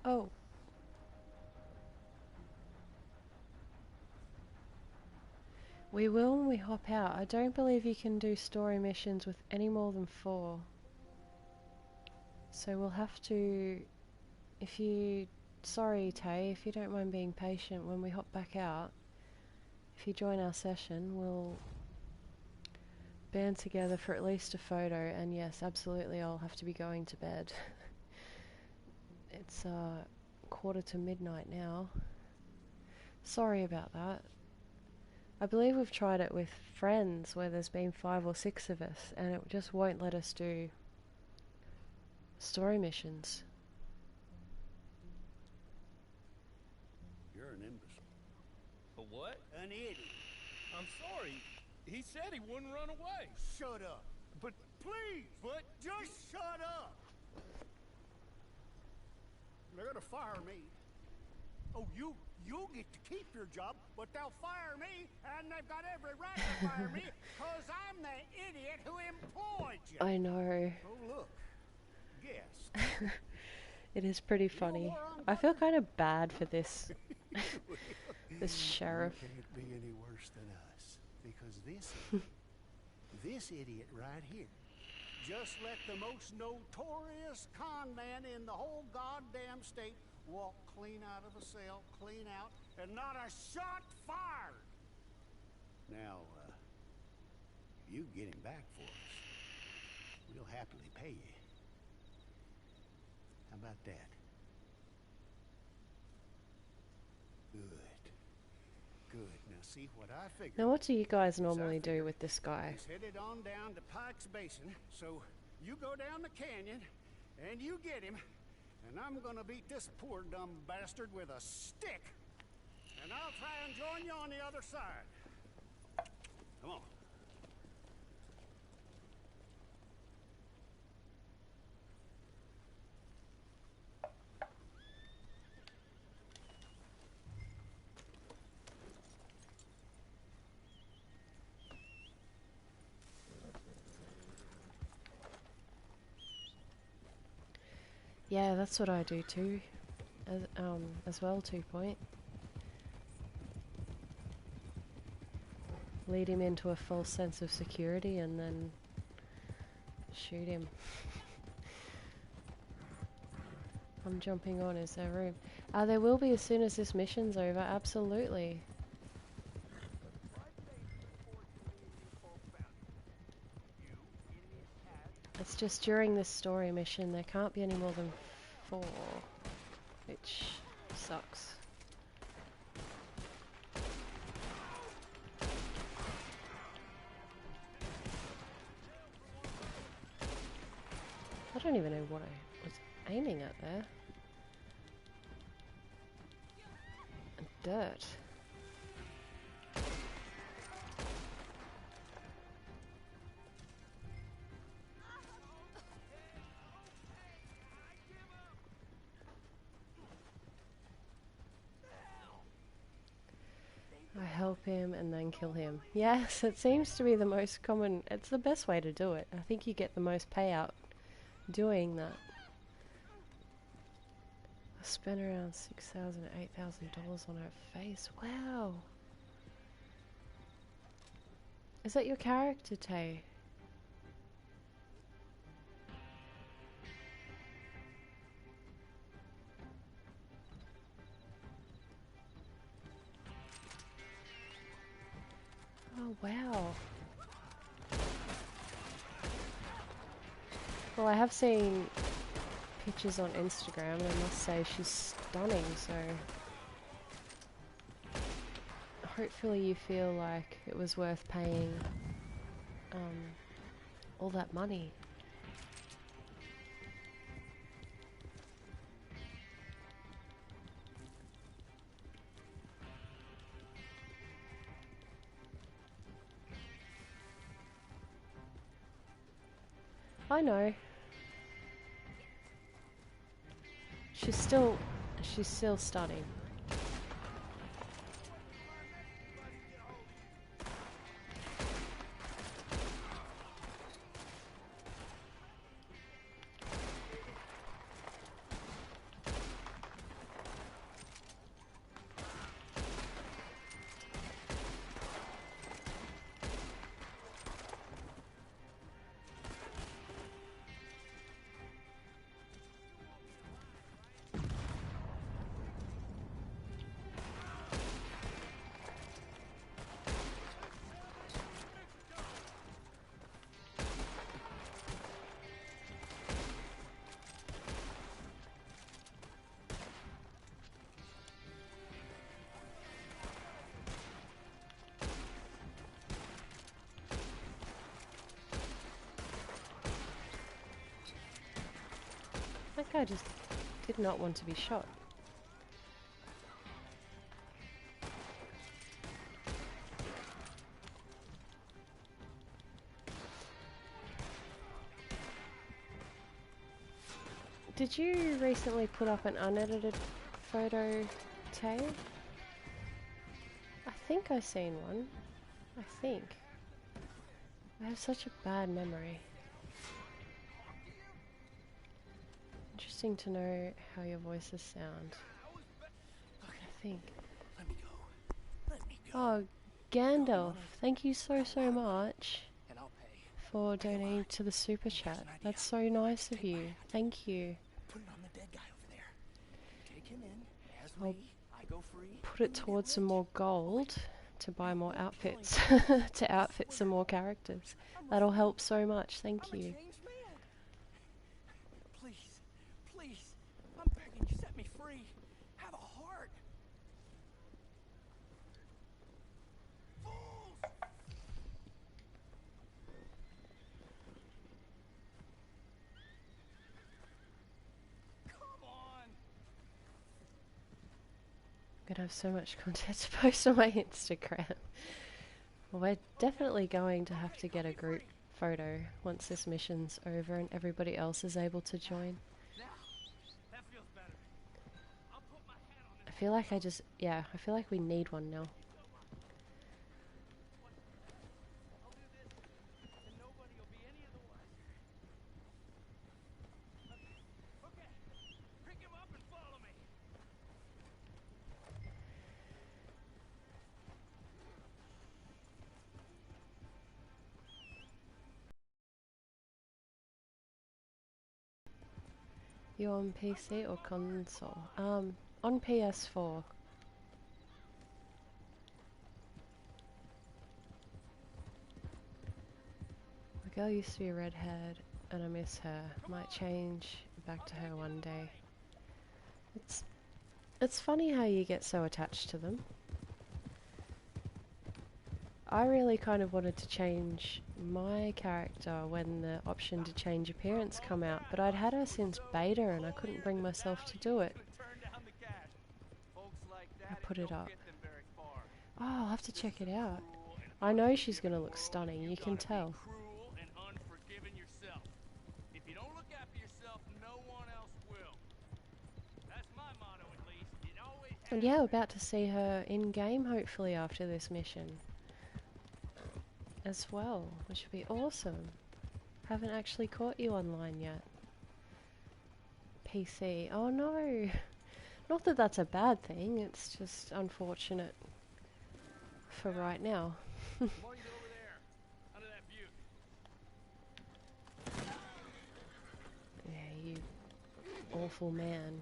Oh. We will when we hop out. I don't believe you can do story missions with any more than 4. So we'll have to... Sorry, Tay, if you don't mind being patient, when we hop back out, if you join our session, we'll band together for at least a photo, and yes, absolutely, I'll have to be going to bed. It's 1:45 now. Sorry about that. I believe we've tried it with friends where there's been 5 or 6 of us, and it just won't let us do story missions. You're an imbecile. A what? An idiot. I'm sorry. He said he wouldn't run away. Shut up. But Please, but just shut up. They're gonna fire me. Oh, you'll get to keep your job, but they'll fire me, and they've got every right to fire me, because I'm the idiot who employed you. I know. Oh, look. Guess. It is pretty funny. I feel kind of bad for this this sheriff. You can't be any worse than us, because this idiot right here just let the most notorious con man in the whole goddamn state walk clean out of a cell, clean out, and not a shot fired. Now, you get him back for us. We'll happily pay you. How about that? Good. Good. Now see what I figured. Now what do you guys normally do with this guy? He's headed on down to Pike's Basin, so you go down the canyon, and you get him, and I'm gonna beat this poor dumb bastard with a stick, and I'll try and join you on the other side. Come on. Yeah, that's what I do too, as well, 2 Point. Lead him into a false sense of security and then shoot him. I'm jumping on, is there room? There will be as soon as this mission's over, absolutely. It's just during this story mission there can't be any more than 4, which sucks. don't even know what I was aiming at there. Dirt. I help him and then kill him. Yes, it seems to be the most common. It's the best way to do it. I think you get the most payout doing that. I spent around $6,000 to $8,000 on her face. Wow. Is that your character, Tay? Oh, wow. Well, I have seen pictures on Instagram, and I must say she's stunning, so hopefully you feel like it was worth paying all that money. I know. She's still stunning. That guy just did not want to be shot. Did you recently put up an unedited photo, Tay? I think I've seen one. I think. I have such a bad memory. Interesting to know how your voices sound. I think. Let me go. Let me go. Oh, Gandalf, thank you so much And I'll pay. for donating to the super chat. That's so nice of you. Thank you. Put it on the dead guy over there. Take him in. As I'll I go free. put it towards some more gold to buy more outfits, to outfit some more characters. That'll help so much. Thank you. Please, please, I'm begging you, set me free. Have a heart. Fools! Come on! I'm gonna have so much content to post on my Instagram. Well, we're definitely going to have to get a group photo once this mission's over and everybody else is able to join. That feels better. I'll put my hat on I feel like I feel like we need one now. I'll do this, and nobody will be any of the wiser. Okay, pick him up and follow me. You on PC or console? On PS4. The girl used to be a redhead, and I miss her. Might change back to her one day. It's funny how you get so attached to them. I really kind of wanted to change my character when the option to change appearance come out, but I'd had her since beta and I couldn't bring myself to do it. I put it up. Oh, I'll have to check it out. I know she's going to look stunning, you can tell. If you don't look after yourself, no one else will. That's my motto, at least. It always has. And yeah, about to see her in-game hopefully after this mission as well, which would be awesome. Haven't actually caught you online yet. PC. Oh no! Not that that's a bad thing, it's just unfortunate for right now. Over there, under that butte. Yeah, you awful man.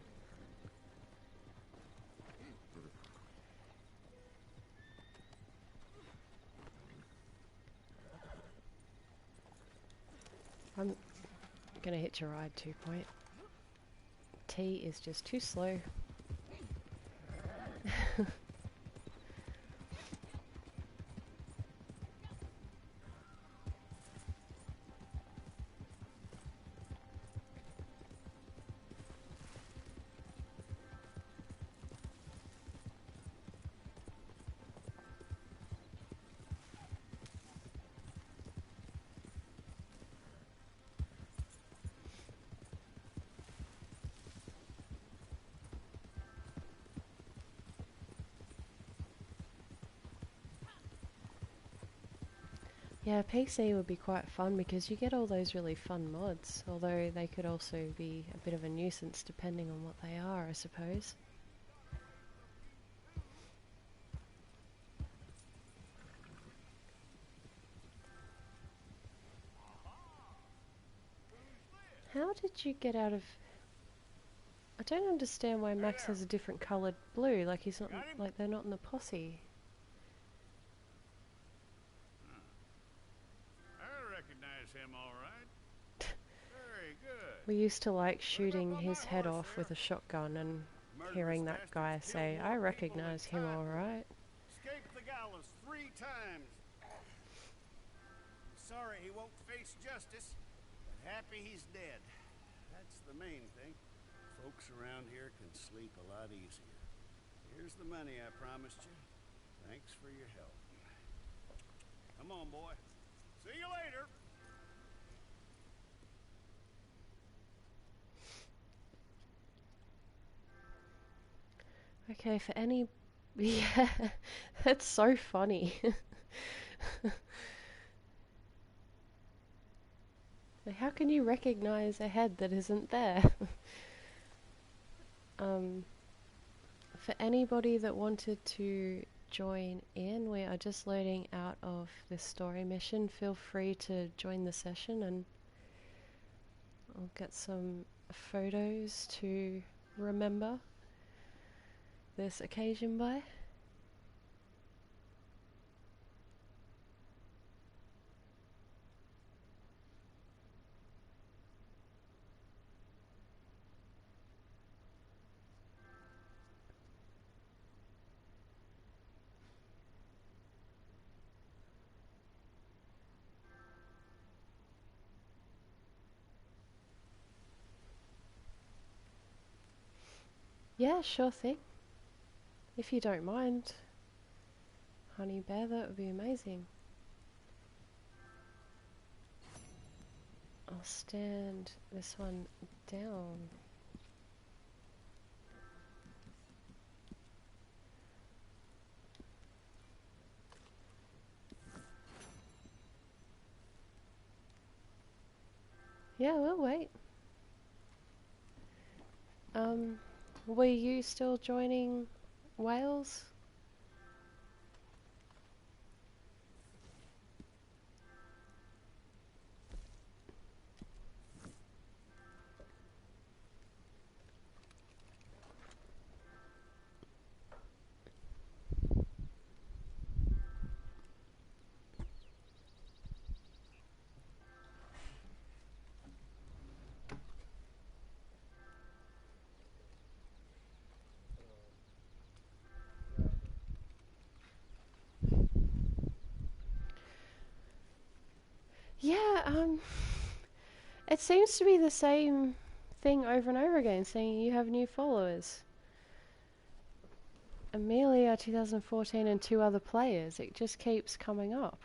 I'm gonna hitch a ride 2 point. T is just too slow. Yeah, PC would be quite fun because you get all those really fun mods, although they could also be a bit of a nuisance depending on what they are, I suppose. How did you get out of... I don't understand why Max has a different coloured blue, like he's not, like they're not in the Posse. I recognize him all right. Very good. We used to like shooting his head off with a shotgun and hearing that guy say, I recognize him alright. Escaped the gallows 3 times. Sorry he won't face justice, but happy he's dead. That's the main thing. Folks around here can sleep a lot easier. Here's the money I promised you. Thanks for your help. Come on, boy. See you later. Okay, for any... Yeah, that's so funny. Like, how can you recognize a head that isn't there? For anybody that wanted to join in, we are just loading out of this story mission. Feel free to join the session and I'll get some photos to remember this occasion by. Yeah, sure thing. If you don't mind, Honey Bear, that would be amazing. I'll stand this one down. Yeah, we'll wait. Were you still joining Wales? it seems to be the same thing over and over again, saying you have new followers. Amelia 2014 and 2 other players. It just keeps coming up.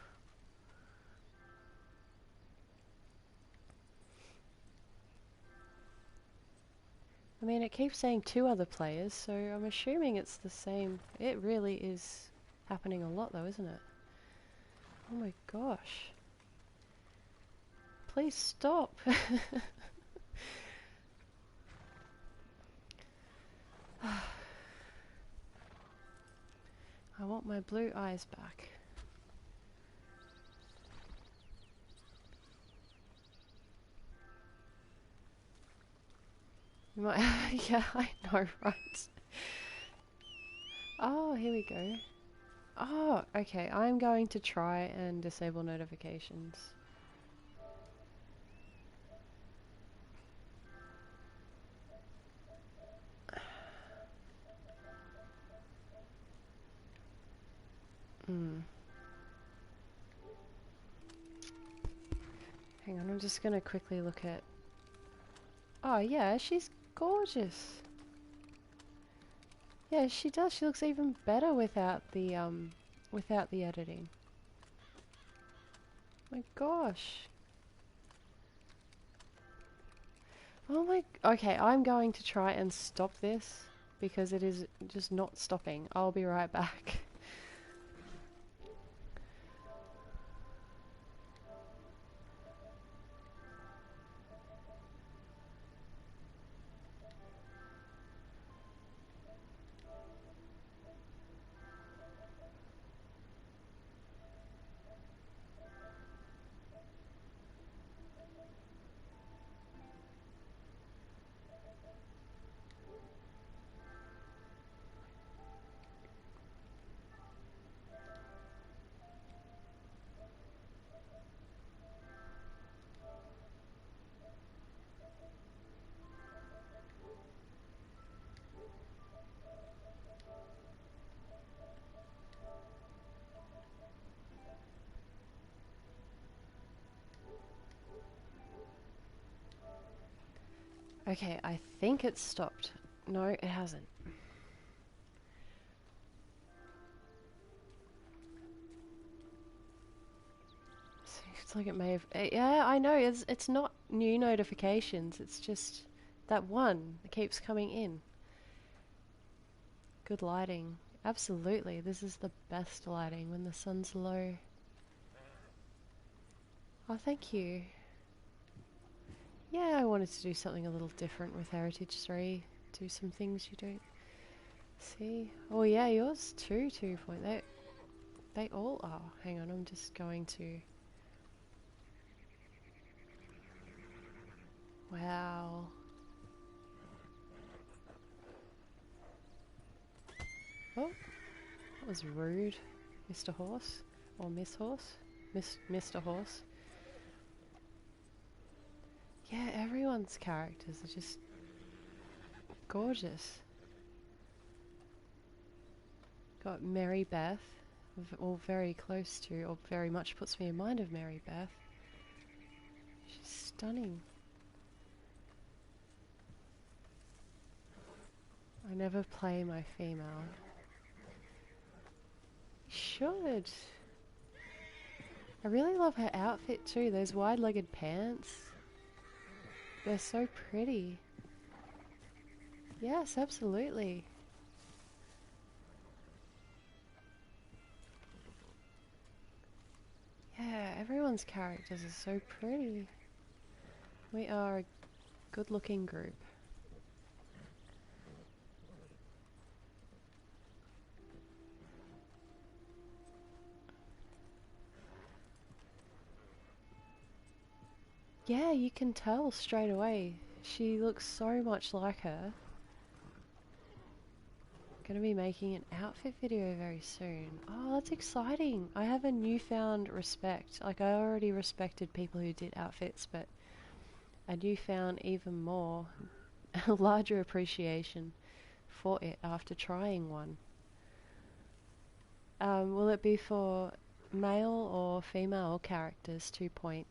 I mean, it keeps saying 2 other players, so I'm assuming it's the same. It really is happening a lot though, isn't it? Oh my gosh. Please stop. I want my blue eyes back. You might yeah, I know, right? Oh, here we go. Oh, okay. I'm going to try and disable notifications. Hang on, I'm just gonna quickly look at... Oh yeah, she's gorgeous. Yeah, she does. She looks even better without the editing. My gosh. Oh my... Okay, I'm going to try and stop this because it is just not stopping. I'll be right back. Okay, I think it's stopped. No, it hasn't. Seems like it may have... yeah, I know. It's not new notifications. It's just that one that keeps coming in. Good lighting. Absolutely. This is the best lighting when the sun's low. Oh, thank you. Yeah, I wanted to do something a little different with Heritage 3. Do some things you don't see. Oh yeah, yours too, 2 point. They all are. Hang on, I'm just going to... Wow. Oh, that was rude, Mr. Horse. Or Miss Horse. Mr. Horse. Yeah, everyone's characters are just gorgeous. Got Mary Beth, all very close to, or very much puts me in mind of Mary Beth. She's stunning. I never play my female. Should. I really love her outfit too, those wide-legged pants. They're so pretty. Yes, absolutely. Yeah, everyone's characters are so pretty. We are a good-looking group. Yeah, you can tell straight away. She looks so much like her. Gonna be making an outfit video very soon. Oh, that's exciting. I have a newfound respect. Like, I already respected people who did outfits, but a newfound even more, a larger appreciation for it after trying one. Will it be for male or female characters, 2 point?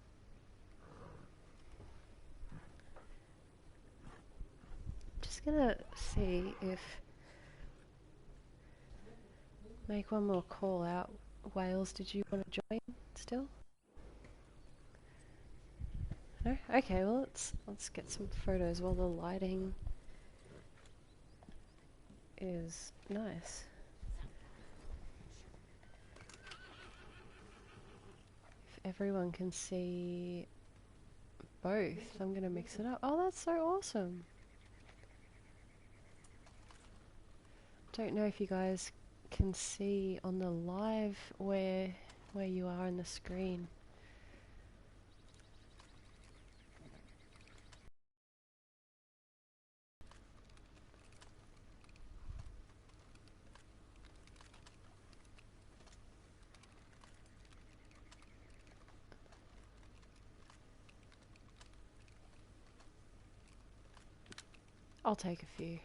gonna see if make one more call out. Wales, did you want to join still? No? Okay, well let's get some photos while the lighting is nice. If everyone can see both, I'm gonna mix it up. Oh, that's so awesome. Don't know if you guys can see on the live where you are on the screen. I'll take a few.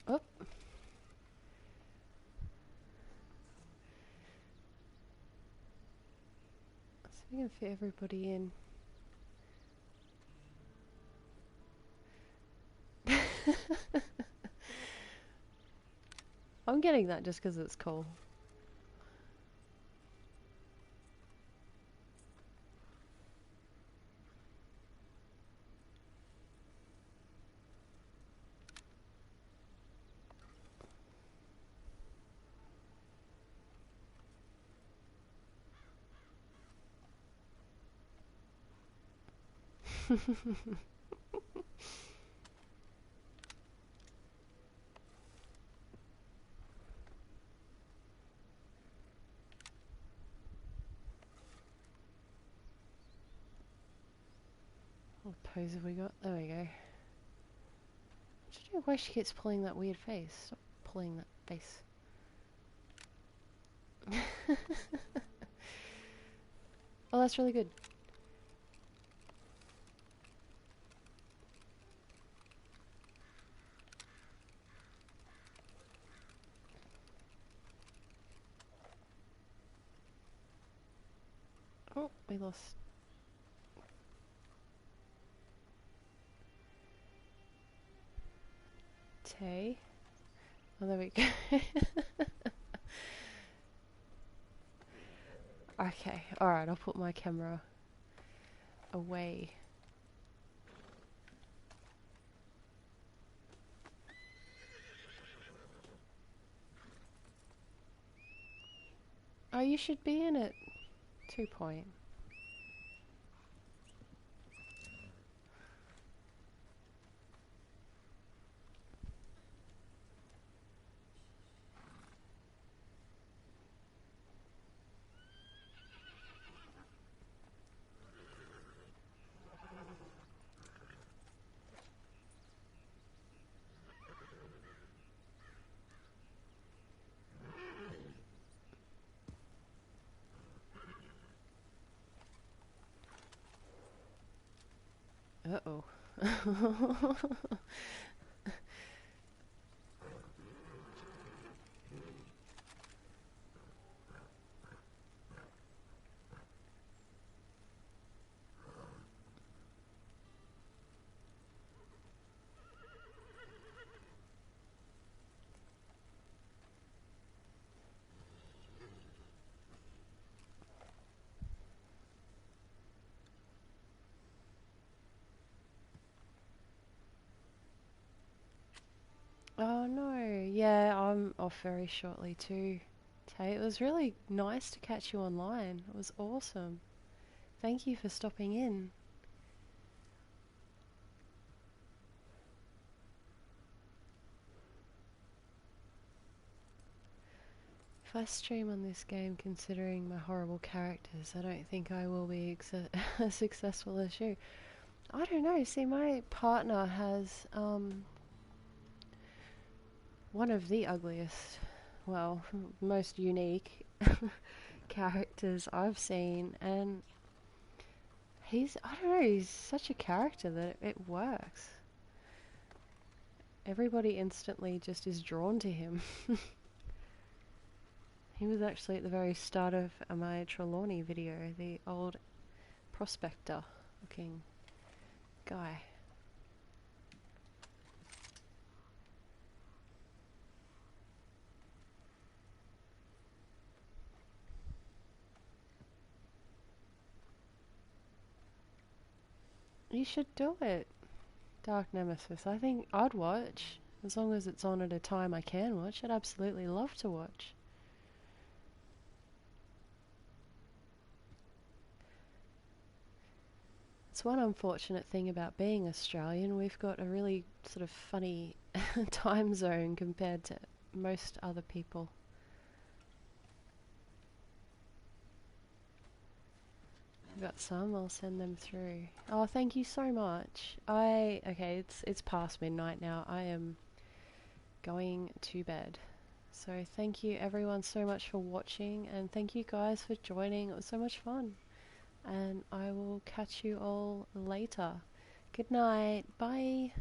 Oh. So we can fit everybody in. I'm getting that just because it's cool. What pose have we got? There we go. I don't know why she keeps pulling that weird face. Stop pulling that face. Oh, that's really good. Oh, we lost. Tay. Oh, there we go. Okay, alright, I'll put my camera away. Oh, you should be in it. 2 point. Uh-oh. Oh no, yeah, I'm off very shortly too. Tay, it was really nice to catch you online. It was awesome. Thank you for stopping in. If I stream on this game considering my horrible characters, I don't think I will be as successful as you. I don't know, see my partner has one of the ugliest, well, most unique characters I've seen, and I don't know, he's such a character that it works. Everybody instantly just is drawn to him. He was actually at the very start of my Trelawney video, the old prospector looking guy. You should do it, Dark Nemesis. I think I'd watch, as long as it's on at a time I can watch. I'd absolutely love to watch. It's one unfortunate thing about being Australian. We've got a really sort of funny time zone compared to most other people. I've got some, I'll send them through. Oh, thank you so much. Okay, it's past midnight now. I am going to bed. So thank you everyone so much for watching, and thank you guys for joining. It was so much fun. And I will catch you all later. Good night. Bye.